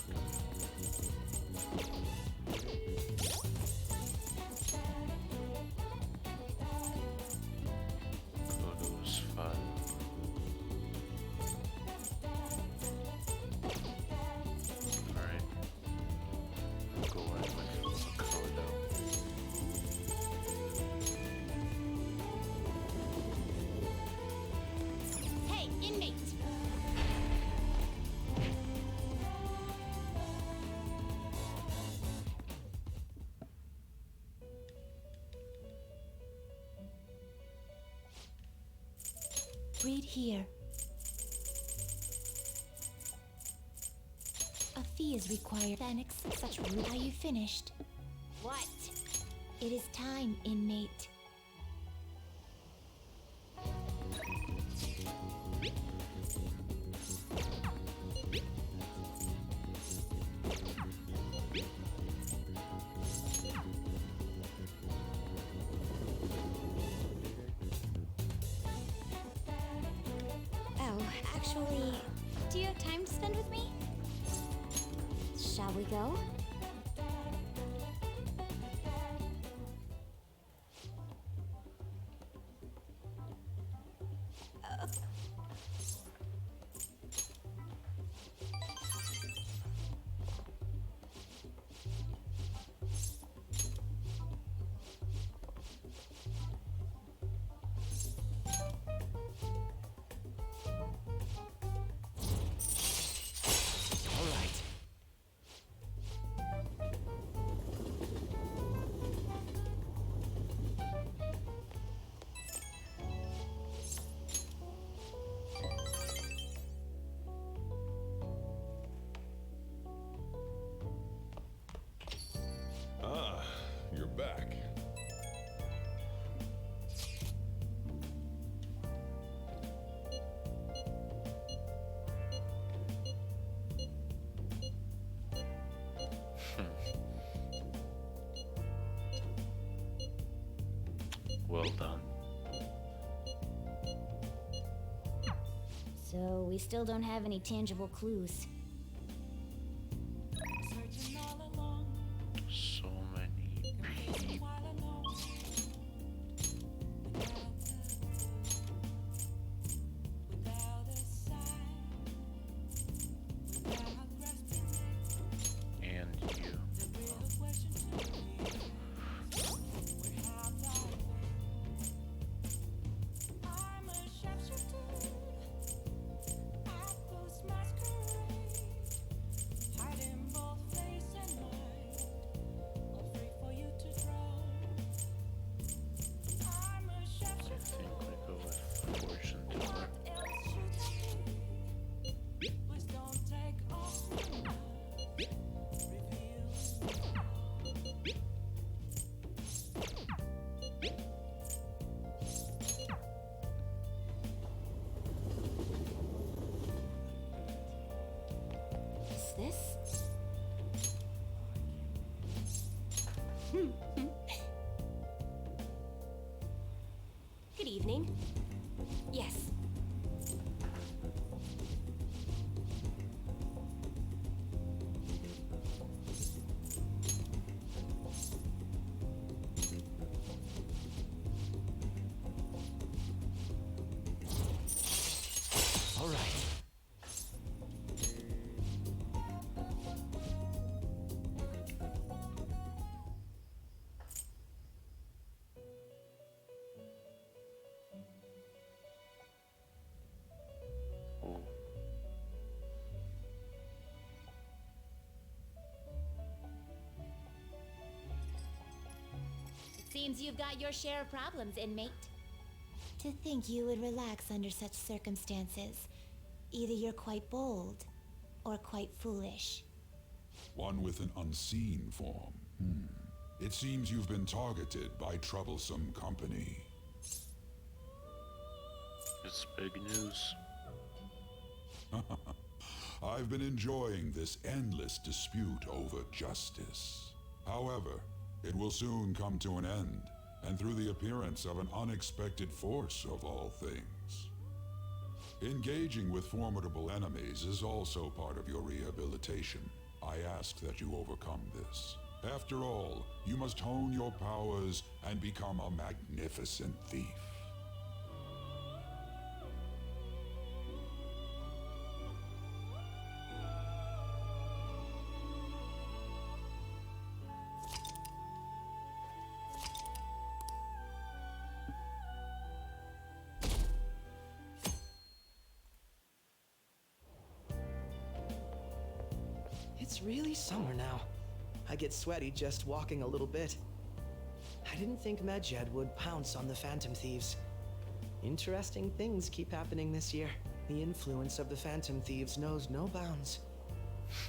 Read here. A fee is required. Annex such rude. Are you finished? What? It is time, inmate. Oh, actually, do you have time to spend with me? Shall we go? All right. Ah, you're back. Well done. So we still don't have any tangible clues. So many people. And you. I think we go with fortune teller. Is this? Good evening. Yes. All right. Oh, It seems you've got your share of problems, inmate. To think you would relax under such circumstances. Either you're quite bold, or quite foolish. One with an unseen form. It seems you've been targeted by troublesome company. it's big news. I've been enjoying this endless dispute over justice. However, it will soon come to an end, and through the appearance of an unexpected force of all things. Engaging with formidable enemies is also part of your rehabilitation. I ask that you overcome this. After all, you must hone your powers and become a magnificent thief. It's really summer now. I get sweaty just walking a little bit. I didn't think Medjed would pounce on the Phantom Thieves. Interesting things keep happening this year. The influence of the Phantom Thieves knows no bounds.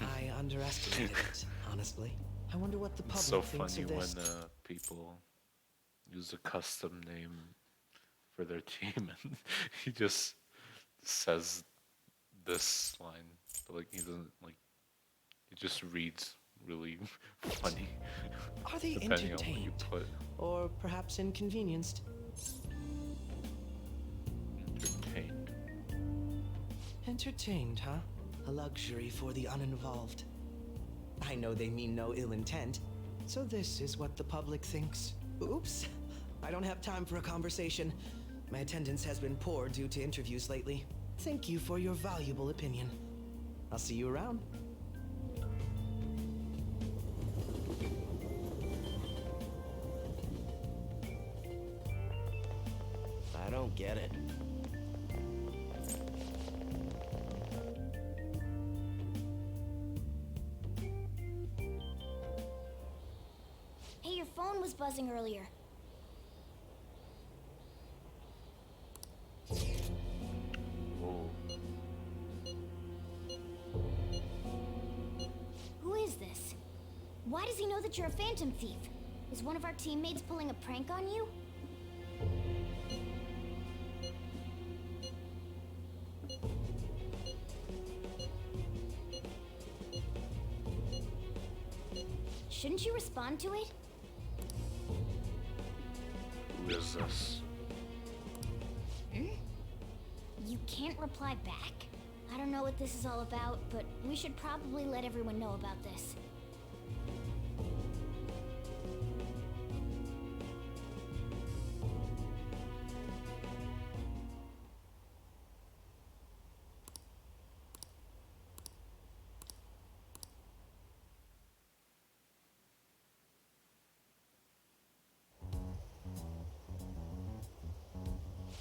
I underestimated it, honestly. I wonder what the public It's so thinks funny of when this. people use a custom name for their team and he just says this line, but like he doesn't like. It just reads really funny. Are they depending on what you entertained? put. Or perhaps inconvenienced? Entertained. Entertained, huh? A luxury for the uninvolved. I know they mean no ill intent, so this is what the public thinks. Oops, I don't have time for a conversation. My attendance has been poor due to interviews lately. Thank you for your valuable opinion. I'll see you around. I don't get it. Hey, your phone was buzzing earlier. Whoa. Who is this? Why does he know that you're a phantom thief? Is one of our teammates pulling a prank on you? Shouldn't you respond to it? Who is this? You can't reply back? I don't know what this is all about, but we should probably let everyone know about this.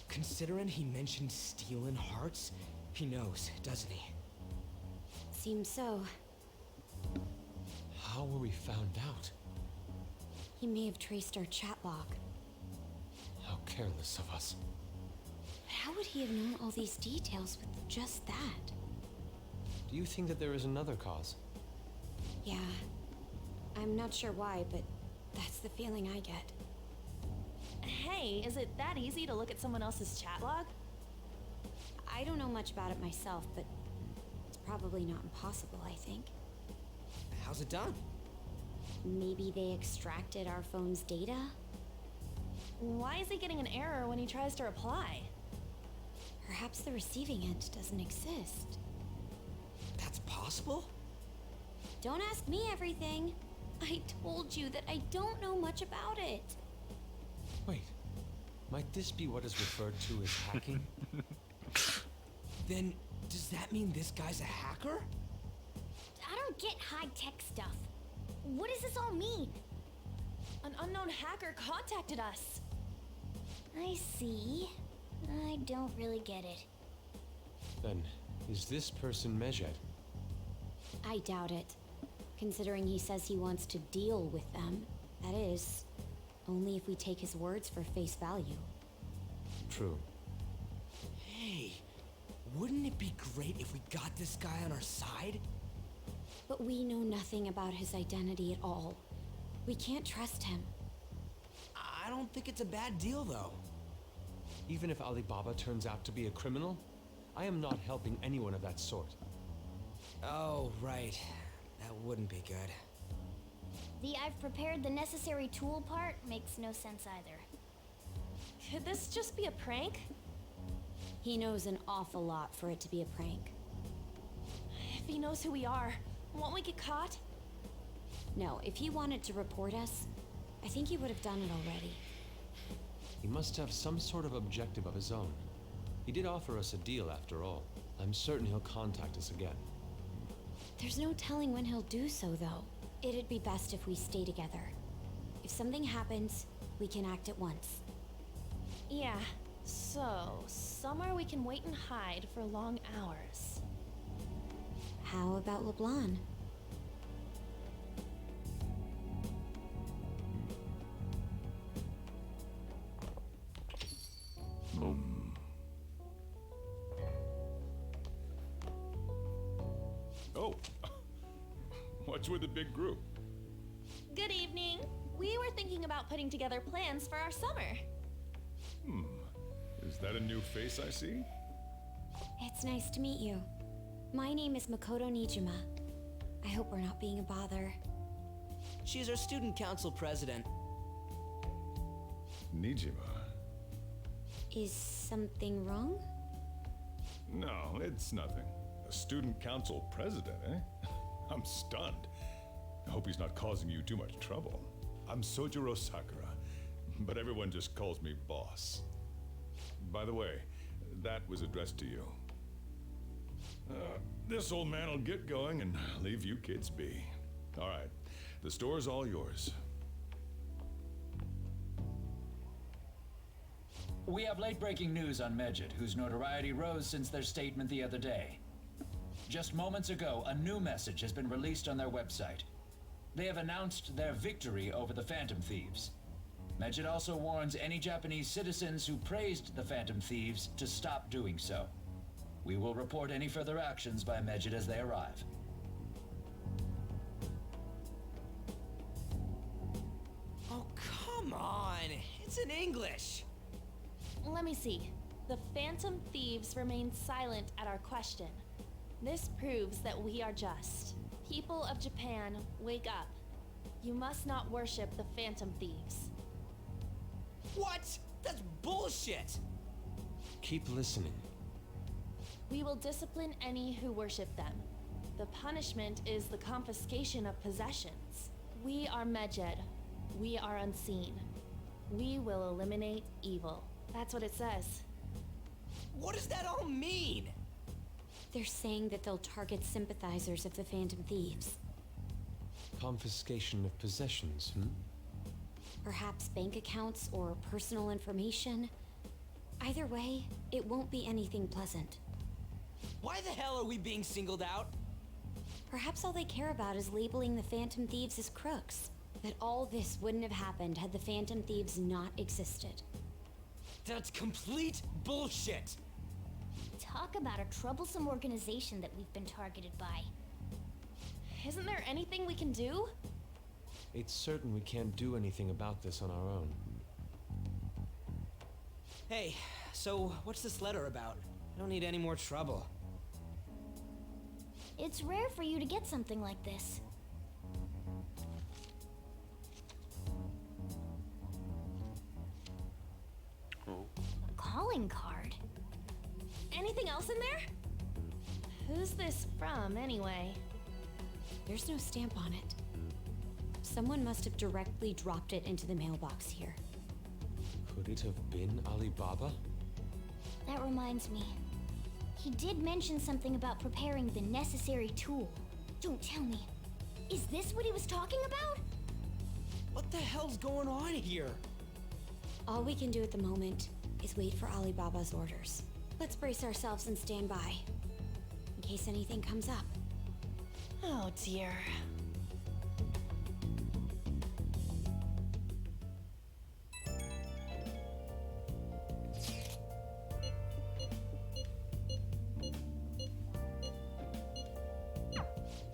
Considering he mentioned stealing hearts, he knows, doesn't he? Seems so. How were we found out? He may have traced our chat log. How careless of us. How would he have known all these details with just that? Do you think that there is another cause? Yeah. I'm not sure why, but that's the feeling I get. Hey, is it that easy to look at someone else's chat log? I don't know much about it myself, but it's probably not impossible, I think. How's it done? Maybe they extracted our phone's data? Why is he getting an error when he tries to reply? Perhaps the receiving end doesn't exist. That's possible? Don't ask me everything. I told you that I don't know much about it. Wait, might this be what is referred to as hacking? Then, does that mean this guy's a hacker? I don't get high-tech stuff. What does this all mean? An unknown hacker contacted us. I see. I don't really get it. Then, is this person Medjed? I doubt it. Considering he says he wants to deal with them. That is, only if we take his words for face value. True. Hey, wouldn't it be great if we got this guy on our side? But we know nothing about his identity at all. We can't trust him. I don't think it's a bad deal, though. Even if Alibaba turns out to be a criminal, I am not helping anyone of that sort. Oh, right. That wouldn't be good. The I've prepared the necessary tool part makes no sense either. Could this just be a prank? He knows an awful lot for it to be a prank. If he knows who we are, won't we get caught? No, if he wanted to report us, I think he would have done it already. He must have some sort of objective of his own. He did offer us a deal after all. I'm certain he'll contact us again. There's no telling when he'll do so, though. It'd be best if we stay together. If something happens, we can act at once. Yeah, so somewhere we can wait and hide for long hours. How about LeBlanc? Oh. Oh, what's with the big group? Good evening. We were thinking about putting together plans for our summer. Is that a new face I see? It's nice to meet you. My name is Makoto Nijima. I hope we're not being a bother. She's our student council president. Nijima? Is something wrong? No, it's nothing. A student council president, eh? I'm stunned. I hope he's not causing you too much trouble. I'm Sojiro Sakura, but everyone just calls me boss. By the way, that was addressed to you. This old man will get going and leave you kids be. All right, the store's all yours. We have late-breaking news on Medjed, whose notoriety rose since their statement the other day. Just moments ago, a new message has been released on their website. They have announced their victory over the Phantom Thieves. Medjed also warns any Japanese citizens who praised the Phantom Thieves to stop doing so. We will report any further actions by Medjed as they arrive. Oh, come on! It's in English! Let me see. The Phantom Thieves remain silent at our question. This proves that we are just. People of Japan, wake up. You must not worship the Phantom Thieves. What? That's bullshit! Keep listening. We will discipline any who worship them. The punishment is the confiscation of possessions. We are Medjed. We are unseen. We will eliminate evil. That's what it says. What does that all mean? They're saying that they'll target sympathizers of the Phantom Thieves. Confiscation of possessions, Perhaps bank accounts or personal information. Either way, it won't be anything pleasant. Why the hell are we being singled out? Perhaps all they care about is labeling the Phantom Thieves as crooks. That all this wouldn't have happened had the Phantom Thieves not existed. That's complete bullshit! Talk about a troublesome organization that we've been targeted by. Isn't there anything we can do? It's certain we can't do anything about this on our own. Hey, so what's this letter about? I don't need any more trouble. It's rare for you to get something like this. Oh. A calling card. Anything else in there? Who's this from, anyway? There's no stamp on it. Someone must have directly dropped it into the mailbox here. Could it have been Alibaba? That reminds me. He did mention something about preparing the necessary tool. Don't tell me. Is this what he was talking about? What the hell's going on here? All we can do at the moment is wait for Alibaba's orders. Let's brace ourselves and stand by, in case anything comes up. Oh dear.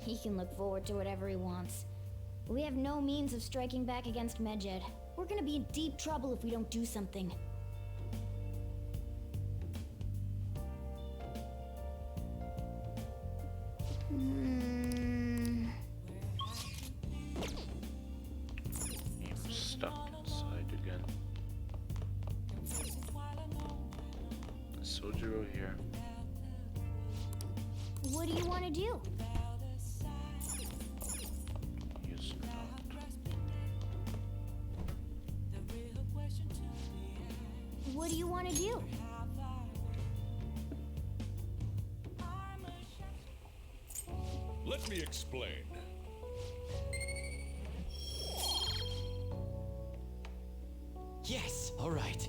He can look forward to whatever he wants. We have no means of striking back against Medjed. We're gonna be in deep trouble if we don't do something. I'm stuck inside again. Sojiro here. What do you want to do? Use not. What do you want to do? Let me explain. Yes, all right.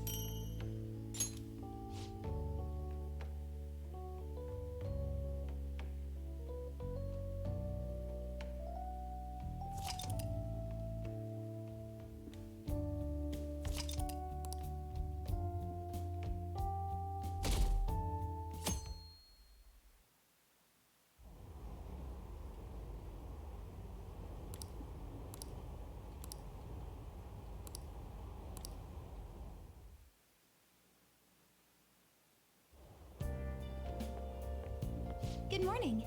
Good morning.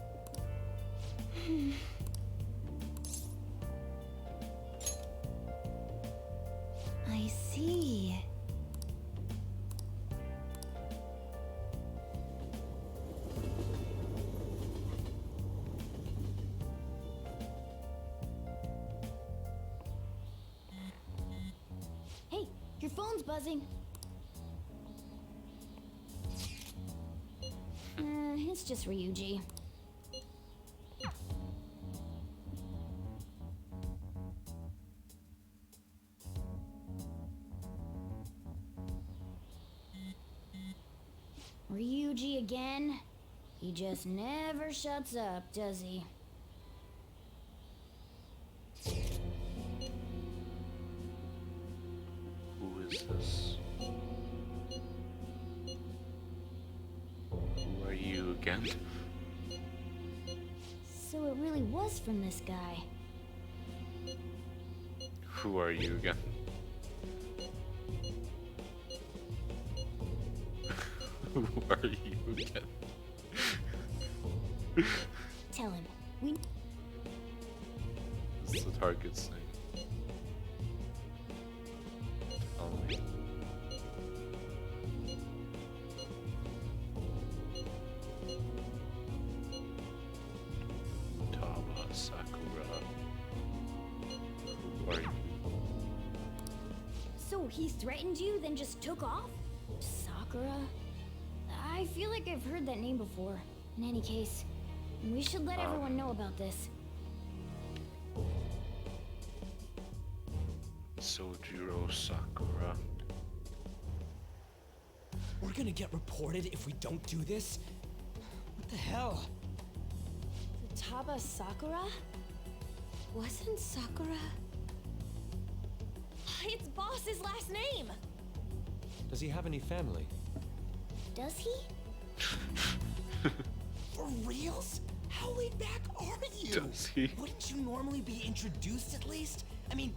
I see. Hey, your phone's buzzing. It's just Ryuji. Ryuji again? He just never shuts up, does he? Who is this? Who are you again? So it really was from this guy. Who are you again? Who are you again? Tell him. We. It's the target's name. Tell me. Taba Sakura. Who are you? So he threatened you, then just took off? Sakura? I feel like I've heard that name before. In any case, we should let everyone know about this. Sojiro Sakura. We're gonna get reported if we don't do this? What the hell? Taba Sakura? Wasn't Sakura? It's Boss's last name! Does he have any family? Does he? For reals? How laid back are you? Does he? Wouldn't you normally be introduced at least? I mean,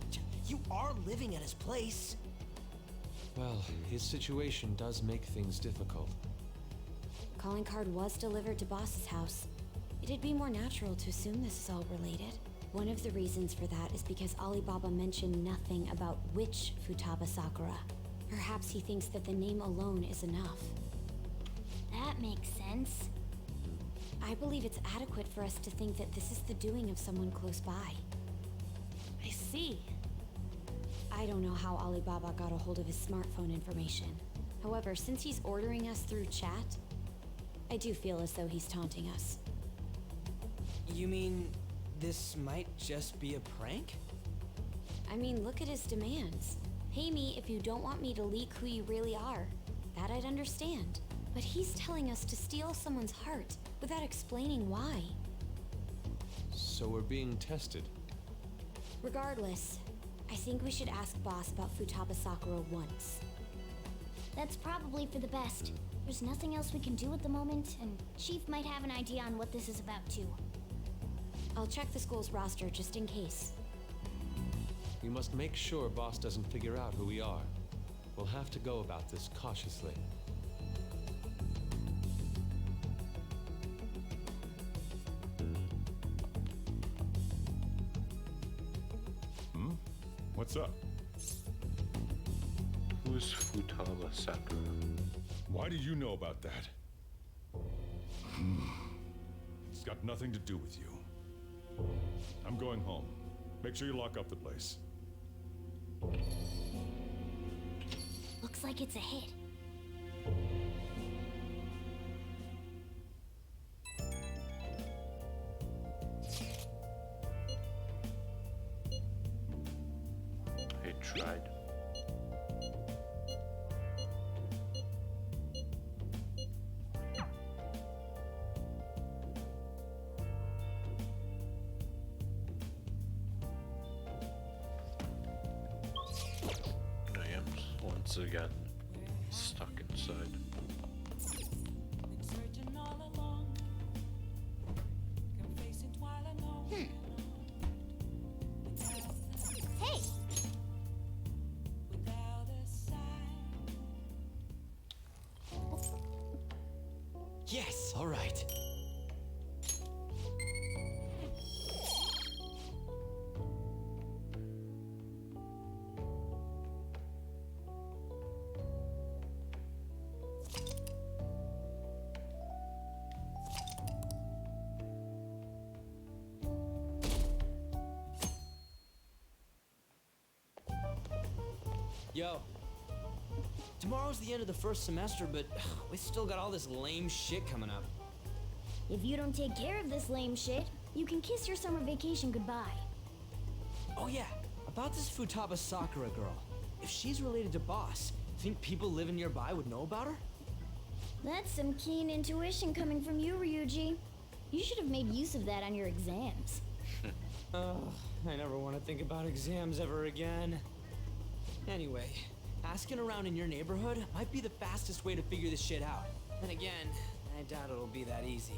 you are living at his place. Well, his situation does make things difficult. Calling card was delivered to Boss's house. It'd be more natural to assume this is all related. One of the reasons for that is because Alibaba mentioned nothing about which Futaba Sakura. Perhaps he thinks that the name alone is enough. That makes sense. I believe it's adequate for us to think that this is the doing of someone close by. I see. I don't know how Alibaba got a hold of his smartphone information. However, since he's ordering us through chat, I do feel as though he's taunting us. You mean this might just be a prank? I mean, look at his demands. Pay me if you don't want me to leak who you really are. That I'd understand. But he's telling us to steal someone's heart without explaining why. So we're being tested. Regardless, I think we should ask Boss about Futaba Sakura once. That's probably for the best. There's nothing else we can do at the moment, and Chief might have an idea on what this is about too. I'll check the school's roster just in case. We must make sure Boss doesn't figure out who we are. We'll have to go about this cautiously. What's up? Who's Futaba Sakura? Why do you know about that? It's got nothing to do with you. I'm going home. Make sure you lock up the place. Looks like it's a hit. I tried. I am once again stuck inside. Hey! Yes, all right. Yo. Tomorrow's the end of the first semester, but we still got all this lame shit coming up. If you don't take care of this lame shit, you can kiss your summer vacation goodbye. Oh yeah, about this Futaba Sakura girl. If she's related to Boss, think people living nearby would know about her? That's some keen intuition coming from you, Ryuji. You should have made use of that on your exams. Oh, I never want to think about exams ever again. Anyway, asking around in your neighborhood might be the fastest way to figure this shit out. And again, I doubt it'll be that easy.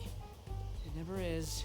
It never is.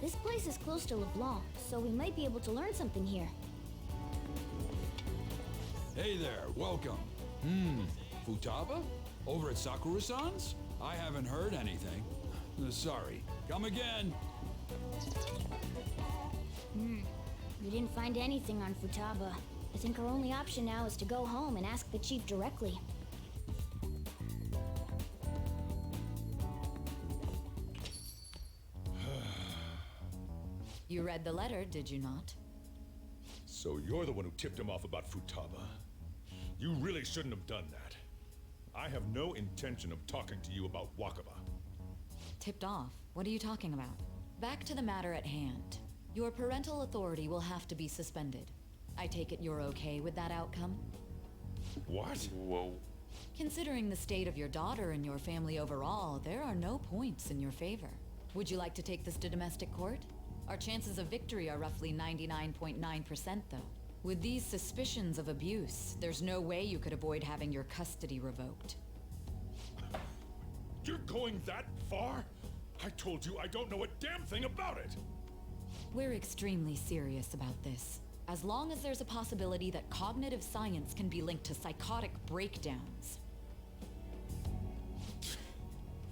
This place is close to LeBlanc, so we might be able to learn something here. Hey there, welcome. Futaba? Over at Sakura-san's? I haven't heard anything. Sorry. Come again. We didn't find anything on Futaba. I think our only option now is to go home and ask the chief directly. You read the letter, did you not? So you're the one who tipped him off about Futaba. You really shouldn't have done that. I have no intention of talking to you about Wakaba. Tipped off? What are you talking about? Back to the matter at hand. Your parental authority will have to be suspended. I take it you're okay with that outcome? What? Whoa. Considering the state of your daughter and your family overall, there are no points in your favor. Would you like to take this to domestic court? Our chances of victory are roughly 99.9%, though. With these suspicions of abuse, there's no way you could avoid having your custody revoked. You're going that far? I told you I don't know a damn thing about it! We're extremely serious about this. As long as there's a possibility that cognitive science can be linked to psychotic breakdowns.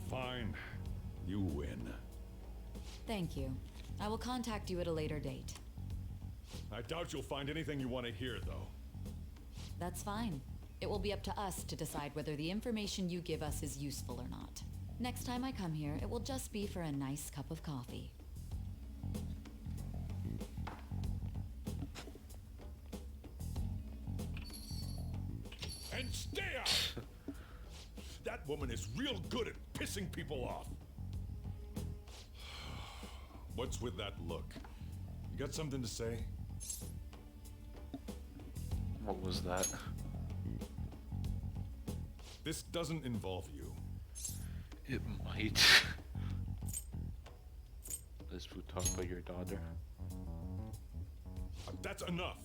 Fine. You win. Thank you. I will contact you at a later date. I doubt you'll find anything you want to hear, though. That's fine. It will be up to us to decide whether the information you give us is useful or not. Next time I come here, it will just be for a nice cup of coffee. And stay out! That woman is real good at pissing people off. What's with that look? You got something to say? What was that? This doesn't involve you. It might. Is Futaba your daughter? That's enough.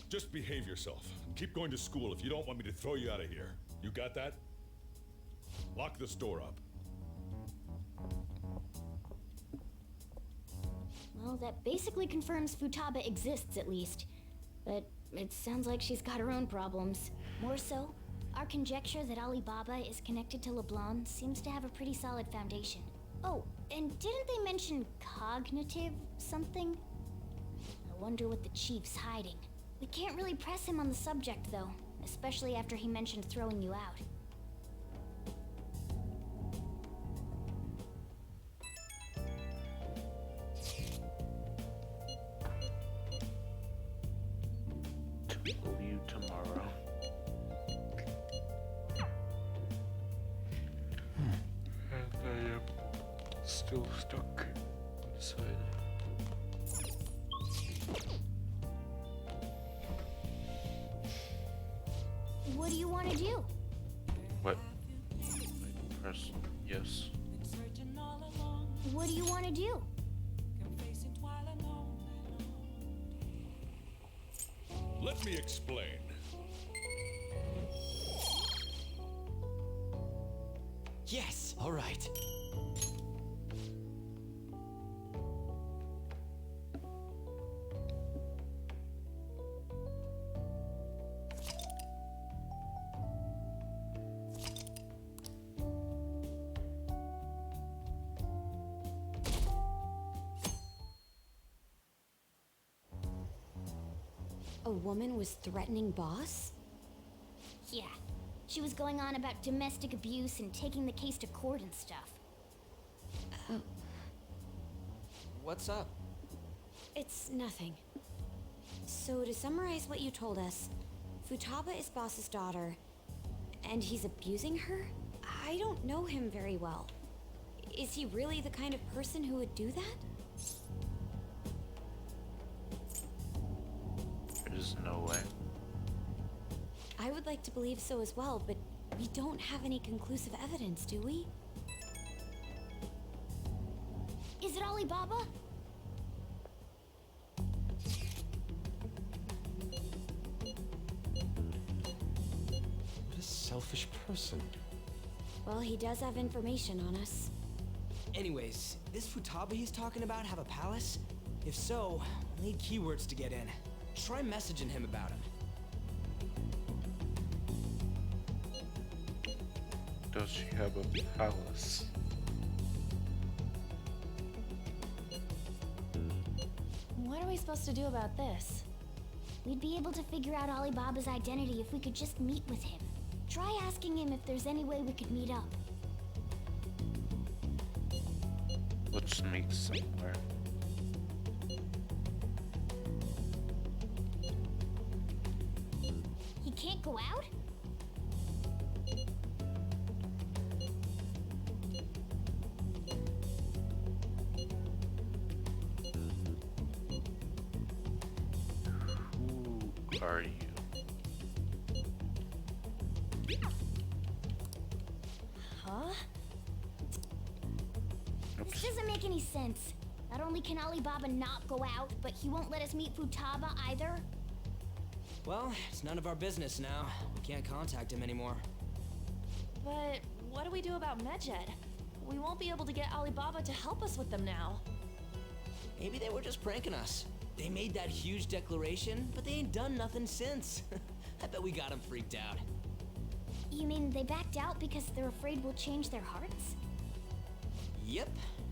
Just behave yourself and keep going to school if you don't want me to throw you out of here. You got that? Lock this door up. Well, that basically confirms Futaba exists, at least. But it sounds like she's got her own problems. More so, our conjecture that Alibaba is connected to LeBlanc seems to have a pretty solid foundation. Oh, and didn't they mention cognitive something? I wonder what the chief's hiding. We can't really press him on the subject, though, especially after he mentioned throwing you out. Still stuck on the side. What do you want to do? What? I press yes. What do you want to do? Let me explain. Yes, all right. A woman was threatening Boss? Yeah. She was going on about domestic abuse and taking the case to court and stuff. What's up? It's nothing. So to summarize what you told us, Futaba is Boss's daughter, and he's abusing her? I don't know him very well. Is he really the kind of person who would do that? There's no way. I would like to believe so as well, but we don't have any conclusive evidence, do we? Is it Alibaba? What a selfish person. Well, he does have information on us. Anyways, this Futaba he's talking about have a palace? If so, we'll need keywords to get in. Try messaging him about him. Does she have a palace? What are we supposed to do about this? We'd be able to figure out Alibaba's identity if we could just meet with him. Try asking him if there's any way we could meet up. Let's meet somewhere. He can't go out? Who are you? Huh? This doesn't make any sense. Not only can Alibaba not go out, but he won't let us meet Futaba either. Well, it's none of our business now. We can't contact him anymore. But what do we do about Medjed? We won't be able to get Alibaba to help us with them now. Maybe they were just pranking us. They made that huge declaration, but they ain't done nothing since. I bet we got them freaked out. You mean they backed out because they're afraid we'll change their hearts? Yep.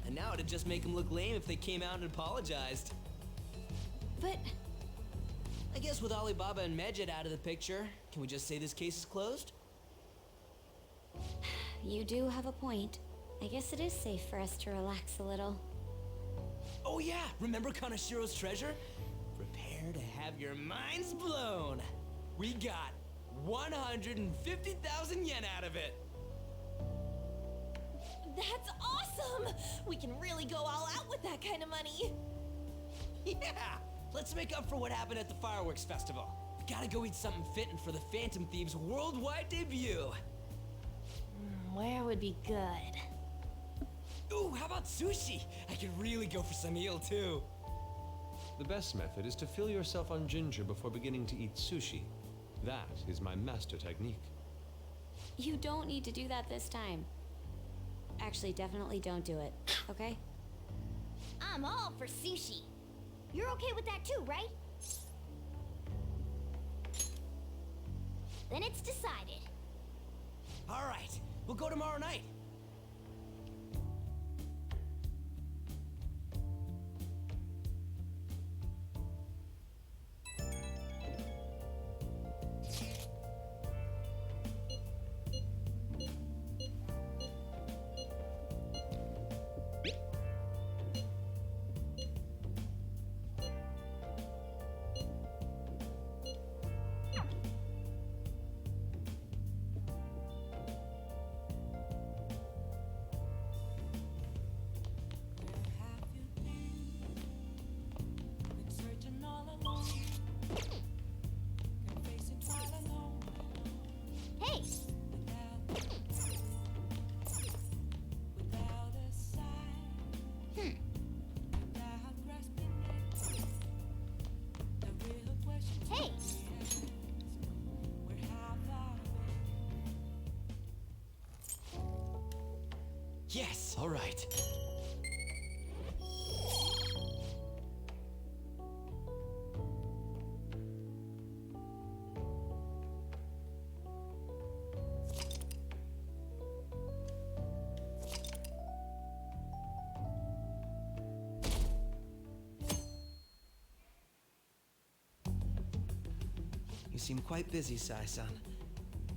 And now it'd just make them look lame if they came out and apologized. But I guess with Alibaba and Medjed out of the picture, can we just say this case is closed? you do have a point. I guess it is safe for us to relax a little. Oh yeah, remember Kanashiro's treasure? Prepare to have your minds blown. We got 150,000 yen out of it. That's awesome! We can really go all out with that kind of money. Yeah! Let's make up for what happened at the fireworks festival. We gotta go eat something fitting for the Phantom Thieves' worldwide debut. Where would be good? Ooh, how about sushi? I could really go for some eel too. The best method is to fill yourself on ginger before beginning to eat sushi. That is my master technique. You don't need to do that this time. Actually, definitely don't do it, okay? I'm all for sushi. You're okay with that too, right? Then it's decided. All right, we'll go tomorrow night. Yes, all right. You seem quite busy, Sai-san.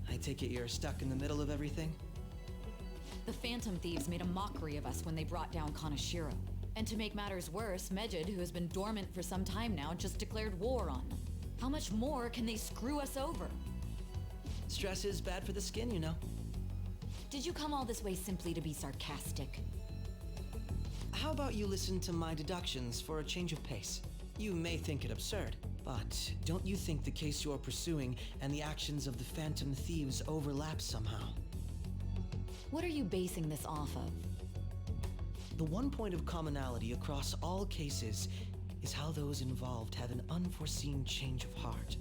I take it you're stuck in the middle of everything? The Phantom Thieves made a mockery of us when they brought down Kaneshiro. And to make matters worse, Medjed, who has been dormant for some time now, just declared war on them. How much more can they screw us over? Stress is bad for the skin, you know. Did you come all this way simply to be sarcastic? How about you listen to my deductions for a change of pace? You may think it absurd, but don't you think the case you're pursuing and the actions of the Phantom Thieves overlap somehow? What are you basing this off of? The one point of commonality across all cases is how those involved have an unforeseen change of heart.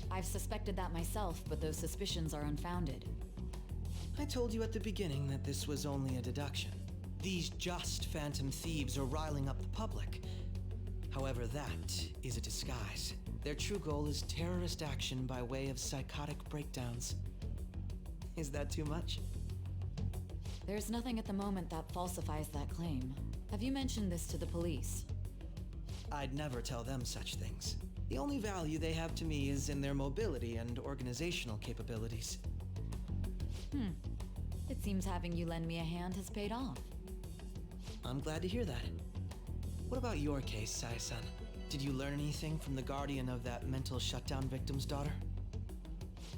I've suspected that myself, but those suspicions are unfounded. I told you at the beginning that this was only a deduction. These just Phantom Thieves are riling up the public. However, that is a disguise. Their true goal is terrorist action by way of psychotic breakdowns. Is that too much? There's nothing at the moment that falsifies that claim. Have you mentioned this to the police? I'd never tell them such things. The only value they have to me is in their mobility and organizational capabilities. It seems having you lend me a hand has paid off. I'm glad to hear that. What about your case, Sai-san? Did you learn anything from the guardian of that mental shutdown victim's daughter?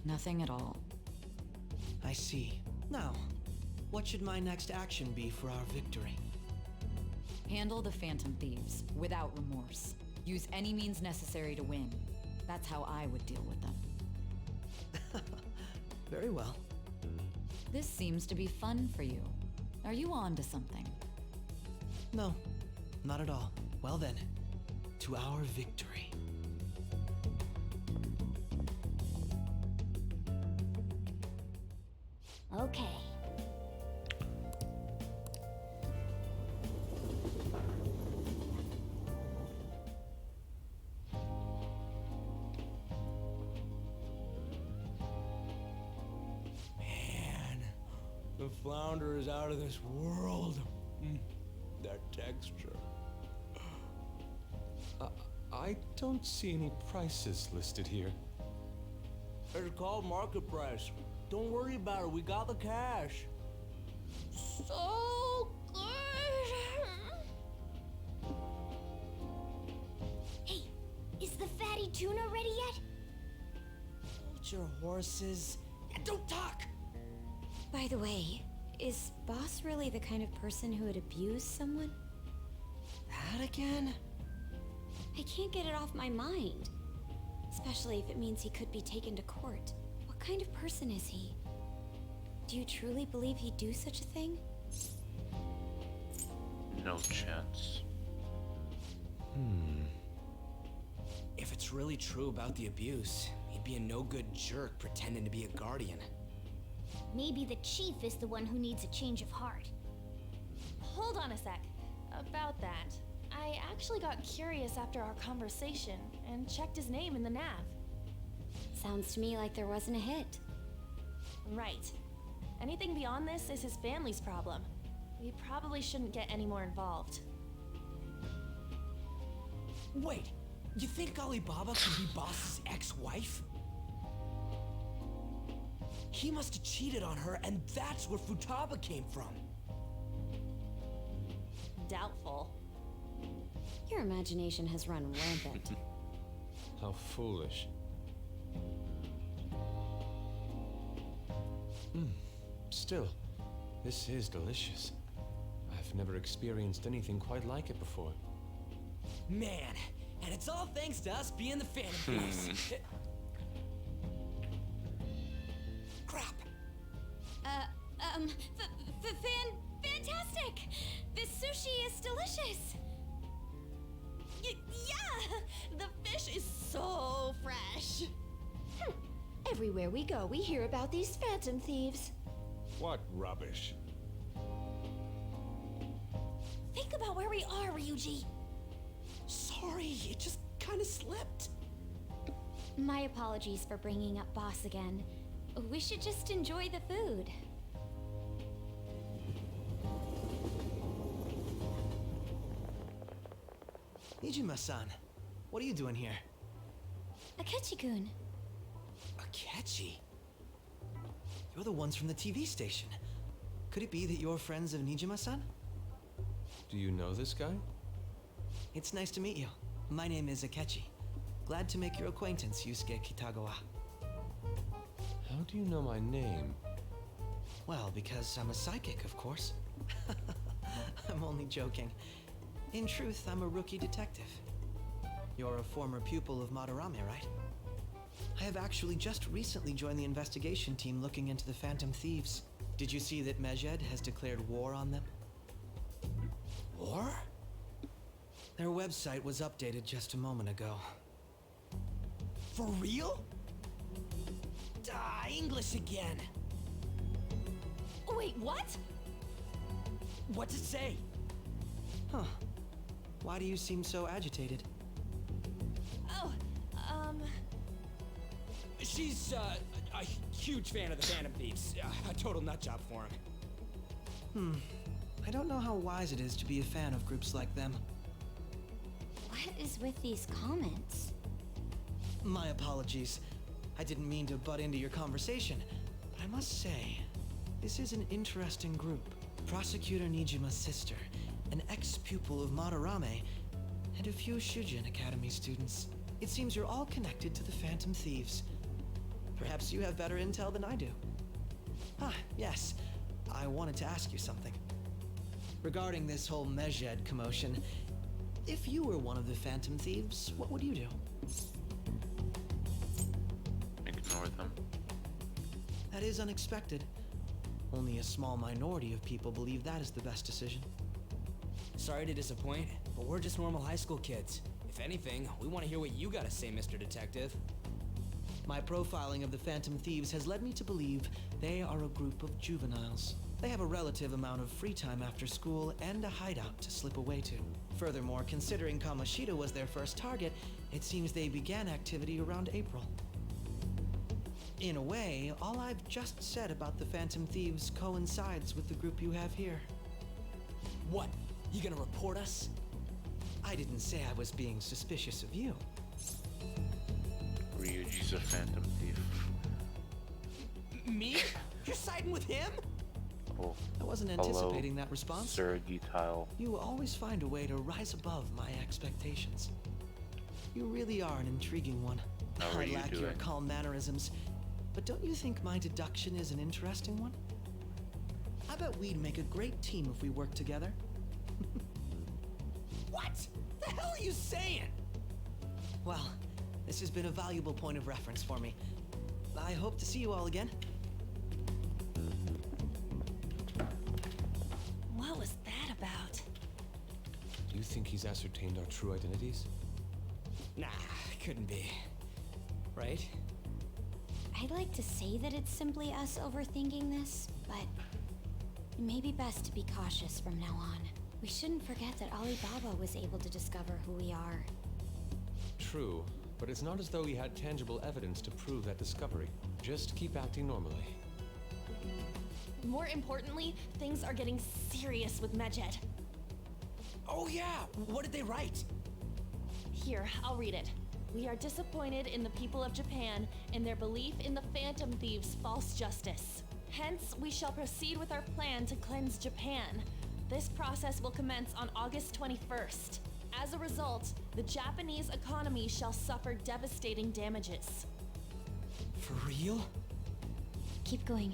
Nothing at all. I see. Now, what should my next action be for our victory? Handle the Phantom Thieves without remorse. Use any means necessary to win. That's how I would deal with them. Very well. This seems to be fun for you. Are you on to something? No, not at all. Well then, to our victory. Okay. Man, the flounder is out of this world. That texture. I don't see any prices listed here. It's called market price. Don't worry about it. We got the cash. So good. Hey, is the fatty tuna ready yet? Hold your horses and don't talk. By the way, is Boss really the kind of person who would abuse someone? That again? I can't get it off my mind. Especially if it means he could be taken to court. What kind of person is he? Do you truly believe he'd do such a thing? No chance. If it's really true about the abuse, he'd be a no-good jerk pretending to be a guardian. Maybe the chief is the one who needs a change of heart. Hold on a sec. About that, I actually got curious after our conversation and checked his name in the nav. Sounds to me like there wasn't a hit. Right. Anything beyond this is his family's problem. We probably shouldn't get any more involved. Wait, you think Alibaba could be Boss's ex-wife? He must have cheated on her, and that's where Futaba came from. Doubtful. Your imagination has run rampant. How foolish. Still, this is delicious. I've never experienced anything quite like it before. Man, and it's all thanks to us being the Phantom Thieves. Crap. Fantastic! This sushi is delicious! Yeah! The fish is so fresh! Everywhere we go, we hear about these Phantom Thieves. What rubbish. Think about where we are, Ryuji. Sorry, it just kind of slipped. My apologies for bringing up boss again. We should just enjoy the food. Nijima-san, what are you doing here? Akechi-kun. Akechi? You're the ones from the TV station. Could it be that you're friends of Nijima-san? Do you know this guy? It's nice to meet you. My name is Akechi. Glad to make your acquaintance, Yusuke Kitagawa. How do you know my name? Well, because I'm a psychic, of course. I'm only joking. In truth, I'm a rookie detective. You're a former pupil of Madarame, right? I have actually just recently joined the investigation team looking into the Phantom Thieves. Did you see that Medjed has declared war on them? War? Their website was updated just a moment ago. For real? English again. Wait, what? What's it say? Huh. Why do you seem so agitated? Oh, She's, a huge fan of the Phantom Thieves. A total nutjob for him. I don't know how wise it is to be a fan of groups like them. What is with these comments? My apologies. I didn't mean to butt into your conversation, but I must say, this is an interesting group. Prosecutor Nijima's sister, an ex-pupil of Madarame, and a few Shujin Academy students. It seems you're all connected to the Phantom Thieves. Perhaps you have better intel than I do. Ah, yes. I wanted to ask you something. Regarding this whole Medjed commotion, if you were one of the Phantom Thieves, what would you do? Ignore them. That is unexpected. Only a small minority of people believe that is the best decision. Sorry to disappoint, but we're just normal high school kids. If anything, we want to hear what you gotta say, Mr. Detective. My profiling of the Phantom Thieves has led me to believe they are a group of juveniles. They have a relative amount of free time after school and a hideout to slip away to. Furthermore, considering Kamoshida was their first target, it seems they began activity around April. In a way, all I've just said about the Phantom Thieves coincides with the group you have here. What? You gonna report us? I didn't say I was being suspicious of you. Ryuji's a phantom thief. Me? You're siding with him? Oh, I wasn't anticipating that response. Sir Gitile. You always find a way to rise above my expectations. You really are an intriguing one. How are I you lack your doing? calm mannerisms, but don't you think my deduction is an interesting one? I bet we'd make a great team if we worked together. What? The hell are you saying? Well, this has been a valuable point of reference for me. I hope to see you all again. what was that about? Do you think he's ascertained our true identities? Nah, couldn't be. Right? I'd like to say that it's simply us overthinking this, but it may be best to be cautious from now on. We shouldn't forget that Alibaba was able to discover who we are. True, but it's not as though he had tangible evidence to prove that discovery. Just keep acting normally. More importantly, things are getting serious with Medjed. Oh yeah, what did they write? Here, I'll read it. We are disappointed in the people of Japan and their belief in the Phantom Thieves' false justice. Hence, we shall proceed with our plan to cleanse Japan. This process will commence on August 21st. As a result, the Japanese economy shall suffer devastating damages. For real? Keep going.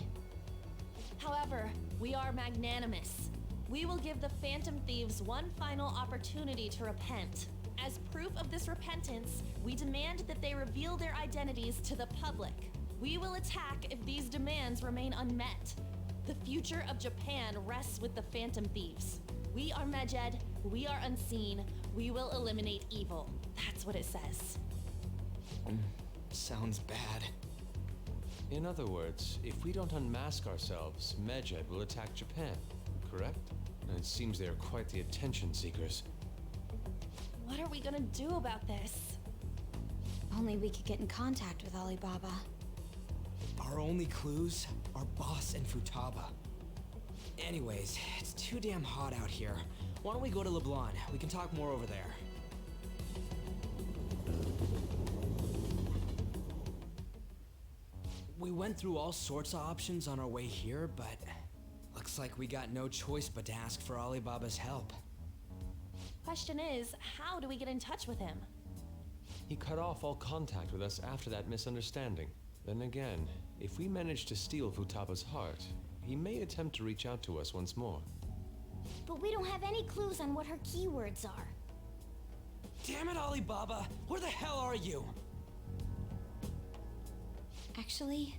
However, we are magnanimous. We will give the Phantom Thieves one final opportunity to repent. As proof of this repentance, we demand that they reveal their identities to the public. We will attack if these demands remain unmet. The future of Japan rests with the Phantom Thieves. We are Medjed, we are unseen, we will eliminate evil. That's what it says. Sounds bad. In other words, if we don't unmask ourselves, Medjed will attack Japan, correct? and it seems they are quite the attention seekers. What are we gonna do about this? Only we could get in contact with Alibaba. Our only clues are Boss and Futaba. Anyways, it's too damn hot out here. Why don't we go to LeBlanc? We can talk more over there. We went through all sorts of options on our way here, but looks like we got no choice but to ask for Alibaba's help. Question is, how do we get in touch with him? He cut off all contact with us after that misunderstanding. Then again, if we manage to steal Futaba's heart, he may attempt to reach out to us once more. But we don't have any clues on what her keywords are. Damn it, Alibaba! Where the hell are you? Actually,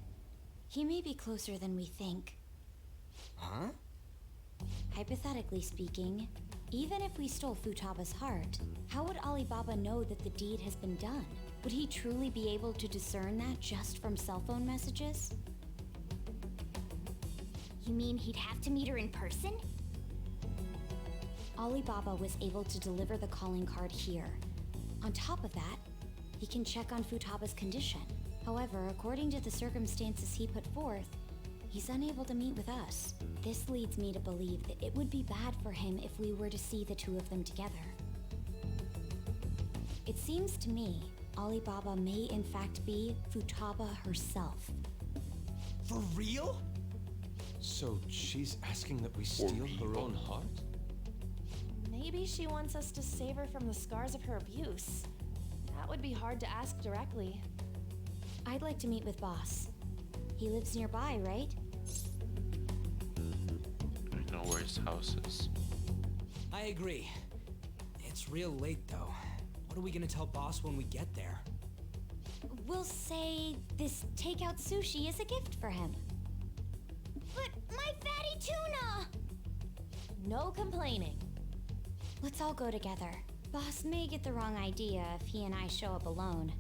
he may be closer than we think. Huh? Hypothetically speaking, even if we stole Futaba's heart, how would Alibaba know that the deed has been done? Would he truly be able to discern that just from cell phone messages? You mean he'd have to meet her in person? Alibaba was able to deliver the calling card here. On top of that, he can check on Futaba's condition. However, according to the circumstances he put forth, he's unable to meet with us. This leads me to believe that it would be bad for him if we were to see the two of them together. It seems to me Alibaba may in fact be Futaba herself. For real? So she's asking that we steal her own heart? Maybe she wants us to save her from the scars of her abuse. That would be hard to ask directly. I'd like to meet with Boss. He lives nearby, right? I know where his house is. I agree. It's real late, though. What are we gonna tell Boss when we get there? We'll say this takeout sushi is a gift for him. But my fatty tuna! No complaining. Let's all go together. Boss may get the wrong idea if he and I show up alone.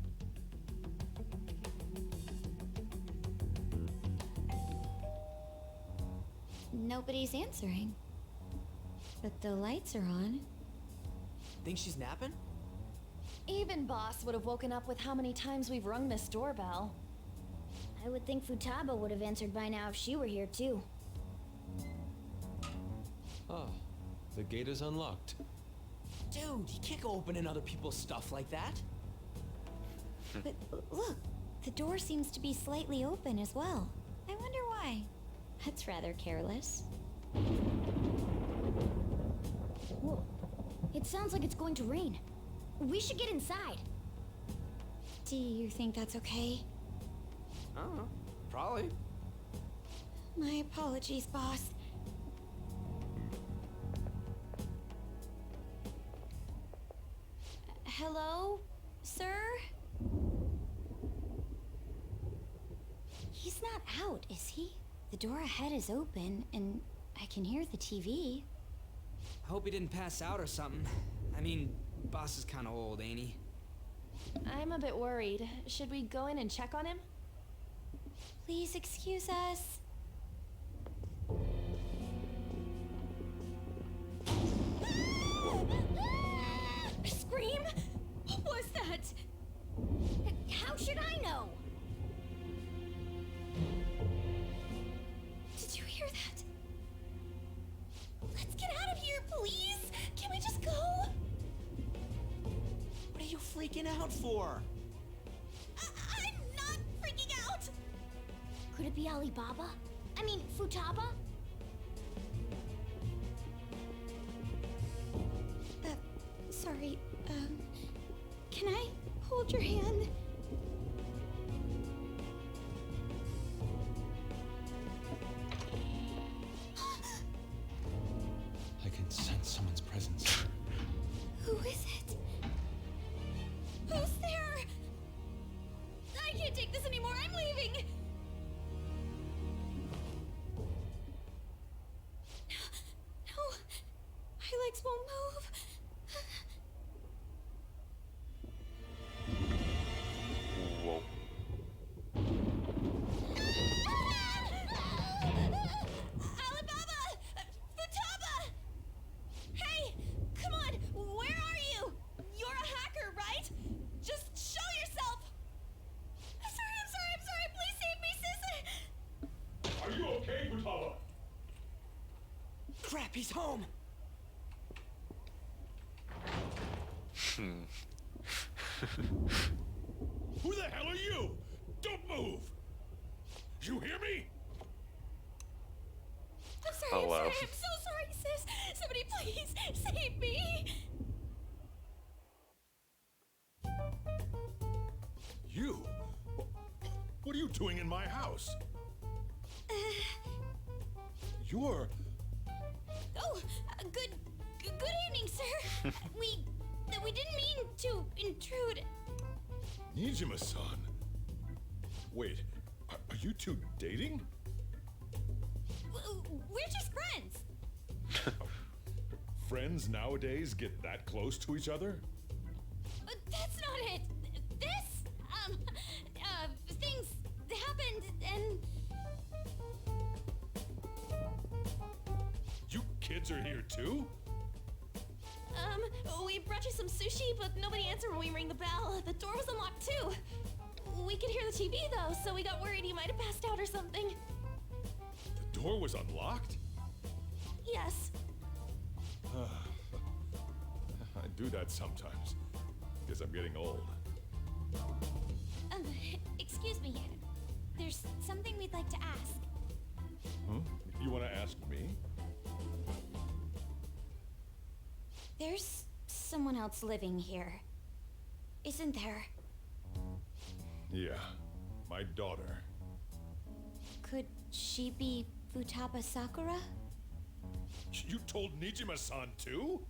Nobody's answering. But the lights are on. Think she's napping? Even Boss would have woken up with how many times we've rung this doorbell. I would think Futaba would have answered by now if she were here too. Ah, the gate is unlocked. Dude, you can't go opening other people's stuff like that. But look, the door seems to be slightly open as well. I wonder why. That's rather careless. Whoa. It sounds like it's going to rain. We should get inside. Do you think that's okay? I don't know. Probably. My apologies, boss. Hello, sir? He's not out, is he? The door ahead is open, and I can hear the TV. I hope he didn't pass out or something. I mean, Boss is kind of old, ain't he? I'm a bit worried. Should we go in and check on him? Please excuse us. Scream? What was that? How should I know? Did you hear that? Let's get out of here, please! Can we just go? What are you freaking out for? I'm not freaking out! Could it be Alibaba? I mean, Futaba? Sorry, can I hold your hand? I can sense someone's presence. Who is it? Who's there? I can't take this anymore, I'm leaving! No, my legs won't move. Futaba! Crap, he's home! Who the hell are you? Don't move! You hear me? I'm sorry, Hello. I'm so sorry, sis. Somebody please save me. You? What are you doing in my house? You're... Oh, good evening, sir. we didn't mean to intrude. Nijima-san. Wait, are you two dating? We're just friends. Friends nowadays get that close to each other? But that's not it. Things happened and... You kids are here too? We brought you some sushi, but nobody answered when we rang the bell. The door was unlocked too. We could hear the TV though, so we got worried you might have passed out or something. The door was unlocked? Yes. I do that sometimes. Guess I'm getting old. Excuse me. There's something we'd like to ask. Huh? You want to ask me? There's someone else living here, isn't there? Yeah, my daughter. Could she be Futaba Sakura? You told Nijima-san too?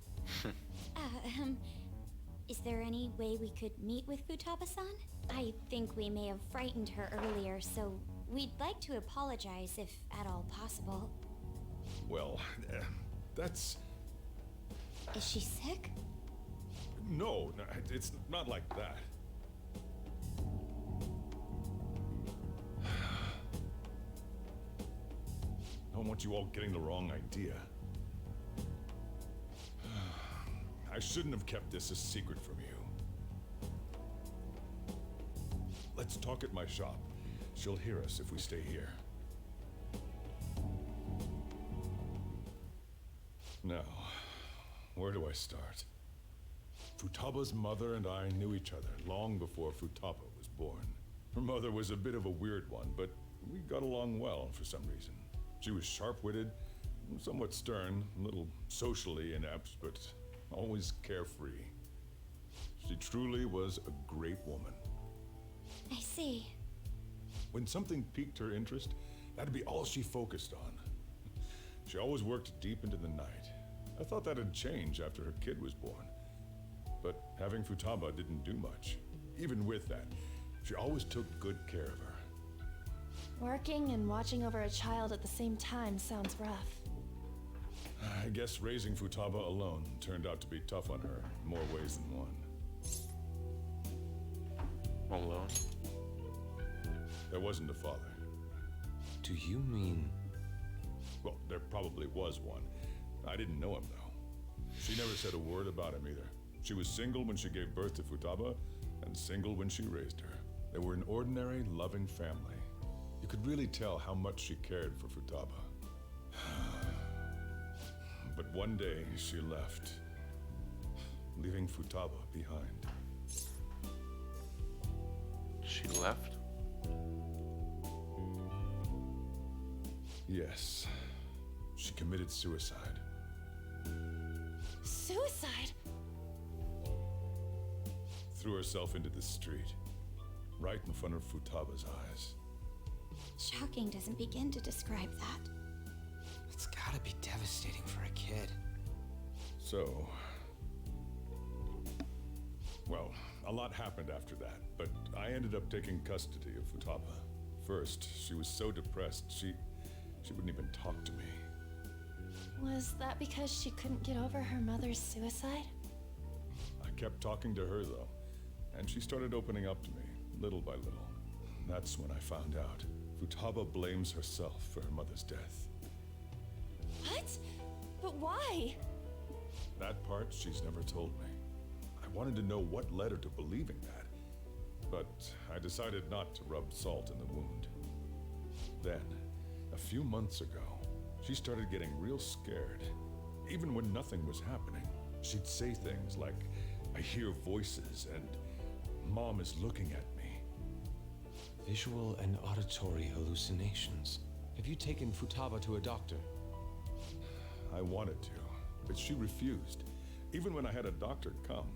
Is there any way we could meet with Futaba-san? I think we may have frightened her earlier, so we'd like to apologize if at all possible. Well, that's... Is she sick? No, it's not like that. I don't want you all getting the wrong idea. I shouldn't have kept this a secret from you. Let's talk at my shop. She'll hear us if we stay here. Now, where do I start? Futaba's mother and I knew each other long before Futaba was born. Her mother was a bit of a weird one, but we got along well for some reason. She was sharp-witted, somewhat stern, a little socially inept, but always carefree. She truly was a great woman. I see. When something piqued her interest, that'd be all she focused on. She always worked deep into the night. I thought that'd change after her kid was born. But having Futaba didn't do much. Even with that, she always took good care of her. Working and watching over a child at the same time sounds rough. I guess raising Futaba alone turned out to be tough on her in more ways than one. Alone? There wasn't a father. Do you mean... Well, there probably was one. I didn't know him, though. She never said a word about him either. She was single when she gave birth to Futaba, and single when she raised her. They were an ordinary, loving family. You could really tell how much she cared for Futaba. But one day, she left, leaving Futaba behind. She left? Yes. She committed suicide. Suicide? Threw herself into the street, right in front of Futaba's eyes. Shocking doesn't begin to describe that. It's gotta be devastating for a kid. So... Well, a lot happened after that, but I ended up taking custody of Futaba. First, she was so depressed, she wouldn't even talk to me. Was that because she couldn't get over her mother's suicide? I kept talking to her, though, and she started opening up to me, little by little. That's when I found out. Futaba blames herself for her mother's death. What? But why? That part she's never told me. I wanted to know what led her to believing that, but I decided not to rub salt in the wound. Then, A few months ago, she started getting real scared. Even when nothing was happening, she'd say things like, "I hear voices," and "Mom is looking at me." Visual and auditory hallucinations. Have you taken Futaba to a doctor? I wanted to, but she refused. Even when I had a doctor come,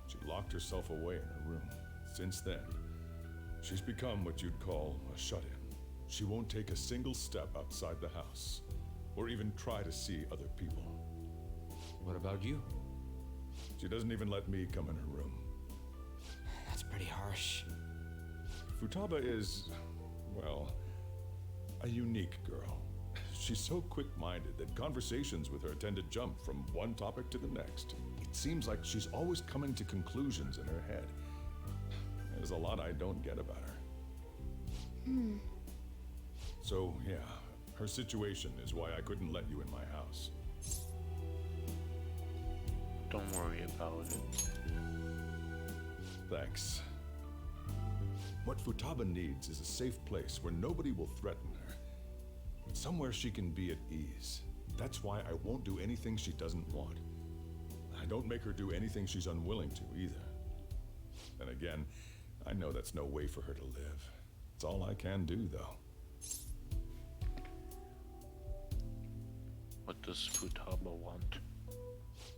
she locked herself away in her room. Since then, she's become what you'd call a shut-in. She won't take a single step outside the house, or even try to see other people. What about you? She doesn't even let me come in her room. That's pretty harsh. Futaba is, well, a unique girl. She's so quick-minded that conversations with her tend to jump from one topic to the next. It seems like she's always coming to conclusions in her head. There's a lot I don't get about her. So, yeah, her situation is why I couldn't let you in my house. Don't worry about it. Thanks. What Futaba needs is a safe place where nobody will threaten her. Somewhere she can be at ease. That's why I won't do anything she doesn't want. I don't make her do anything she's unwilling to either. Then again, I know that's no way for her to live. It's all I can do, though. What does Futaba want?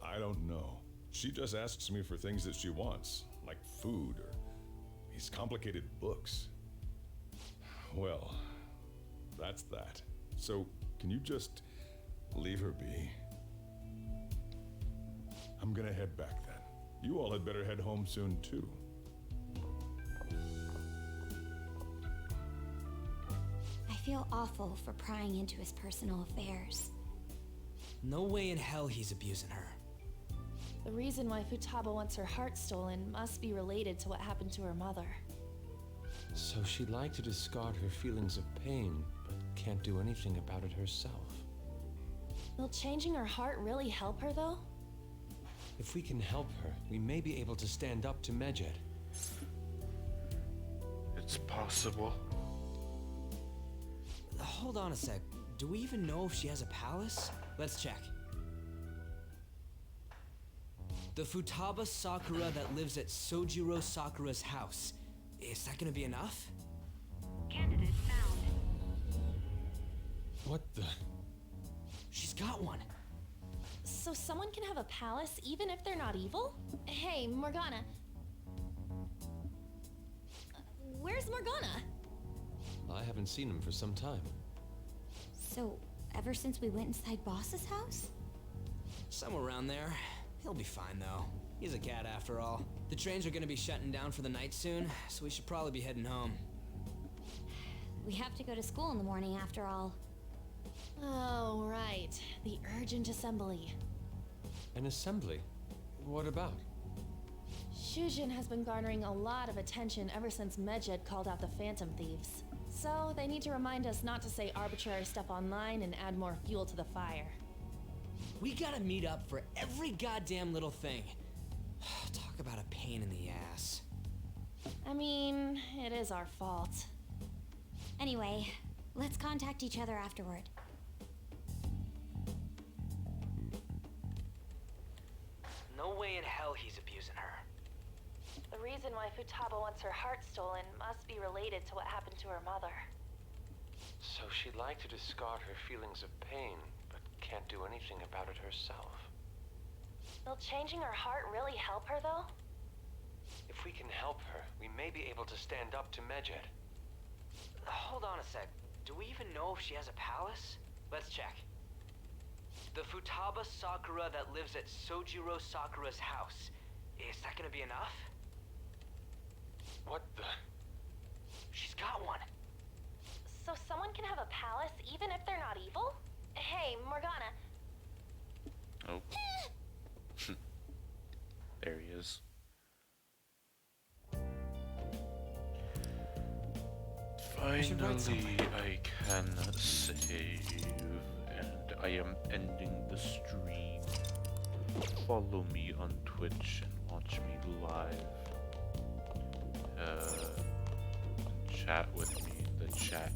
I don't know. She just asks me for things that she wants, like food or these complicated books. Well, that's that. So, can you just leave her be? I'm gonna head back then. You all had better head home soon, too. I feel awful for prying into his personal affairs. No way in hell he's abusing her. The reason why Futaba wants her heart stolen must be related to what happened to her mother. So she'd like to discard her feelings of pain, but can't do anything about it herself. Will changing her heart really help her, though? If we can help her, we may be able to stand up to Medjed. It's possible. Hold on a sec. Do we even know if she has a palace? Let's check. The Futaba Sakura that lives at Sojiro Sakura's house. Is that gonna be enough? Candidate found. What the? She's got one. So someone can have a palace even if they're not evil? Hey, Morgana. Where's Morgana? I haven't seen him for some time. So, ever since we went inside Boss's house? Somewhere around there. He'll be fine, though. He's a cat after all. The trains are gonna be shutting down for the night soon, so we should probably be heading home. We have to go to school in the morning after all. Oh, right. The urgent assembly. An assembly? What about? Shujin has been garnering a lot of attention ever since Medjed called out the Phantom Thieves. So they need to remind us not to say arbitrary stuff online and add more fuel to the fire. We gotta meet up for every goddamn little thing. Talk about a pain in the ass. I mean, it is our fault. Anyway, let's contact each other afterward. No way in hell he's abusing her. The reason why Futaba wants her heart stolen must be related to what happened to her mother. So she'd like to discard her feelings of pain, but can't do anything about it herself. Will changing her heart really help her, though? If we can help her, we may be able to stand up to Medjed. Hold on a sec. Do we even know if she has a palace? Let's check. The Futaba Sakura that lives at Sojiro Sakura's house. Is that gonna be enough? What the? She's got one. So someone can have a palace even if they're not evil? Hey, Morgana. Oh. There he is. Finally, I can save, and I am ending the stream. Follow me on Twitch and watch me live. Chat with me in the chat.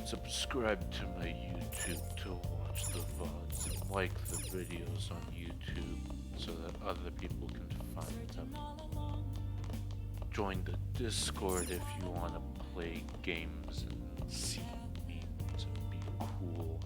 Subscribe to my YouTube to watch the VODs and like the videos on YouTube so that other people can find them. Join the Discord if you want to play games and see memes and be cool